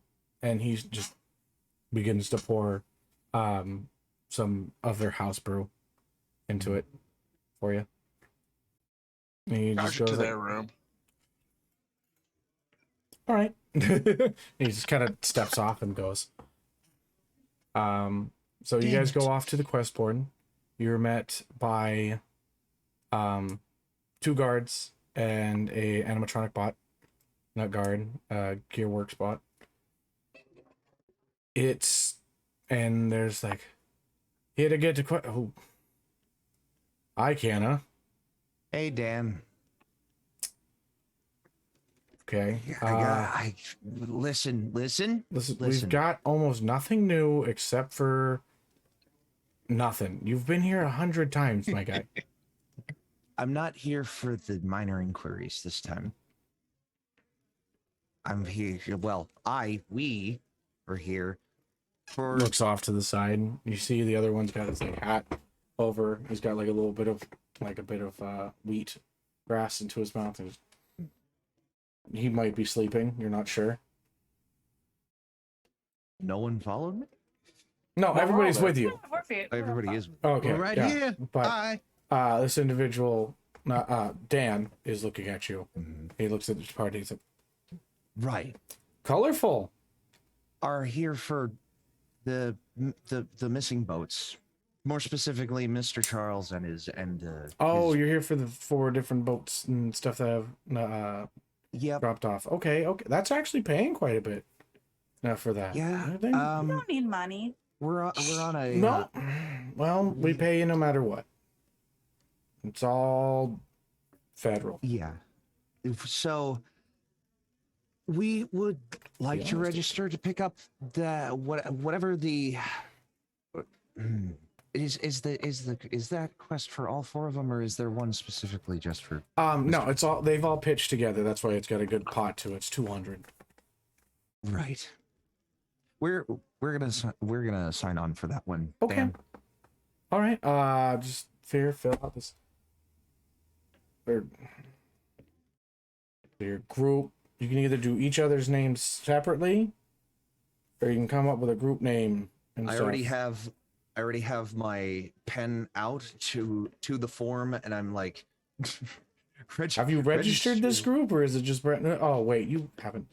S1: he's just begins to pour some of their house brew into it for you. And he just
S4: Charge it to
S1: goes
S4: their
S1: like,
S4: room.
S1: All right. He just kind of steps off and goes. So you
S6: Damn
S1: guys
S6: it.
S1: go off to the quest board. You're met by 2 guards and a animatronic bot. Not guard, Gearworks bot. And there's like, here to get to oh. Hi, Canna.
S2: Hey, Dan.
S1: Okay.
S2: Listen.
S1: Listen, we've got almost nothing new except for nothing. You've been here 100 times, my guy.
S2: I'm not here for the minor inquiries this time. I'm here. Well, we are here for.
S1: Looks off to the side. You see the other one's got his like hat over. He's got like a bit of wheat grass into his mouth. And he might be sleeping. You're not sure.
S2: No one followed me.
S1: No,
S3: No,
S1: everybody's
S3: we're all
S1: with you.
S2: Everybody is.
S1: Okay,
S6: We're right
S1: yeah.
S6: here.
S1: But
S6: Hi.
S1: this individual, Dan, is looking at you.
S2: Mhm.
S1: He looks at the party. He's like,
S2: Right.
S1: colorful.
S2: Are here for the missing boats. More specifically, Mr. Charles and his
S1: Oh,
S2: his-
S1: you're here for the 4 different boats and stuff that have
S2: yep.
S1: dropped off. Okay. That's actually paying quite a bit for that.
S2: Yeah.
S1: I think-
S5: You don't need money.
S2: We're on a
S1: no. Well, we pay you no matter what. It's all federal.
S2: yeah. So we would like to
S1: honest.
S2: register to pick up whatever the is that quest for all 4 of them, or is there one specifically just for?
S1: No, it's all they've all pitched together. That's why it's got a good pot to it. It's 200.
S2: Right. We're gonna sign on for that one.
S1: Okay.
S2: Dan.
S1: All right. Just fill out this. Or your group. You can either do each other's names separately, or you can come up with a group name. And
S2: I already have my pen out to the form, and I'm like,
S1: Have you registered this group, or is it just Brett? Oh, wait, you haven't.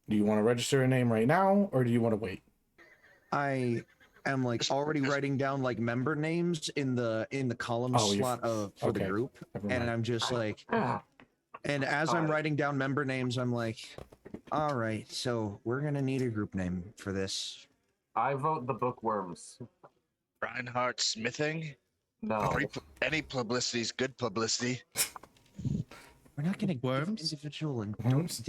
S1: Do you want to register a name right now, or do you want to wait?
S2: I am like already writing down like member names in the column
S1: Oh, you're-
S2: slot for the
S1: okay.
S2: group,
S1: Never
S2: and
S1: mind.
S2: I'm just like, and as I'm
S3: Alright.
S2: writing down member names, I'm like, all right, so we're gonna need a group name for this.
S3: I vote the bookworms.
S4: Rinehart smithing.
S3: No.
S4: Any publicity is good publicity.
S2: We're not gonna give
S6: Bookworms?
S2: individual and
S1: Bookworms?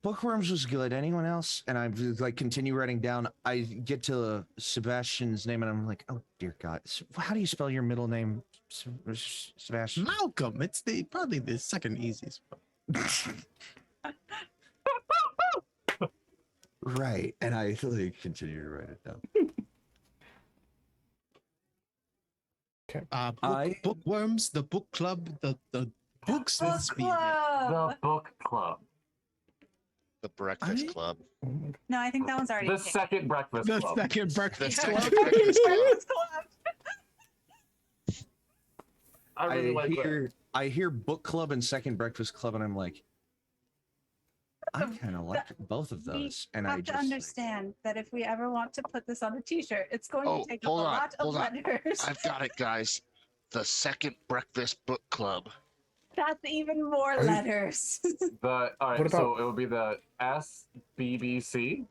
S2: Bookworms was good. Anyone else? And I like continue writing down. I get to Sebastian's name, and I'm like, oh dear God, how do you spell your middle name, Sebastian?
S6: Malcolm. It's probably the second easiest.
S2: Right, and I like continue to write it down.
S6: Bookworms, the book club, the books.
S5: Book
S6: Let's be
S3: The book club.
S4: The Breakfast
S2: I-
S4: Club.
S5: No, I think that one's already
S3: The
S5: taken.
S3: second breakfast
S6: the
S3: club.
S6: second breakfast
S4: The
S6: club.
S4: second Breakfast Club.
S5: Breakfast Club.
S3: I really like that.
S2: I hear book club and second breakfast club, and I'm like, I kind of like both of those. And I
S5: have
S2: just
S5: to understand that if we ever want to put this on a T-shirt, it's going
S4: Oh,
S5: to take up a
S4: hold on,
S5: lot of
S4: hold on.
S5: letters.
S4: I've got it, guys. The Second Breakfast Book Club.
S5: That's even more
S1: Are you-
S5: letters.
S3: All right,
S1: What
S3: so
S1: about-
S3: it would be the SBBC.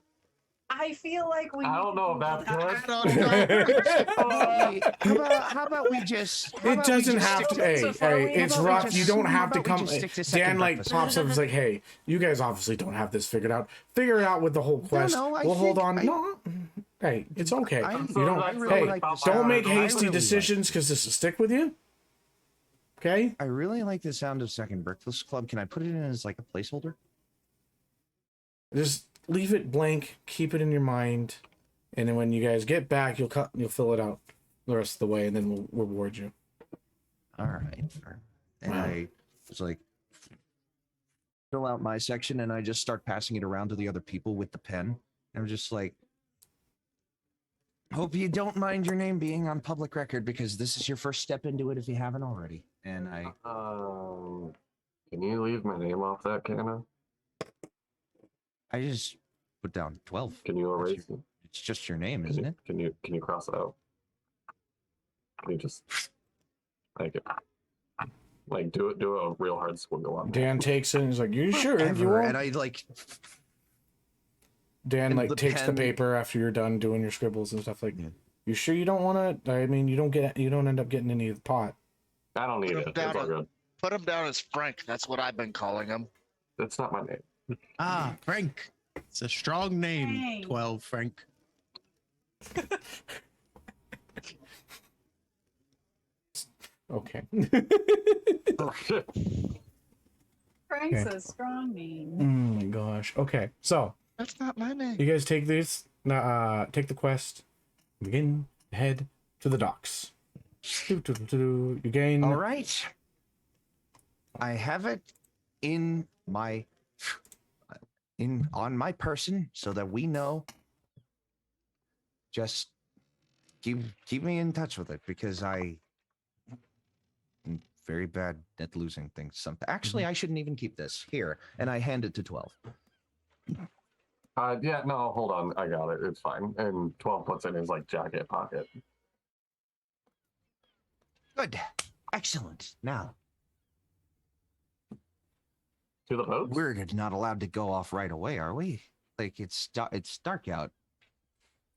S5: I feel like we.
S3: I don't know if that's good.
S2: how about we just? how
S1: It
S2: about we
S1: doesn't
S2: just
S1: have
S2: stick
S1: to. Hey,
S5: So far,
S1: hey,
S5: we-
S1: it's
S2: how about we
S1: rough.
S2: just-
S1: You don't
S2: how
S1: have to
S2: about we
S1: come.
S2: just stick to second
S1: Dan like
S2: breakfast?
S1: pops up. Is like, hey, you guys obviously don't have this figured out. Figure it out with the whole quest.
S2: no, I
S1: we'll hold
S2: think
S1: on.
S2: I-
S1: No, hey, it's okay.
S2: I-
S1: You
S3: So
S1: don't.
S3: that's
S2: really
S1: Hey,
S2: like this
S1: don't make
S2: I really
S1: hasty
S2: like
S1: decisions because this will stick with you. Okay.
S2: I really like the sound of Second Breakfast Club. Can I put it in as like a placeholder?
S1: Just leave it blank. Keep it in your mind, and then when you guys get back, you'll fill it out the rest of the way, and then we'll reward you.
S2: All right. And
S1: Wow.
S2: I was like, fill out my section, and I just start passing it around to the other people with the pen. I'm just like, hope you don't mind your name being on public record because this is your first step into it if you haven't already. And I,
S3: Give Can you leave my name off that, Canna?
S2: I just put down 12.
S3: Can you
S2: That's
S3: erase it?
S2: It's just your name,
S3: Can
S2: isn't
S3: you,
S2: it?
S3: Can you cross it out? Can you just like it? Like do a real hard squiggle on
S1: Dan takes it and he's like, "You sure? You
S2: Ever.
S1: won't?"
S2: And I like
S1: Dan
S2: and
S1: like
S2: the
S1: takes the
S2: pen-
S1: paper after you're done doing your scribbles and stuff. Like,
S2: Yeah.
S1: you sure you don't want to? I mean, you don't end up getting any of the pot.
S3: I don't need
S4: Put
S3: it.
S4: him
S3: It's
S4: down
S3: all
S4: on-
S3: good.
S4: Put him down as Frank. That's what I've been calling him.
S3: It's not my name.
S6: Ah, Frank. It's a strong name.
S5: Frank.
S6: 12, Frank.
S1: Okay.
S5: Frank's
S1: Okay.
S5: a strong name.
S1: Oh my gosh. Okay, so
S4: That's not my name.
S1: you guys take these. Take the quest. Begin to head to the docks. You gain.
S2: all right. I have it in my on my person so that we know. Just keep me in touch with it because I'm very bad at losing things. Something actually, I shouldn't even keep this here, and I hand it to 12.
S3: Yeah, no, hold on. I got it. It's fine. And 12 puts in his like jacket pocket.
S2: Good, excellent. Now
S3: To the boats?
S2: we're not allowed to go off right away, are we? Like it's dark out.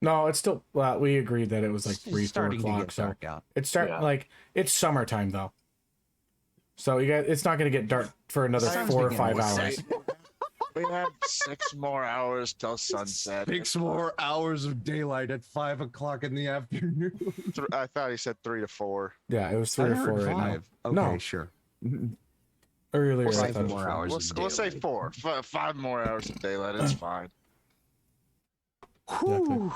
S1: No, it's still. Well, we agreed that it was like
S2: It's
S1: 3, 4
S2: starting to
S1: o'clock.
S2: get
S1: So
S2: dark out.
S1: it's
S3: Yeah.
S1: like it's summertime though. So you guys, it's not gonna get dark for another
S2: Sun's
S1: 4 or
S2: beginning
S1: 5
S2: to
S1: hours.
S2: set.
S4: We have 6 more hours till sunset.
S8: 6 more hours of daylight at 5 o'clock in the afternoon.
S4: I thought he said 3 to 4.
S1: Yeah, it was 3
S2: I
S1: or
S2: heard
S1: 4 right now.
S2: 5. Okay,
S1: No.
S2: sure.
S1: Earlier,
S4: We'll
S1: I
S4: say
S1: thought it was
S2: more
S1: 4.
S2: hours.
S4: We'll say 4. 5 more hours of daylight. It's fine.
S1: Exactly.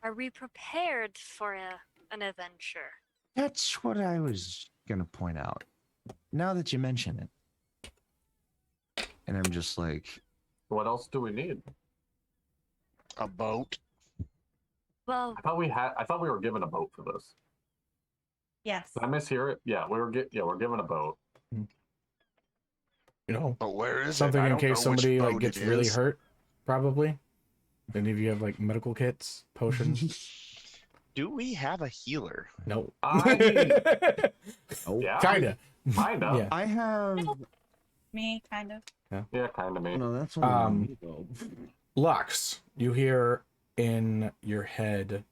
S7: Are we prepared for an adventure?
S2: That's what I was gonna point out. Now that you mention it, and I'm just like,
S3: What else do we need?
S4: A boat.
S7: Well,
S3: I thought we were given a boat for this.
S5: Yes.
S3: Did I mishear it? Yeah, we're given a boat.
S1: You know,
S4: But where is
S1: something
S4: it? I
S1: in
S4: don't know
S1: case
S4: which
S1: somebody like
S4: boat
S1: gets
S4: it
S1: really
S4: is.
S1: hurt. Probably. Any of you have like medical kits, potions?
S4: Do we have a healer?
S1: No.
S2: oh,
S3: Yeah,
S1: Kinda.
S3: Kinda.
S1: Yeah.
S2: I have.
S5: Me, kind of.
S3: Yeah, kind of me.
S8: No, that's
S1: only Lux, you hear in your head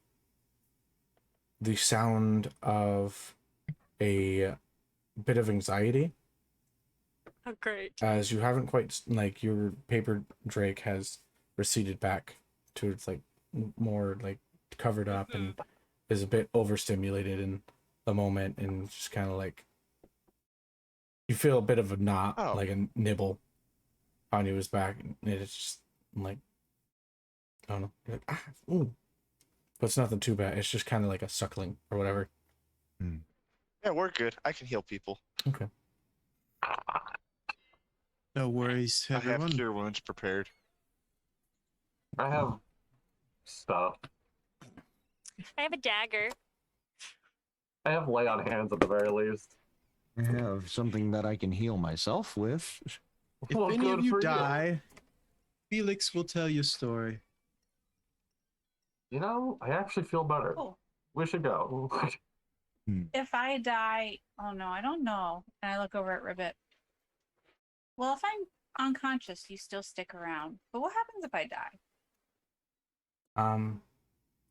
S1: the sound of a bit of anxiety
S7: oh great.
S1: as you haven't quite like your paper drake has receded back to its like more like covered up and is a bit overstimulated in the moment and just kind of like you feel a bit of a knot
S4: Oh.
S1: like a nibble on his back and it's just like I don't know you're like, ooh. But it's nothing too bad, it's just kind of like a suckling or whatever.
S4: Yeah, we're good. I can heal people.
S1: Okay.
S6: No worries,
S4: I have
S6: everyone.
S4: cure wounds prepared.
S3: I have stuff.
S7: I have a dagger.
S3: I have lay on hands at the very least.
S2: I have something that I can heal myself with.
S6: If
S3: Well,
S6: any
S3: good
S6: of you
S3: for
S6: die, Felix will tell your story.
S3: You know, I actually feel better.
S5: Oh.
S3: We should go.
S5: If I die, oh no, I don't know. And I look over at Ribbit. Well, if I'm unconscious, you still stick around. But what happens if I die?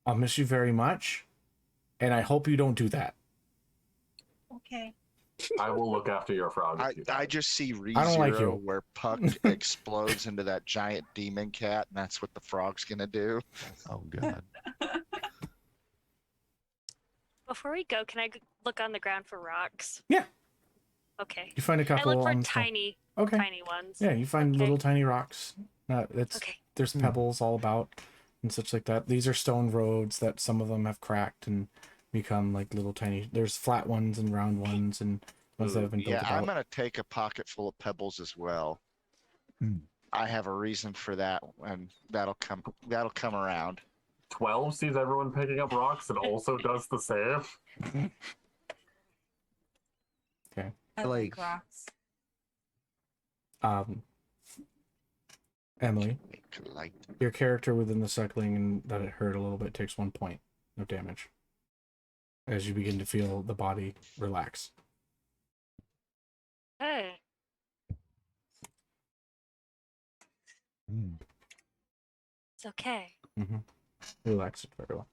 S1: I'll miss you very much and I hope you don't do that.
S5: Okay.
S3: I will look after your frog. if you
S4: I
S3: die.
S4: just see
S1: I don't like
S4: ReZero
S1: you.
S4: where Puck explodes into that giant demon cat, and that's what the frog's gonna do.
S2: Oh god.
S7: Before we go, can I look on the ground for rocks?
S1: Yeah.
S7: Okay.
S1: You find a
S7: I
S1: couple
S7: look for
S1: on the stone.
S7: tiny
S1: Okay.
S7: ones.
S1: Yeah, you find
S7: Okay.
S1: little tiny rocks. It's
S7: Okay.
S1: there's pebbles all about and such like that. These are stone roads that some of them have cracked and become like little tiny. There's flat ones and round ones and ones that have been built
S4: Yeah, I'm
S1: about.
S4: gonna take a pocket full of pebbles as well.
S2: Hmm.
S4: I have a reason for that, and that'll come around.
S3: 12 sees everyone picking up rocks and also does the same.
S5: I
S2: Like-
S5: like rocks.
S1: Emily,
S4: Make light.
S1: your character within the suckling and that it hurt a little bit takes 1 point of damage as you begin to feel the body relax.
S7: Hey. It's okay.
S1: Relax it very well.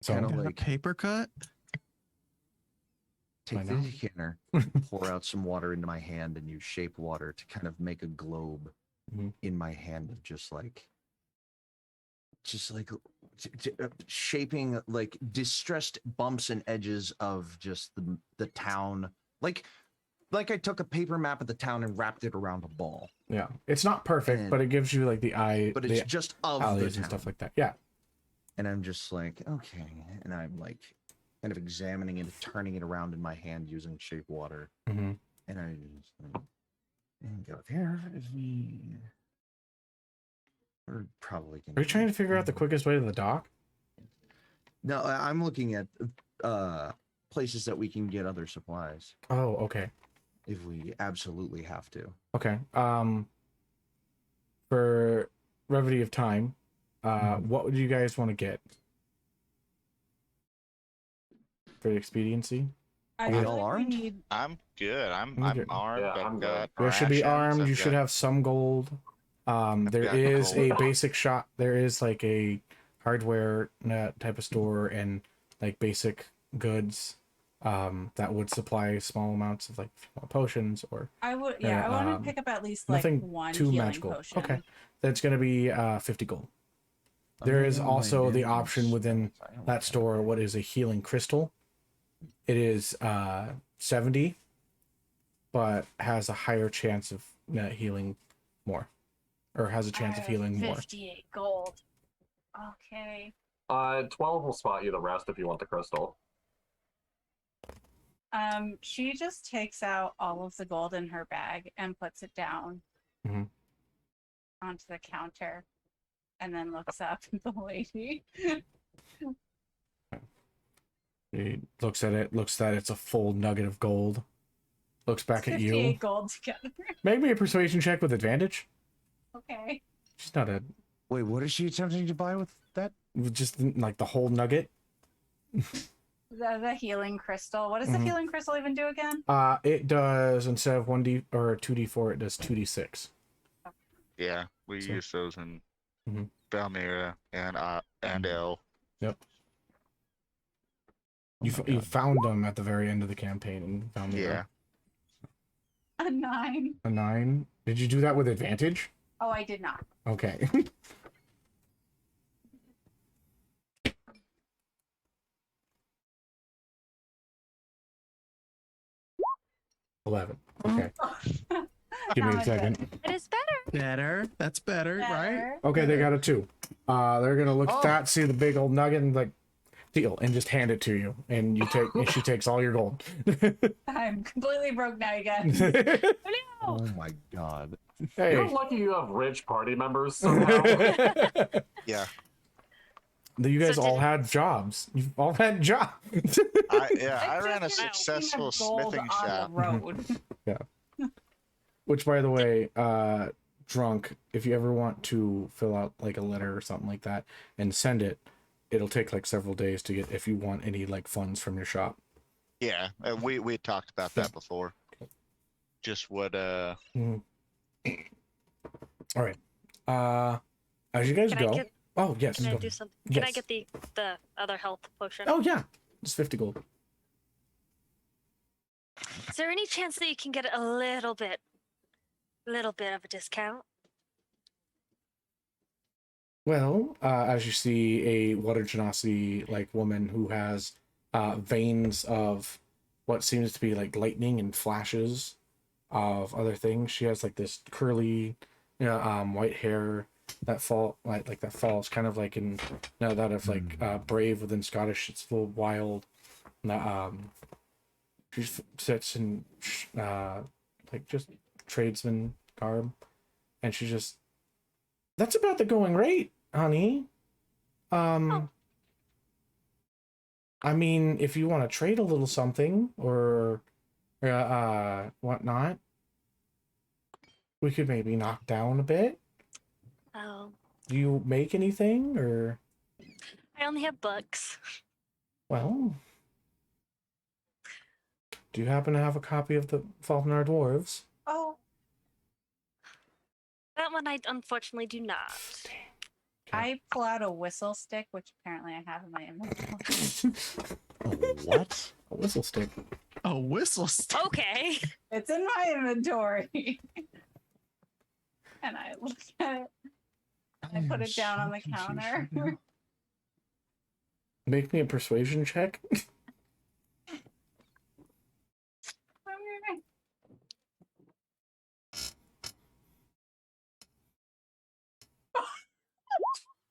S1: So
S2: Kinda
S6: Got a
S2: like
S6: paper cut.
S2: take
S1: I
S2: the
S1: know.
S2: decanter, pour out some water into my hand, and use shape water to kind of make a globe
S1: Mhm.
S2: in my hand of shaping like distressed bumps and edges of just the town, like I took a paper map of the town and wrapped it around a ball,
S1: yeah, it's not perfect,
S2: And-
S1: but it gives you like the eye,
S2: but it's
S1: the
S2: just of the
S1: alleys
S2: town.
S1: and stuff like that. Yeah.
S2: And I'm just like, okay, and I'm like kind of examining it, turning it around in my hand using shape water,
S1: Mm-hmm.
S2: and I just and go there. We're probably gonna.
S1: Are you trying to figure out the quickest way to the dock?
S2: No, I'm looking at places that we can get other supplies
S1: Oh, okay.
S2: if we absolutely have to.
S1: Okay. For brevity of time, what would you guys want to get for the expediency?
S5: I
S2: we
S5: feel
S2: all
S5: like
S2: armed?
S5: we need.
S4: I'm good. I'm
S1: Okay.
S4: armed.
S3: Yeah,
S4: I've
S3: I'm
S4: got
S1: You guys should be
S4: rations,
S1: armed.
S4: I've
S1: You should
S4: got-
S1: have some gold. There
S4: got
S1: is a
S4: gold.
S1: basic shop. There is like a hardware type of store and like basic goods that would supply small amounts of like potions or
S5: I would. Yeah, I want to pick up at least like
S1: nothing
S5: one
S1: too
S5: healing
S1: magical.
S5: potion.
S1: Okay, that's going to be 50 gold. There is also the option within that store what is a healing crystal. It is 70, but has a higher chance of healing more, or has a chance of healing more.
S7: 58 gold.
S5: Okay.
S3: 12 will spot you the rest if you want the crystal.
S5: She just takes out all of the gold in her bag and puts it down
S1: Mhm.
S5: onto the counter, and then looks up at the lady.
S1: He looks at it, looks that it's a full nugget of gold. Looks back at
S5: 58
S1: you.
S5: gold together.
S1: Make me a persuasion check with advantage.
S5: Okay.
S1: She's not a
S2: Wait, what is she attempting to buy with that?
S1: just like the whole nugget.
S5: The healing crystal. What does the
S1: Mhm.
S5: healing crystal even do again?
S1: It does, instead of 1d or 2d4, it does 2d6.
S4: Yeah, we
S1: So-
S4: use those in
S1: Mhm.
S4: Valmira and L.
S1: Yep.
S2: Oh
S1: You
S2: my
S1: you
S2: God.
S1: found them at the very end of the campaign and found
S4: Yeah.
S5: A 9.
S1: a 9. Did you do that with advantage?
S5: Oh, I did not.
S1: Okay. $11. Okay. Give me
S5: Now
S1: a
S5: I'm
S1: second.
S5: good.
S7: It is better.
S6: Better. That's better, right?
S5: Better.
S1: Okay, they got a 2. They're gonna look at that, see the big old nugget, and like, deal, and just hand it to you, and you take. And she takes all your gold.
S5: I'm completely broke now, you guys.
S2: Oh my god.
S1: Hey.
S3: You're lucky you have rich party members somehow.
S4: Yeah.
S1: You guys
S7: So
S1: all
S7: did-
S1: had jobs. You've all had jobs.
S4: I ran a
S5: Just been
S4: successful
S5: picking up gold
S4: smithing
S5: on
S4: shop.
S5: the road.
S1: Which, by the way, drunk, if you ever want to fill out like a letter or something like that and send it, it'll take like several days to get if you want any like funds from your shop.
S4: Yeah, we had talked about that before. Just what
S1: All right. As you guys
S7: Can
S1: go.
S7: I get?
S1: Oh yes.
S7: Can I
S1: go.
S7: do something? Can I
S1: Yes.
S7: get the other health potion?
S1: Oh yeah. It's 50 gold.
S7: Is there any chance that you can get a little bit of a discount?
S1: Well, as you see a water genasi like woman who has veins of what seems to be like lightning and flashes of other things. She has like this curly, white hair that that falls kind of like in that of like brave within Scottish. It's a little wild. She sits in like just tradesman garb, and she just. That's about the going rate, honey. I mean, if you want to trade a little something or whatnot, we could maybe knock down a bit.
S7: Oh,
S1: Do you make anything, or
S7: I only have books.
S1: well? Do you happen to have a copy of the Fault in Our Dwarves?
S5: Oh,
S7: That one I unfortunately do not.
S5: I pull out a whistle stick, which apparently I have in my inventory.
S2: What?
S1: A whistle stick.
S6: A whistle stick.
S7: Okay.
S5: It's in my inventory. And I look at it. I put it down on the counter.
S1: Make me a persuasion check.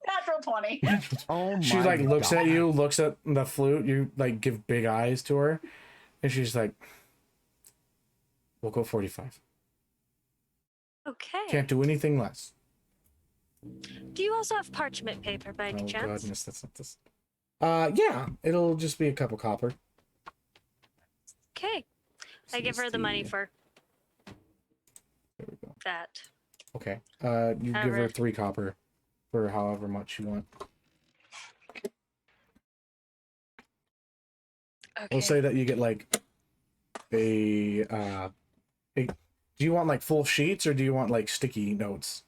S5: Natural 20.
S2: Oh
S1: She
S2: my
S1: like looks
S2: God.
S1: at you, looks at the flute. You like give big eyes to her, and she's like, "We'll go 45.
S7: Okay.
S1: Can't do anything less."
S7: Do you also have parchment paper by any
S1: Oh
S7: chance?
S1: goodness, that's not this. Yeah, it'll just be a cup of copper.
S7: Okay. I give her the money for
S1: There we go.
S7: that.
S1: Okay. You give her
S7: Alright.
S1: 3 copper for however much you want.
S7: Okay.
S1: We'll say that you get like a do you want like full sheets or do you want like sticky notes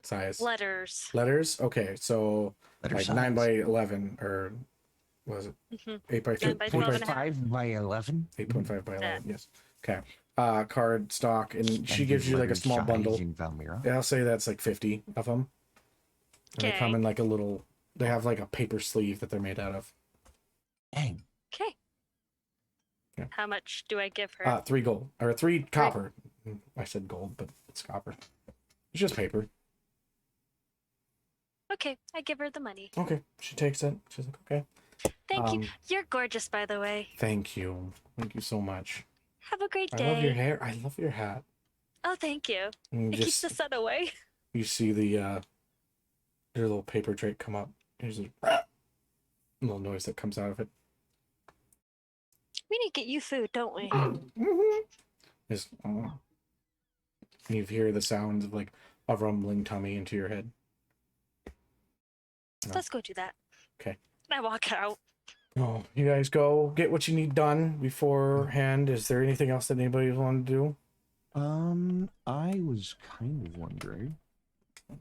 S1: size?
S7: Letters.
S1: Letters? Okay, so
S2: Letter
S1: like
S2: size.
S1: 9 by 11 or was it
S7: Mhm.
S1: 8 by
S7: 9
S1: 3?
S7: by 12 and a half.
S2: 5 by 11?
S1: 8.5 by 11,
S7: That.
S1: yes. Okay. Card stock, and she gives you like a small bundle. Yeah, I'll say that's like 50 of them. And they come
S7: Okay.
S1: in like a little, they have like a paper sleeve that they're made out of.
S2: Dang.
S7: Okay.
S1: Yeah.
S7: How much do I give her?
S1: 3 gold, or 3 copper. I said gold, but it's copper. It's just paper.
S7: Okay, I give her the money.
S1: Okay, she takes it. She's like, okay.
S7: Thank you.
S1: Um,
S7: You're gorgeous, by the way.
S1: Thank you. Thank you so much.
S7: Have a great
S1: I
S7: day.
S1: love your hair. I love your hat.
S7: Oh, thank you.
S1: And
S7: It
S1: you
S7: keeps
S1: just,
S7: the sun away.
S1: you see the your little paper tray come up. There's a little noise that comes out of it.
S7: We need to get you food, don't we?
S1: Just, and you hear the sounds of like a rumbling tummy into your head. No.
S7: Let's go do that.
S1: Okay.
S7: I walk out.
S1: Oh, you guys go get what you need done beforehand. Is there anything else that anybody want to do?
S2: I was kind of wondering. Let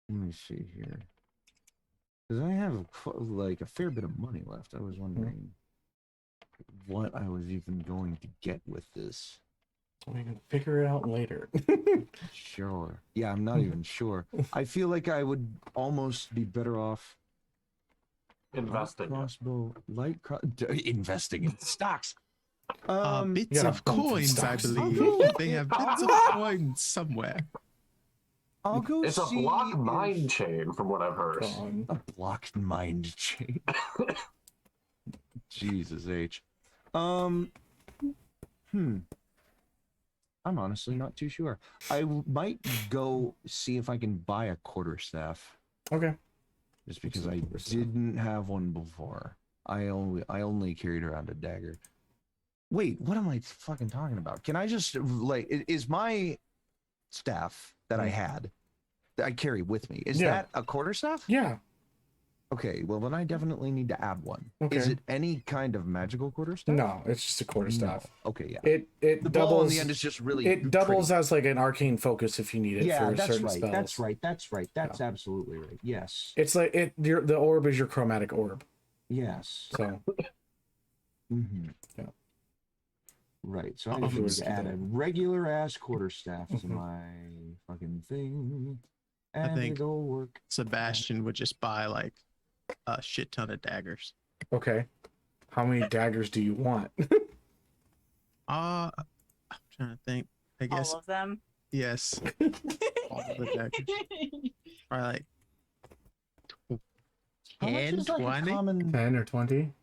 S2: me see here. Because I have like a fair bit of money left. I was wondering what I was even going to get with this.
S1: We can figure it out later.
S2: Sure. Yeah, I'm not even sure. I feel like I would almost be better off
S3: Investing.
S2: crossbow, investing in stocks.
S6: Bits
S1: gotta
S6: of
S1: bump some
S6: coins, I
S1: stocks.
S6: believe. They have bits of coins somewhere.
S2: I'll go
S3: It's a
S2: see
S3: block
S2: if-
S3: mine chain, from what I've heard.
S2: A blocked mind chain. Jesus H. I'm honestly not too sure. Might go see if I can buy a quarterstaff,
S1: Okay.
S2: just because I didn't have one before. I only carried around a dagger. Wait, what am I fucking talking about? Can I just like is my staff that I had that I carry with me? Is
S1: Yeah.
S2: that a quarterstaff?
S1: Yeah.
S2: Okay, well then I definitely need to add one.
S1: Okay.
S2: Is it any kind of magical quarterstaff?
S1: No, it's just a quarterstaff.
S2: No. Okay, yeah.
S1: It
S2: The ball
S1: doubles.
S2: in the end is just really
S1: It doubles
S2: pretty.
S1: as like an arcane focus if you need it
S2: Yeah,
S1: for
S2: that's
S1: certain
S2: right.
S1: spells.
S2: That's right. That's right. That's absolutely right. Yes.
S1: It's like the orb is your chromatic orb.
S2: Yes.
S1: So
S2: Mm-hmm.
S1: Yeah.
S2: Right. So I
S6: Uh-oh.
S2: just need to add a regular ass quarterstaff to
S1: Mhm.
S2: my fucking thing, and
S6: think-
S2: it'll work.
S6: Sebastian would just buy like a shit ton of daggers.
S1: okay. How many daggers do you want?
S6: I'm trying to think. I guess
S5: All of them.
S6: yes. All of the daggers. Probably like
S2: How much
S6: 10,
S2: is like a
S6: 20?
S2: common?
S1: 10 or 20?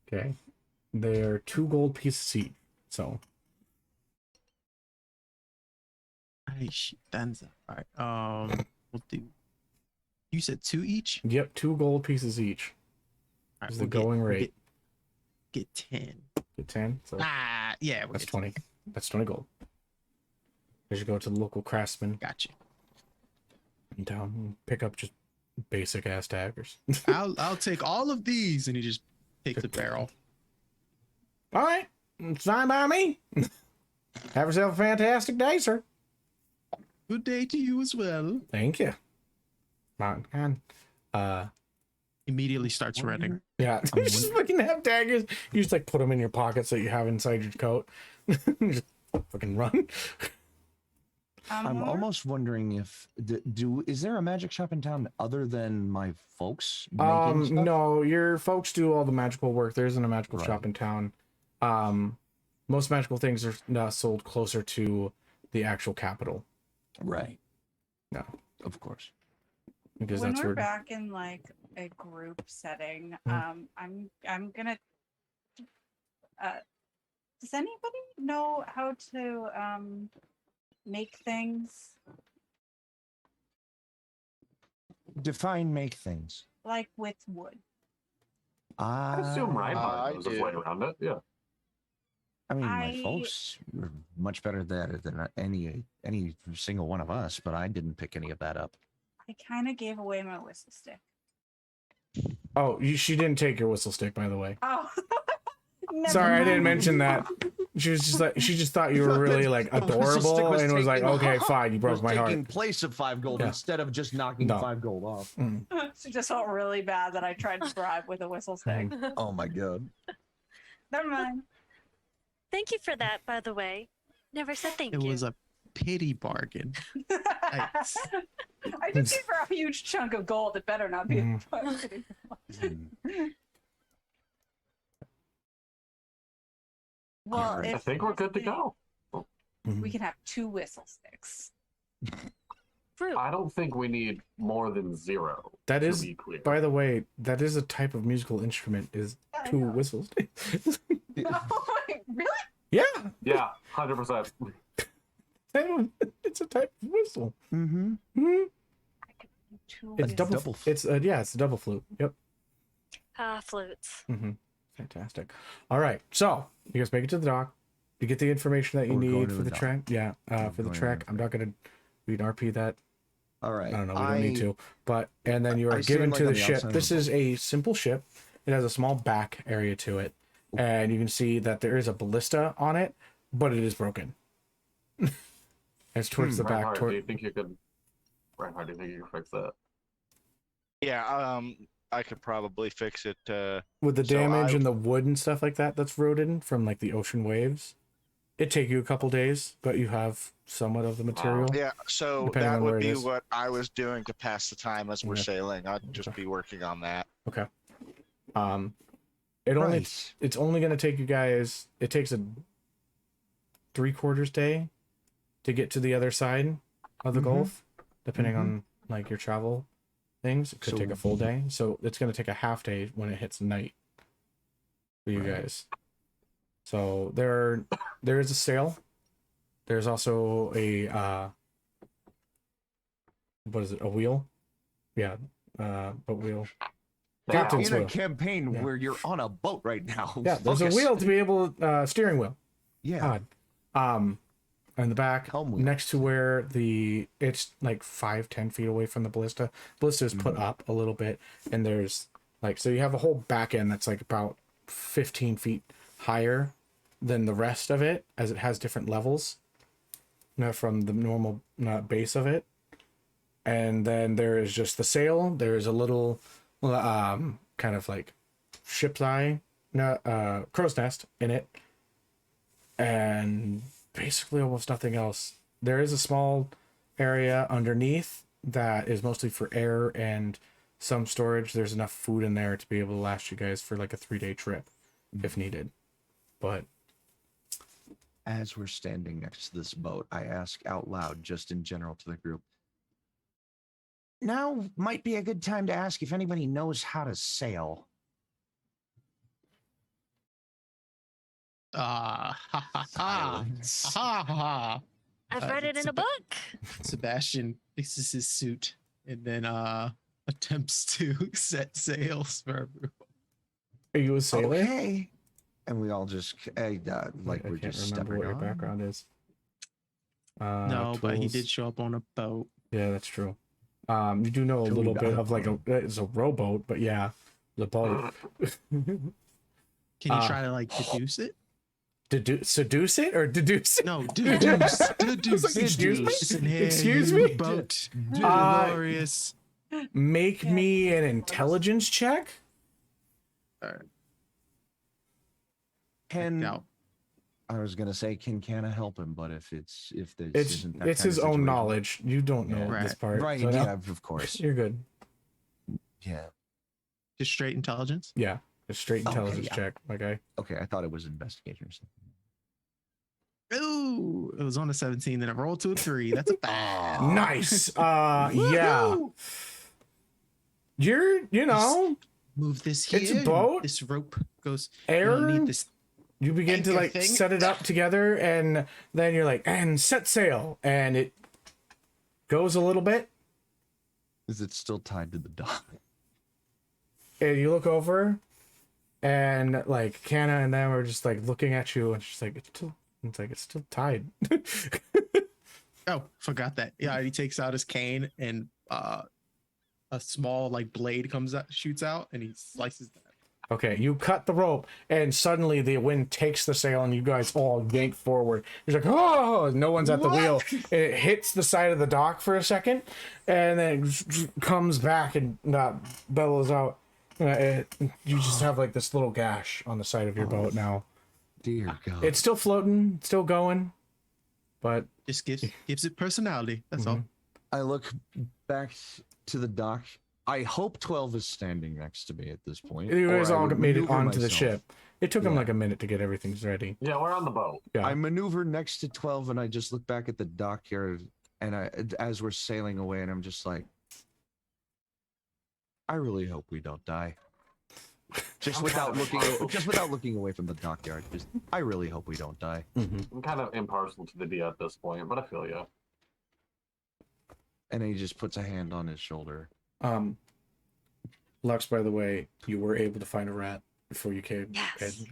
S1: Okay. They're 2 gold pieces each. So
S6: Ay, shit, danza. All right. We'll do. You said 2 each.
S1: yep, 2 gold pieces each
S6: All right,
S1: is the going rate.
S6: Get 10.
S1: It's 10. So
S6: Yeah, we're
S1: that's
S6: good.
S1: 20. That's 20 gold. You should go to the local craftsman
S6: Gotcha.
S1: in town and pick up just basic ass daggers.
S6: I'll take all of these, and he just takes a barrel.
S1: All right, it's fine by me. Have yourself a fantastic day, sir.
S6: Good day to you as well.
S1: Thank you. Mountain Con.
S6: Immediately starts running.
S1: Yeah, you just fucking have daggers. You just like put them in your pockets that you have inside your coat. Just fucking run.
S2: I'm
S5: Laura?
S2: almost wondering if is there a magic shop in town other than my folks making stuff?
S1: No, your folks do all the magical work. There isn't a magical
S2: Right.
S1: shop in town. Most magical things are now sold closer to the actual capital.
S2: Right.
S1: No,
S2: Of course.
S1: because
S5: when
S1: that's
S5: we're
S1: where.
S5: back in like a group setting,
S1: Mhm.
S5: I'm gonna. Does anybody know how to make things
S2: Define make things.
S5: like with wood?
S3: I assume
S2: I
S3: Rinehart knows his way
S4: do.
S3: around it. Yeah.
S2: mean, my
S5: I-
S2: folks were much better at it than any single one of us, but I didn't pick any of that up.
S5: I kind of gave away my whistle stick.
S1: Oh, she didn't take your whistle stick, by the way.
S5: Oh, never
S1: Sorry, I didn't
S5: mind.
S1: mention that. She was just like, she just thought you were really like
S2: The whistle stick
S1: adorable and was like,
S2: taking-
S1: okay, fine, you broke
S2: was
S1: my heart.
S2: taking place of 5 gold
S1: Yeah.
S2: instead of just knocking
S1: No.
S2: 5 gold off.
S1: Mm.
S5: She just felt really bad that I tried to bribe with a whistle stick.
S2: Oh my god.
S5: Never mind.
S7: Thank you for that, by the way. Never said thank
S6: It
S7: you.
S6: was a pity bargain. Nice.
S5: I just gave her a huge chunk of gold. It better not be. Well,
S2: Alright.
S3: I
S5: if
S3: think we're good to go.
S5: we can have 2 whistle sticks.
S7: Fruit.
S3: I don't think we need more than 0.
S1: That
S3: to
S1: is,
S3: be clear.
S1: by the way, that is a type of musical instrument. Is
S5: I
S1: 2
S5: know.
S1: whistles?
S5: Really?
S1: Yeah,
S3: Yeah, 100%.
S1: it's a type of whistle.
S2: Mm-hmm.
S1: Mhm.
S5: Two
S1: It's
S5: whistles.
S1: double.
S2: double f-
S1: It's yeah, it's a double flute. Yep.
S7: Flutes.
S1: Fantastic. All right, so you guys make it to the dock. You get the information that you
S2: We're going
S1: need
S2: to
S1: for
S2: the
S1: the
S2: dock.
S1: trek. Yeah,
S2: We're
S1: for the
S2: going to
S1: trek.
S2: the
S1: I'm not gonna. We can RP that.
S2: All right.
S1: I don't know. We don't need to. But and then you
S2: I
S1: are
S2: stand,
S1: given
S2: like,
S1: to
S2: on
S1: the
S2: the
S1: ship.
S2: outside of
S1: This
S2: the
S1: is a simple ship. It has a small back area to it, and you can see that there is a ballista on it, but it is broken. It's towards the back.
S3: Reinhardt, do you
S1: Toward,
S3: think you could? Reinhardt, do you think you can fix that?
S4: Yeah, I could probably fix it.
S1: with the
S4: so
S1: damage
S4: I-
S1: and the wood and stuff like that that's eroded from like the ocean waves. It'd take you a couple days, but you have somewhat of the material.
S4: Yeah, so
S1: Depending
S4: that
S1: on where
S4: would
S1: it
S4: be
S1: is.
S4: what I was doing to pass the time as we're
S1: Yeah.
S4: sailing. I'd just be working on that.
S1: It only
S2: Right.
S1: it's only gonna take you guys. It takes a 3/4 day to get to the other side of the
S2: Mhm.
S1: Gulf, depending
S2: Mhm.
S1: on like your travel things. It could
S2: So-
S1: take a full day, so it's gonna take a half day when it hits night for you
S2: Right.
S1: guys. So there is a sail. There's also a what is it? A wheel? Yeah, but wheel.
S3: They
S1: Captain
S3: have-
S2: In a
S1: wheel.
S2: campaign
S1: Yeah.
S2: where you're on a boat right now.
S1: Yeah, there's a
S2: Focus.
S1: wheel to be able steering wheel.
S2: Yeah.
S1: God. In the back,
S2: Helm wheel.
S1: next to where it's like 5-10 feet away from the ballista. Ballista is put up a little bit, and there's like, so you have a whole back end that's like about 15 feet higher than the rest of it, as it has different levels from the normal base of it. And then there is just the sail. There's a little kind of like ship's eye, crow's nest in it, and basically almost nothing else. There is a small area underneath that is mostly for air and some storage. There's enough food in there to be able to last you guys for like a 3-day trip if needed. But
S2: As we're standing next to this boat, I ask out loud, just in general to the group. Now might be a good time to ask if anybody knows how to sail.
S6: Ha ha ha.
S2: Silence.
S6: Ha ha ha.
S7: I've read it in a book.
S6: Sebastian fixes his suit and then attempts to set sails for everyone.
S1: are you a sailor?
S2: Okay. And we all just like
S1: I
S2: we're
S1: can't
S2: just
S1: remember
S2: stepping
S1: what your
S2: on.
S1: background is.
S6: No, but he
S1: tools.
S6: did show up on a boat.
S1: Yeah, that's true. You do know a little bit of like it's a rowboat, but yeah, the boat.
S6: Can you try to like deduce it?
S1: Seduce it or deduce it?
S6: No, deduce. Deduce.
S1: Like, excuse me?
S6: Listen here,
S1: Excuse
S6: you
S1: me?
S6: boat. Glorious.
S1: Make me an intelligence check.
S2: Can
S6: Out.
S2: I was gonna say, can Canna help him? But if this
S1: It's
S2: isn't that
S1: it's
S2: kind
S1: his
S2: of
S1: own
S2: situation-
S1: knowledge. You don't know
S6: Yeah.
S1: this part.
S2: right?
S1: so no,
S2: Yeah, of course.
S1: you're good.
S2: Yeah.
S6: Just straight intelligence.
S1: Yeah, a straight
S2: Okay,
S1: intelligence
S2: yeah.
S1: check, my guy.
S2: Okay, I thought it was investigation or something.
S6: Ooh, it was on a 17, then I rolled to a 3. That's a 5.
S1: Nice. Yeah. You know,
S6: Move this here.
S1: It's a boat.
S6: This rope goes.
S1: air.
S6: You'll need this.
S1: You begin to
S6: anchor
S1: like
S6: thing.
S1: set it up together, and then you're like, and set sail, and it goes a little bit,
S2: Is it still tied to the dock?
S1: and you look over, and like Canna and them are just like looking at you, and she's like, it's still tied.
S6: Oh, forgot that. Yeah, he takes out his cane and a small like blade comes out, shoots out, and he slices that.
S1: Okay, you cut the rope, and suddenly the wind takes the sail, and you guys all yank forward. You're like, oh, no one's at the wheel. And it hits the side of the dock for a second, and then it comes back and bellows out. You just have like this little gash on the side of your boat now.
S2: Dear God.
S1: It's still floating, still going, but
S6: Just gives it personality. That's all.
S2: I look back to the dock. I hope 12 is standing next to me at this point.
S1: you guys
S2: or I
S1: all
S2: would
S1: made it
S2: maneuver
S1: onto the
S2: myself.
S1: ship. It took them
S2: Yeah.
S1: like a minute to get everything ready.
S3: Yeah, we're on the boat.
S1: Yeah.
S2: I maneuver next to 12 and I just look back at the dockyard and as we're sailing away, and I'm just like, I really hope we don't die. Just without looking away from the dockyard. Just I really hope we don't die.
S3: I'm kind of impartial to the D at this point, but I feel you.
S2: And he just puts a hand on his shoulder.
S1: Lux, by the way, you were able to find a rat before you came.
S7: Yes.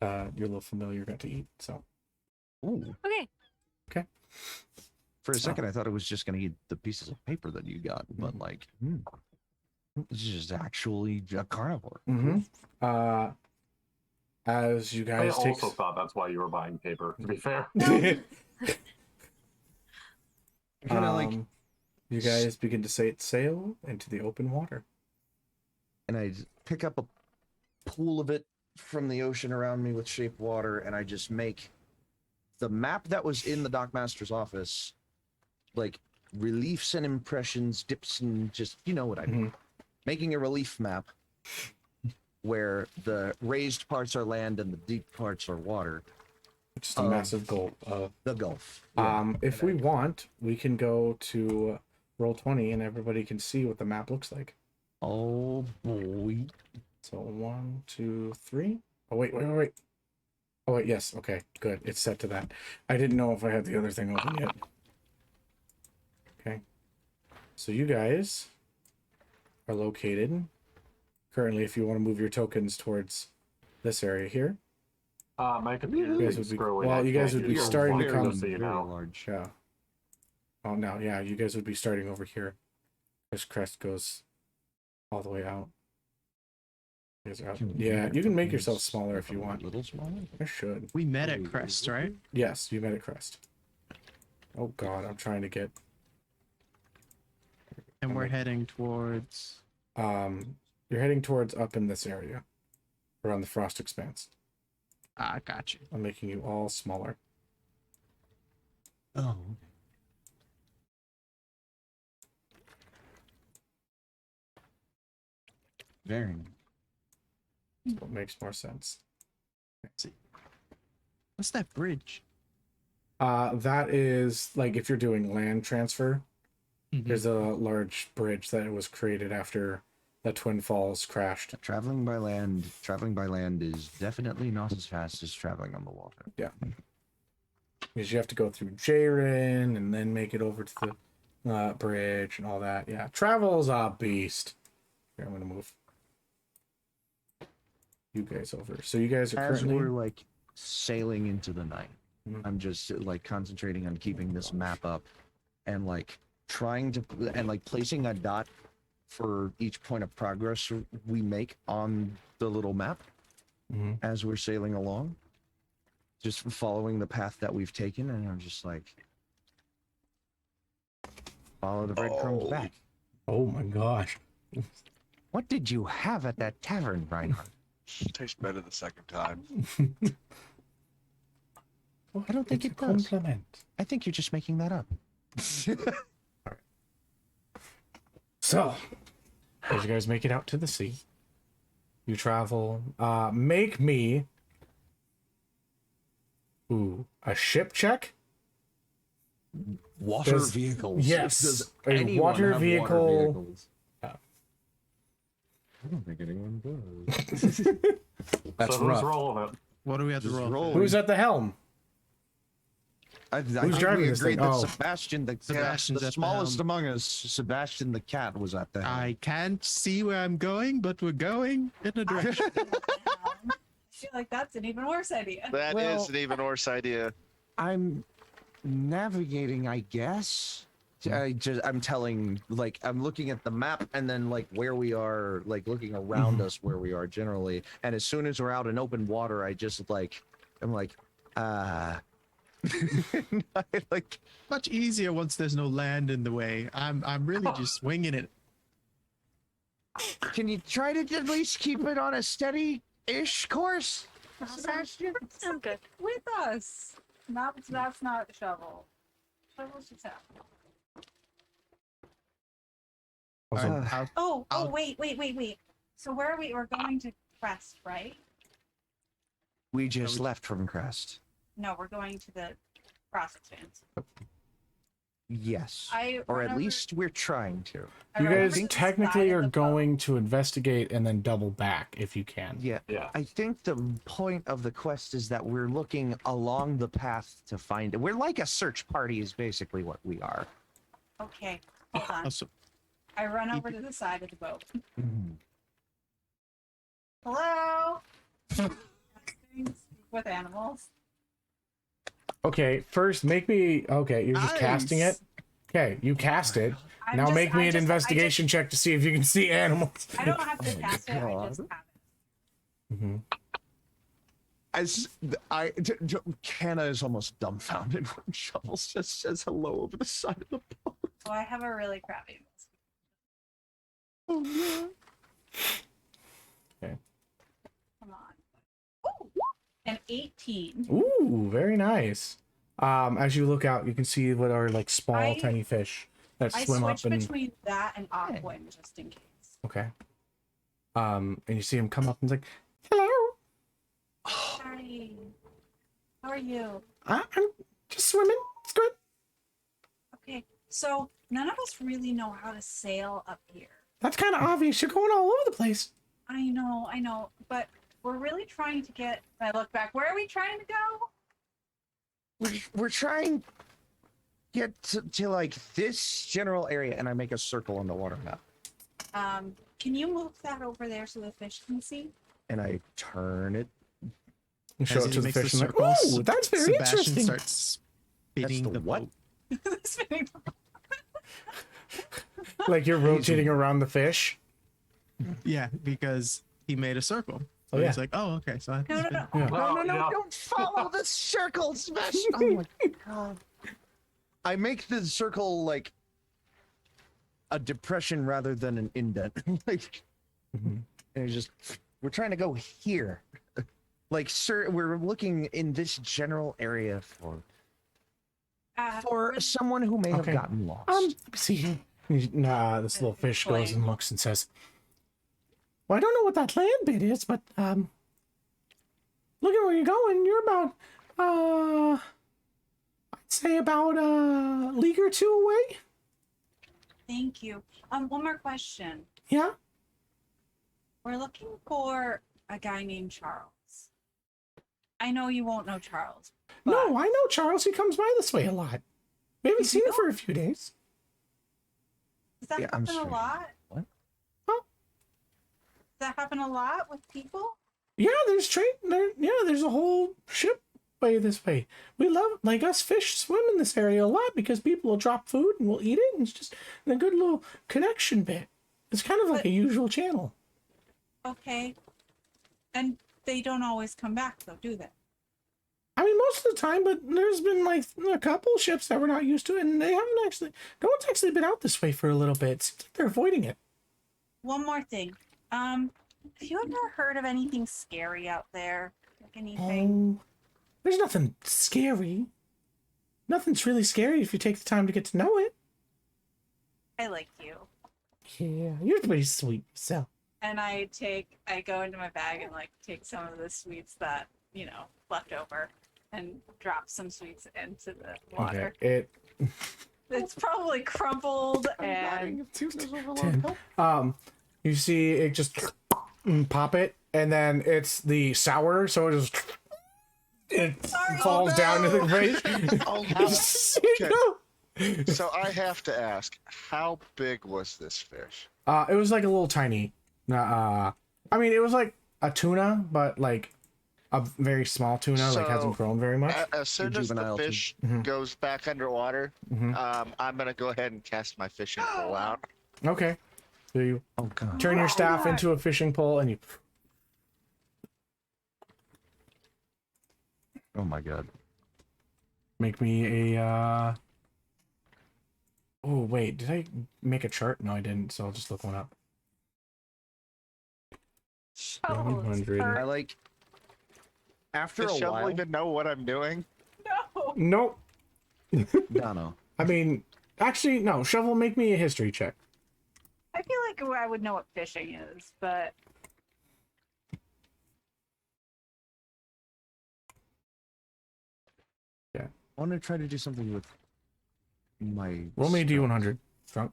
S1: And your little familiar got to eat. So
S2: Ooh.
S7: Okay.
S2: For a second, I thought it was just going to eat the pieces of paper that you got, but like, it's just actually a carnivore.
S1: As you
S3: I
S1: guys take,
S3: also thought that's why you were buying paper, to be fair.
S2: Kind of like,
S1: you guys begin to sail into the open water.
S2: and I pick up a pool of it from the ocean around me with shaped water, and I just make the map that was in the dockmaster's office, like reliefs and impressions, dips, and just, you know what I mean. Making a relief map where the raised parts are land and the deep parts are water.
S1: Just a massive gulp of.
S2: The Gulf.
S1: If we want, we can go to Roll20 and everybody can see what the map looks like.
S2: Oh boy.
S1: So 1, 2, 3. Oh wait. Oh wait, yes. Okay, good. It's set to that. I didn't know if I had the other thing open yet. Okay. So you guys are located currently. If you want to move your tokens towards this area here,
S3: My computer
S1: You guys
S3: is
S1: would be-
S3: screwing
S1: well,
S3: up.
S1: you guys
S3: Thank
S1: would be
S3: You're
S1: starting to
S3: very
S1: come-
S3: good, so you know.
S2: large.
S1: yeah. Oh no, yeah. You guys would be starting over here. This crest goes all the way out. You guys are out. Yeah, you can make yourself smaller if you want.
S2: A little smaller?
S1: I should.
S6: We met at Crest, right?
S1: Yes, you met at Crest. Oh god, I'm trying to get.
S6: And we're heading towards.
S1: You're heading towards up in this area, around the Frost Expanse.
S6: Ah, got you.
S1: I'm making you all smaller.
S2: Oh. Very nice.
S1: What makes more sense?
S6: What's that bridge?
S1: That is like if you're doing land transfer.
S6: Mhm.
S1: There's a large bridge that was created after the Twin Falls crashed.
S2: Traveling by land is definitely not as fast as traveling on the water.
S1: Because you have to go through Jaren and then make it over to the bridge and all that. Yeah, travel's a beast. Here, I'm gonna move. you guys over. So you guys are
S2: As
S1: currently.
S2: we're like sailing into the night,
S1: Mhm.
S2: I'm just like concentrating on keeping this map up and like trying to and like placing a dot for each point of progress we make on the little map
S1: Mhm.
S2: as we're sailing along. Just following the path that we've taken, and I'm just like follow the breadcrumbs back.
S1: Oh my gosh.
S2: What did you have at that tavern, Rinehart?
S4: Tastes better the second time.
S1: Well,
S2: I don't think
S1: it's
S2: it
S1: a
S2: does.
S1: compliment.
S2: I think you're just making that up.
S1: So, as you guys make it out to the sea, you travel. Make me a ship check.
S2: Water
S1: Does-
S2: vehicles.
S1: yes,
S2: Does
S1: a
S2: anyone
S1: water
S2: have
S1: vehicle-
S2: vehicles?
S8: I don't think anyone does.
S1: That's
S3: so who's
S1: rough.
S3: rolling it?
S6: What do we have to
S2: Just
S6: roll?
S2: roll.
S1: Who's at the helm?
S2: I
S1: Who's
S2: think
S1: driving
S2: we
S1: this
S2: agreed
S1: thing?
S2: that
S1: Oh.
S2: Sebastian, the
S6: Sebastian's at the
S2: smallest
S6: helm.
S2: among us, Sebastian the cat, was at the helm.
S6: I can't see where I'm going, but we're going in a direction.
S5: I feel like that's an even worse idea.
S4: That is
S2: Well-
S4: an even worse idea.
S2: I'm navigating, I guess. I'm telling, like, I'm looking at the map and then like where we are, like looking around us where we are generally. And as soon as we're out in open water, I just like, I'm like, like,
S6: Much easier once there's no land in the way. I'm really just winging it.
S2: can you try to at least keep it on a steady-ish course, Sebastian?
S7: I'm good.
S5: With us. That's not a shovel. Shovel's just out.
S1: Also,
S6: I'll-
S5: Wait. So where are we? We're going to Crest, right?
S2: We just left from Crest.
S5: No, we're going to the Crossroads.
S2: Yes.
S5: I
S2: Or
S5: run
S2: at
S5: over-
S2: least we're trying to.
S5: I
S1: you
S5: run over
S1: guys
S5: to the
S1: technically
S5: side of
S1: are
S5: the boat.
S1: going to investigate and then double back if you can.
S2: Yeah.
S3: Yeah.
S2: I think the point of the quest is that we're looking along the path to find it. We're like a search party is basically what we are.
S5: Okay, hold on.
S6: Also,
S5: I run over to the side of the boat. Hello. Speak with animals.
S1: Okay, first make me. Okay, you're just casting it.
S6: Nice.
S1: Okay, you cast it.
S5: I'm
S1: Now
S5: just-
S1: make me
S5: I
S1: an
S5: just-
S1: investigation check to see if you can see animals.
S5: I don't have to cast it. I
S2: God.
S5: just have it.
S1: hmm
S2: As Canna is almost dumbfounded when Shovels just says hello over the side of the boat.
S5: So I have a really crappy.
S2: Oh no.
S1: Okay.
S5: Come on. Ooh, an 18.
S1: Ooh, very nice. As you look out, you can see what are like small, tiny fish that
S5: I
S1: swim up
S5: switched
S1: and.
S5: between that and Aquin just in case.
S1: Okay. And you see him come up and he's like, "Hello,
S5: Hi. How are you?
S1: I'm just swimming. It's good."
S5: Okay, so none of us really know how to sail up here.
S1: That's kind of obvious. You're going all over the place.
S5: I know, but we're really trying to get. I look back. Where are we trying to go?
S2: We're trying to get to like this general area, and I make a circle on the water map.
S5: Can you move that over there so the fish can see?
S2: And I turn it.
S1: You show
S6: as
S1: it
S6: he
S1: to the
S6: makes
S1: fish and like,
S6: circles,
S1: "Ooh, that's very
S6: Sebastian
S1: interesting."
S6: starts spinning
S2: the
S6: the
S2: what?
S6: boat.
S5: Spinning.
S1: Like you're rotating around the fish.
S6: Yeah, because he made a circle. So
S1: Oh,
S6: he's like, oh, okay. So I have to
S5: No.
S6: spin.
S1: Yeah.
S3: Well, yeah.
S2: Don't follow the circle, Sebastian. Oh my god. I make the circle like a depression rather than an indent. Like,
S1: Mhm.
S2: and it's just, we're trying to go here. Like, sir, we're looking in this general area for someone who may
S1: Okay.
S2: have gotten lost.
S1: See, this little fish goes and looks and says, "Well, I don't know what that land bit is, but look at where you're going. You're about I'd say about a league or two away."
S5: Thank you. One more question.
S1: Yeah.
S5: We're looking for a guy named Charles. I know you won't know Charles. But
S1: No, I know Charles. He comes by this way a lot. We haven't seen him for a few days.
S5: Does that
S2: Yeah, I'm
S5: happen a
S2: strange.
S5: lot?
S2: What?
S1: Huh?
S5: Does that happen a lot with people?
S1: Yeah, there's a whole ship way this way. We love, like, us fish swim in this area a lot because people will drop food and we'll eat it, and it's just a good little connection bit. It's kind of like a usual channel.
S9: Okay. And they don't always come back, though, do they?
S1: I mean, most of the time, but there's been like a couple ships that we're not used to, and they haven't actually. No one's actually been out this way for a little bit. It seems like they're avoiding it.
S9: One more thing. Have you ever heard of anything scary out there? Like anything?
S1: Oh, there's nothing scary. Nothing's really scary if you take the time to get to know it.
S9: I like you.
S1: Yeah, you're pretty sweet yourself.
S9: And I go into my bag and like take some of the sweets that, left over and drop some sweets into the water.
S1: Okay,
S9: It's probably crumpled and
S1: you see it just pop it, and then it's the sour, so it falls down to the grate.
S4: Oh,
S1: Okay.
S4: So I have to ask, how big was this fish?
S1: It was like a little tiny. I mean, it was like a tuna, but like a very small tuna, like hasn't grown very much.
S4: As soon as the
S2: Juvenile
S4: fish
S1: Mhm.
S4: goes back underwater, I'm gonna go ahead and cast my fishing pole out.
S1: Okay. So you
S2: Oh god.
S1: turn your staff into a fishing pole, and you.
S2: Oh my god.
S1: Make me a. Oh wait, did I make a chart? No, I didn't. So I'll just look one up.
S9: Oh,
S1: 100.
S2: I like. After
S4: Does
S2: a
S4: Shovel
S2: while,
S4: even know what I'm doing?
S9: no.
S1: Nope.
S2: Dano.
S1: I mean, actually, no. Shovel, make me a history check.
S9: I feel like I would know what fishing is, but
S2: I want to try to do something with my.
S1: Roll me a
S2: spell.
S1: D100. Strong.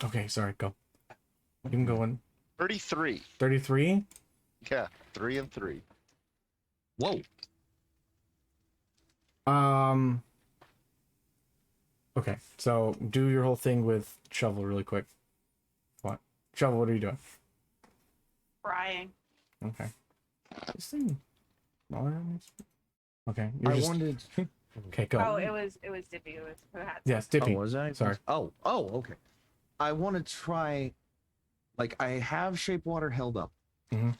S1: Okay, sorry. Go. You can go in.
S4: 33.
S1: 33.
S4: Yeah, 3 and 3.
S2: Whoa.
S1: Okay, so do your whole thing with Shovel really quick. What? Shovel, what are you doing?
S9: frying.
S1: Okay. This thing. Okay. You're
S2: I
S1: just...
S2: wanted.
S1: Okay, go.
S9: Oh, it was Dippy who had.
S1: Yes,
S2: Oh,
S1: Dippy.
S2: was I?
S1: Sorry.
S2: Oh, okay. I want to try. Like, I have Shape Water held up
S1: Mhm.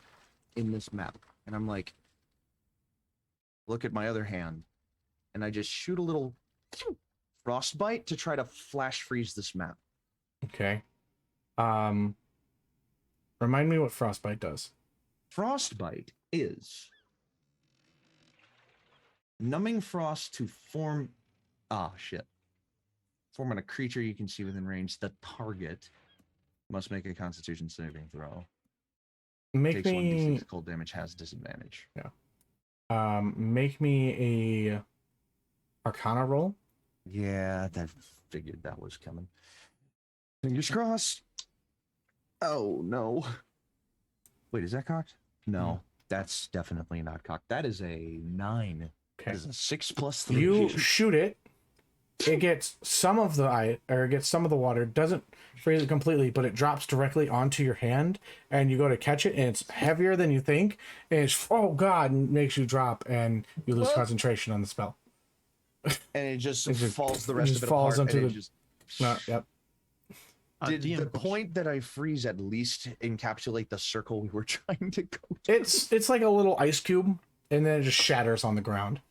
S2: in this map, and I'm like, look at my other hand, and I just shoot a little frostbite to try to flash freeze this map.
S1: Okay. Remind me what frostbite does.
S2: Frostbite is numbing frost to form. Form on a creature you can see within range. The target must make a Constitution saving throw.
S1: Make
S2: Takes
S1: me
S2: 1d6 cold damage, has disadvantage.
S1: make me a Arcana roll.
S2: Yeah, that figured that was coming. Fingers crossed. Oh no. Wait, is that cocked? No, that's definitely not cocked. That is a 9.
S1: Okay.
S2: That is a 6 plus 3.
S1: You shoot it. It gets some of the water. Doesn't freeze it completely, but it drops directly onto your hand, and you go to catch it, and it's heavier than you think, and it's oh god, and makes you drop, and you lose concentration on the spell.
S2: And it just
S1: It just-
S2: falls the
S1: it
S2: rest
S1: just
S2: of it
S1: falls
S2: apart.
S1: into
S2: And
S1: the-
S2: it just...
S1: Yep.
S2: Did
S6: DM
S2: the
S6: question.
S2: point that I freeze at least encapsulate the circle we were trying to go to?
S1: It's like a little ice cube, and then it just shatters on the ground.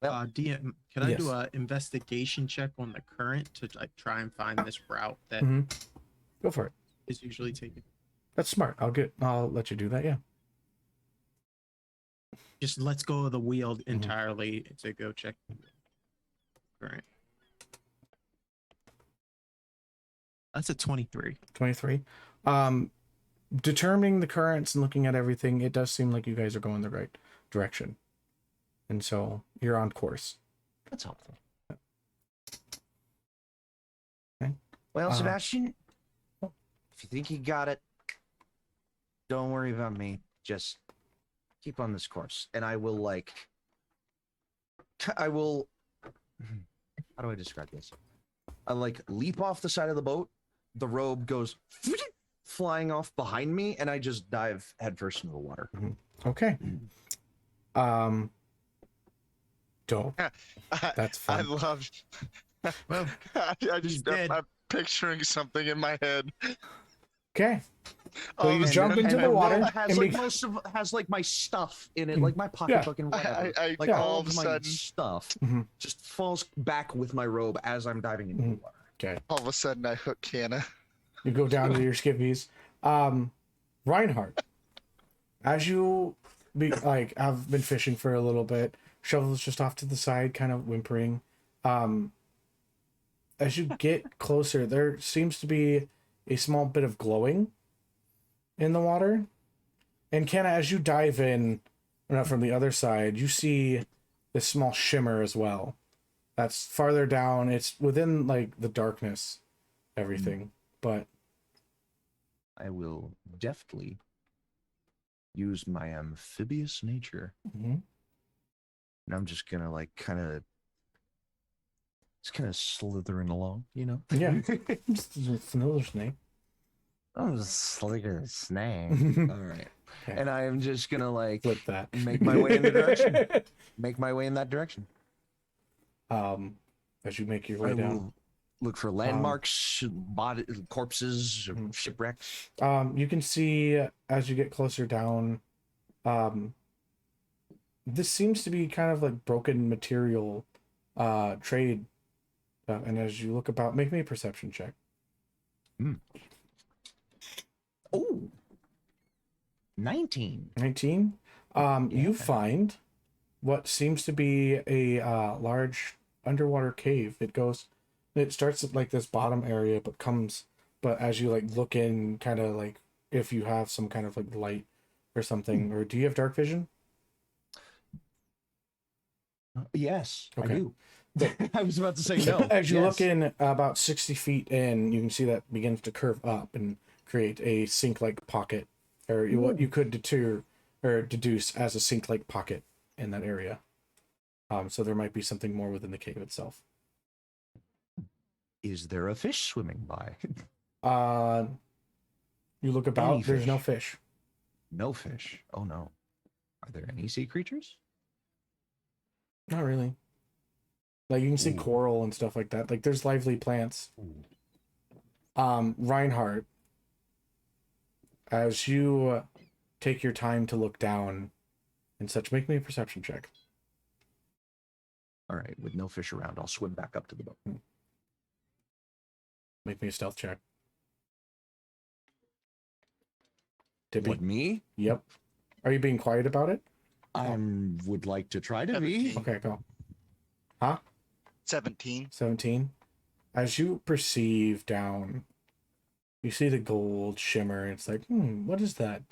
S6: DM, can I do
S1: Yes.
S6: a investigation check on the current to like try and find this route that is
S1: Mhm. Go for it.
S6: usually taken?
S1: That's smart. I'll let you do that. Yeah.
S6: Just let's go of the wheel entirely to go check the current. That's a 23.
S1: 23. Determining the currents and looking at everything, it does seem like you guys are going the right direction. And so you're on course.
S2: That's helpful.
S1: Okay.
S2: Well,
S1: Uh,
S2: Sebastian, if you think you got it, don't worry about me. Just keep on this course, and I will how do I describe this? I like leap off the side of the boat. The robe goes flying off behind me, and I just dive headfirst into the water.
S1: Okay. Dope. That's
S4: I
S1: fun.
S4: love.
S6: Well,
S4: I
S6: he's
S4: just
S6: dead.
S4: I'm picturing something in my head.
S1: Okay.
S4: All
S1: you
S4: of a
S1: jump
S4: sudden,
S1: into
S2: and
S1: the
S2: the
S1: water
S2: robe has
S1: and
S2: like
S1: be-
S2: has like my stuff in it, like my pocketbook and whatever.
S4: I
S2: Like
S1: Yeah.
S2: all
S4: all
S2: of
S4: of a
S2: my
S4: sudden,
S2: stuff
S1: Mhm.
S2: just falls back with my robe as I'm diving into the water.
S1: Okay.
S4: all of a sudden, I hook Canna.
S1: You go down to your skippies. Reinhardt, as you have been fishing for a little bit, shovel's just off to the side, kind of whimpering. As you get closer, there seems to be a small bit of glowing in the water. And Canna, as you dive in, from the other side, you see this small shimmer as well. That's farther down. It's within like the darkness, everything. But
S2: I will deftly use my amphibious nature,
S1: mhm.
S2: and I'm just gonna like kind of slithering along, you know?
S1: Yeah. Just another snake.
S2: I'm just slicker snake. All right.
S1: Okay.
S2: And I am just gonna like
S1: Flip that.
S2: make my way in the direction. Make my way in that direction.
S1: As you make your way
S2: I
S1: down.
S2: will look for landmarks, body, corpses, shipwrecks.
S1: You can see as you get closer down, this seems to be kind of like broken material trade. And as you look about, make me a perception check.
S2: Oh, 19.
S1: 19. You find what seems to be a large underwater cave. It starts at like this bottom area, but as you like look in, kind of like if you have some kind of like light or something, or do you have dark vision?
S2: Yes,
S1: Okay.
S2: I do. I was about to say no.
S1: As you
S2: Yes.
S1: look in about 60 feet in, you can see that begins to curve up and create a sink-like pocket, or what you could deduce as a sink-like pocket in that area. So there might be something more within the cave itself.
S2: Is there a fish swimming by?
S1: You look about,
S2: Any
S1: there's no
S2: fish?
S1: fish.
S2: No fish. Oh no. Are there any sea creatures?
S1: Not really. Like you can see
S2: Ooh.
S1: coral and stuff like that. Like there's lively plants. Reinhardt, as you take your time to look down and such, make me a perception check.
S2: All right, with no fish around, I'll swim back up to the boat.
S1: Make me a stealth check. Tibby?
S2: What, me?
S1: Yep. Are you being quiet about it?
S2: I would like to try to be.
S4: 17.
S1: Okay, go. Huh?
S4: 17.
S1: 17. As you perceive down, you see the gold shimmer. And it's like, what is that?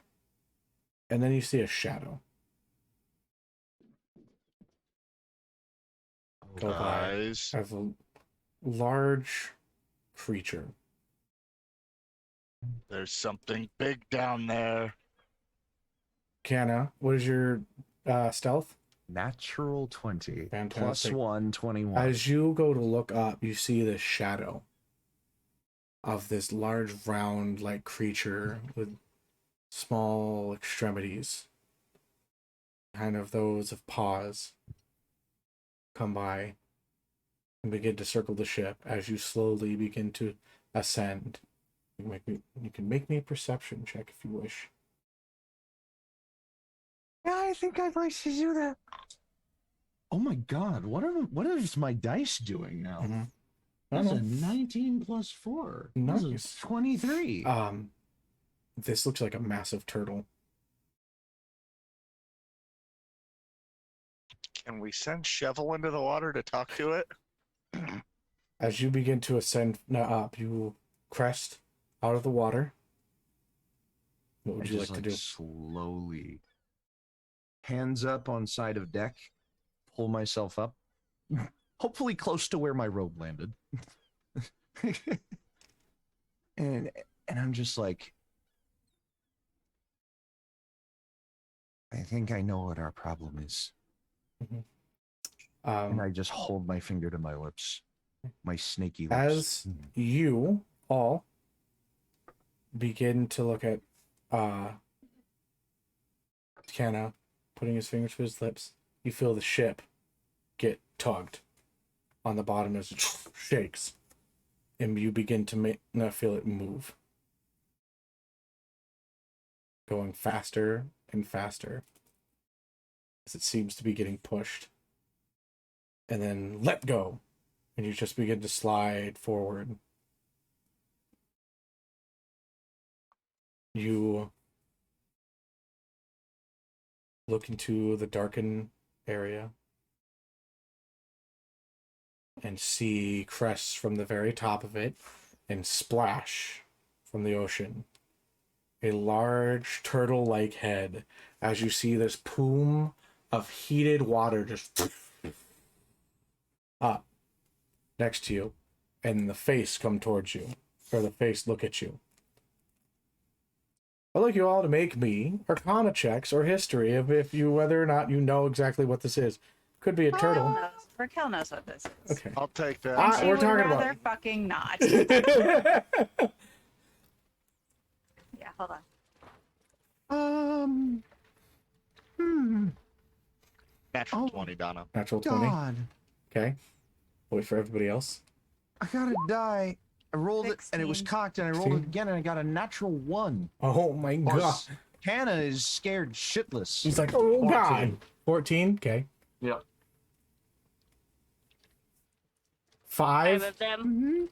S1: And then you see a shadow go by
S4: Eyes.
S1: of a large creature.
S4: There's something big down there.
S1: Canna, what is your stealth?
S2: Natural 20.
S1: Fantastic.
S2: Plus 1, 21.
S1: As you go to look up, you see the shadow of this large, round, like creature with small extremities, kind of those of paws, come by and begin to circle the ship as you slowly begin to ascend. You can make me a perception check if you wish.
S2: Yeah, I think I'd like to do that. Oh my god, what is my dice doing now?
S1: Mhm.
S2: That's a 19 plus 4. That's
S1: Nice.
S2: a 23.
S1: This looks like a massive turtle.
S4: Can we send Shovel into the water to talk to it?
S1: As you begin to ascend up, you crest out of the water. What would
S2: I
S1: you
S2: just,
S1: like to do?
S2: slowly, hands up on side of deck, pull myself up, hopefully close to where my robe landed. and I'm just like, I think I know what our problem is. And
S1: Um,
S2: I just hold my finger to my lips. My snaky lips.
S1: As you all begin to look at Canna putting his fingers to his lips, you feel the ship get tugged on the bottom as it shakes, and you begin to feel it move, going faster and faster as it seems to be getting pushed, and then let go, and you just begin to slide forward. You look into the darkened area and see crests from the very top of it and splash from the ocean. A large turtle-like head as you see this plume of heated water just up next to you, and the face come towards you, or the face look at you. I'd like you all to make me Arcana checks or history of whether or not you know exactly what this is. Could be a turtle.
S5: Raquel knows what this is.
S1: Okay.
S4: I'll take that.
S5: And she
S1: we're
S5: would
S1: talking
S5: rather
S1: about.
S5: fucking not. Yeah, hold on.
S4: Natural 20, Donna.
S1: Natural 20.
S2: God,
S1: Okay. Wait for everybody else.
S2: I gotta die. I rolled it and it was
S5: 16.
S2: cocked, and I rolled it again and I got a natural 1.
S1: Oh my
S2: Or
S1: god.
S2: Canna is scared shitless.
S1: He's like, oh god. 14. Okay.
S3: Yep.
S7: 5
S1: 5.
S7: of them.
S2: Mhm.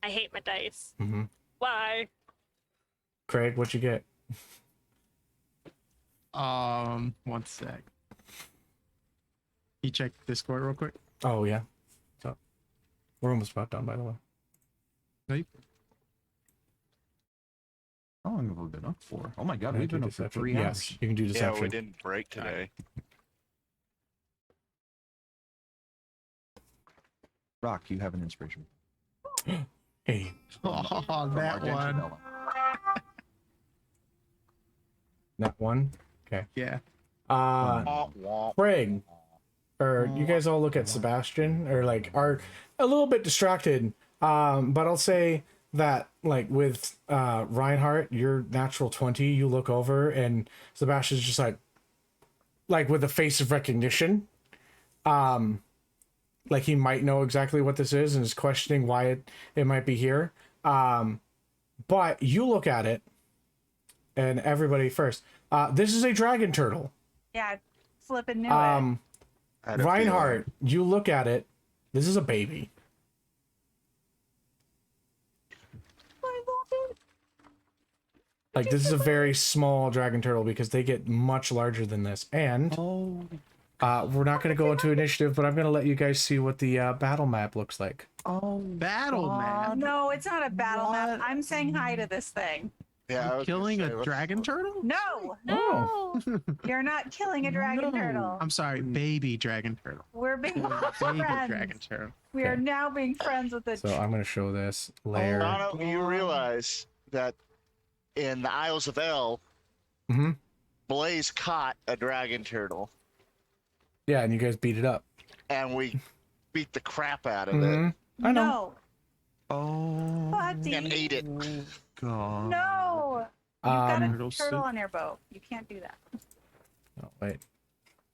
S7: I hate my dice.
S1: Mm-hmm.
S7: Why?
S1: Craig, what'd you get?
S6: 1 sec. You check Discord real quick.
S1: Oh yeah. So we're almost about done, by the way.
S6: Nope.
S2: How long have we been up for? Oh my god,
S1: Can I
S2: we've
S1: do
S2: been up for
S1: deception?
S2: 3
S1: Yes,
S2: hours.
S1: you can do
S4: Yeah,
S1: deception.
S4: we didn't break today.
S2: Rock, you have an inspiration.
S1: Hey.
S6: Oh,
S2: From
S6: that
S2: Argentine
S6: one.
S2: Ella.
S1: Not one.
S6: Yeah.
S4: Wah, wah.
S1: Craig, or you guys all look at Sebastien, or like are a little bit distracted. But I'll say that like with Rinehart, your natural 20, you look over and Sebastian's just like with a face of recognition. Like he might know exactly what this is and is questioning why it might be here. But you look at it, and everybody first. This is a dragon turtle.
S5: Yeah, I flipping knew it.
S4: I had a
S1: Rinehart, you look at it. This is a baby.
S5: I love it.
S1: Like this is a very small dragon turtle because they get much larger than this. And
S2: Oh,
S1: we're not going to go into initiative, but I'm going to let you guys see what the battle map looks like.
S2: oh,
S6: Battle map.
S5: No, it's not a battle map.
S2: What?
S5: I'm saying hi to this thing.
S4: Yeah, I was gonna
S6: Killing
S4: say,
S6: a
S4: what's-
S6: dragon turtle?
S5: No,
S7: No.
S5: you're not killing a dragon
S6: No.
S5: turtle.
S6: I'm sorry, baby dragon turtle.
S5: We're being
S6: Baby
S5: friends.
S6: dragon turtle.
S5: We are
S1: Okay.
S5: now being friends with the.
S1: So I'm going to show this layer.
S4: Donna, you realize that in the Isles of El,
S1: Mm-hmm.
S4: Blaze caught a dragon turtle,
S1: Yeah, and you guys beat it up.
S4: and we beat the crap out of it
S1: Mhm. I know.
S5: No,
S2: oh,
S5: buddy.
S4: and ate it.
S2: God.
S5: No. You've got a
S6: Turtle
S5: turtle
S6: soup.
S5: on your boat. You can't do that.
S1: Oh, wait.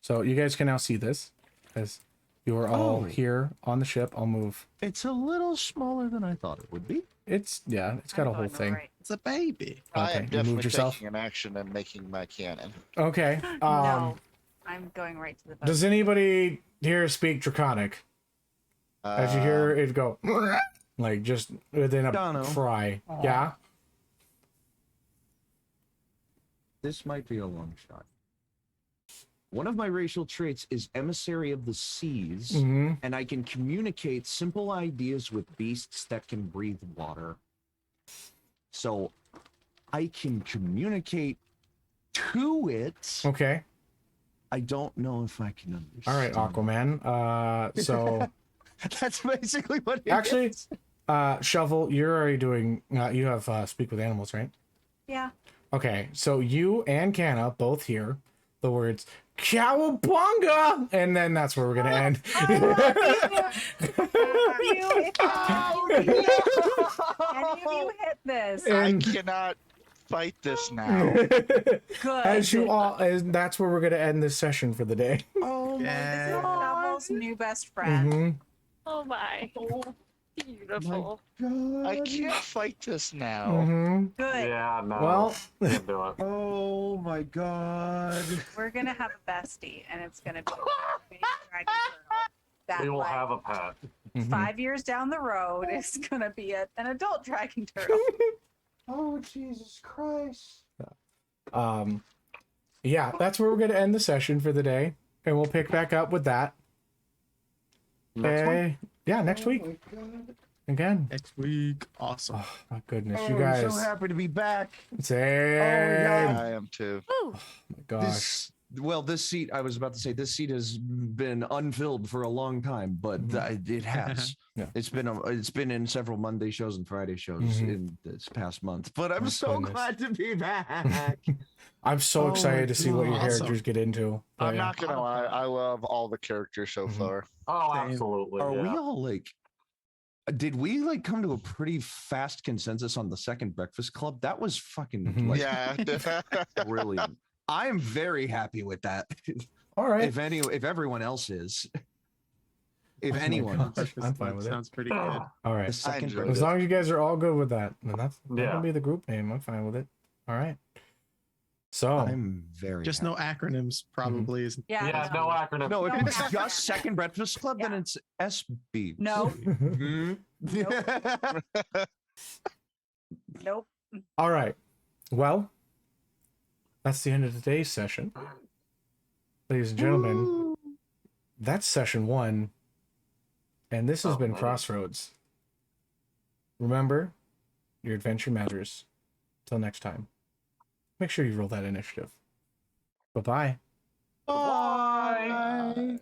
S1: So you guys can now see this as you are all
S2: Oh.
S1: here on the ship. I'll move.
S2: It's a little smaller than I thought it would be.
S1: It's got
S5: I'm
S1: a whole
S5: going
S1: thing.
S5: right.
S6: It's a baby.
S4: I
S1: Okay,
S4: am
S1: you
S4: definitely
S1: moved yourself.
S4: taking an action and making my cannon.
S1: Okay.
S5: No, I'm going right to the boat.
S1: Does anybody here speak Draconic? As you hear it go, like just within a
S2: Dono.
S1: cry. Yeah.
S2: This might be a long shot. One of my racial traits is emissary of the seas,
S1: Mm-hmm.
S2: and I can communicate simple ideas with beasts that can breathe water. So I can communicate to it.
S1: Okay.
S2: I don't know if I can understand.
S1: All right, Aquaman. So
S2: That's basically what it
S1: actually,
S2: is.
S1: Shovel, you're already doing. You have speak with animals, right?
S5: Yeah.
S1: Okay, so you and Canna both here. the words "Cowabunga," and then that's where we're gonna end.
S5: I love you. If any of you hit this,
S4: I
S1: And
S4: cannot fight this now.
S5: good.
S1: as you all, as that's where we're gonna end this session for the day.
S2: Oh my
S5: This is
S6: Yeah.
S5: Double's new best friend.
S1: Mhm.
S7: Oh my. Beautiful.
S4: I can't fight this now.
S1: Mhm.
S5: Good.
S3: Yeah, no.
S1: Well,
S3: Can't do it.
S2: Oh my god.
S5: We're gonna have a bestie, and it's gonna be a big dragon turtle. That
S3: We will
S5: like,
S3: have a pet.
S1: mhm.
S5: 5 years down the road is gonna be an adult dragon turtle.
S2: Oh Jesus Christ.
S1: Yeah, that's where we're gonna end the session for the day, and we'll pick back up with that.
S3: Next one?
S1: Yeah, next week
S2: Oh my god.
S1: again.
S6: Next week. Awesome.
S1: Oh my goodness,
S2: Oh,
S1: you
S2: I'm
S1: guys!
S2: so happy to be back.
S1: Same.
S2: yeah.
S4: I am too.
S7: Woo.
S1: My gosh.
S2: This seat, I was about to say, this seat has been unfilled for a long time, but it has.
S1: Yeah.
S2: It's been in several Monday shows and Friday shows
S1: Mhm.
S2: in this past month. But I'm
S1: Oh,
S2: so
S1: goodness.
S2: glad to be back.
S1: I'm so
S2: Oh my
S1: excited to see what your
S6: God.
S1: characters get into. But
S4: I'm
S1: yeah.
S4: not gonna lie, I love all the characters so
S1: Mhm.
S4: far.
S3: Oh,
S6: Same.
S3: absolutely.
S2: Are we
S3: yeah.
S2: all like? Did we like come to a pretty fast consensus on the second Breakfast Club? That was fucking
S1: Mhm.
S2: like
S4: Yeah.
S2: brilliant. I'm very happy with that.
S1: All right.
S2: If everyone else is, if
S1: Oh my
S2: anyone,
S1: God.
S2: is.
S1: I'm fine with it.
S6: Sounds pretty good.
S1: All right.
S2: The second
S4: enjoyed
S2: Breakfast
S1: As long as you guys are all good with that, then that's
S3: Yeah.
S1: gonna be the group name. I'm fine with it. All right. So
S2: I'm very
S6: Just
S2: happy.
S6: no acronyms, probably. Is
S5: Yeah.
S3: Yeah, no acronym.
S2: No, if
S5: No
S2: it's
S5: acronym.
S2: just Second Breakfast Club, then
S5: Yeah.
S2: it's SB.
S5: No.
S2: Mhm.
S5: Nope.
S1: all right. Well, that's the end of today's session, ladies and gentlemen. That's session 1, and this has
S3: Oh,
S1: been
S3: man.
S1: Crossroads. Remember, your adventure matters. Till next time, make sure you roll that initiative. Bye-bye.
S2: Bye.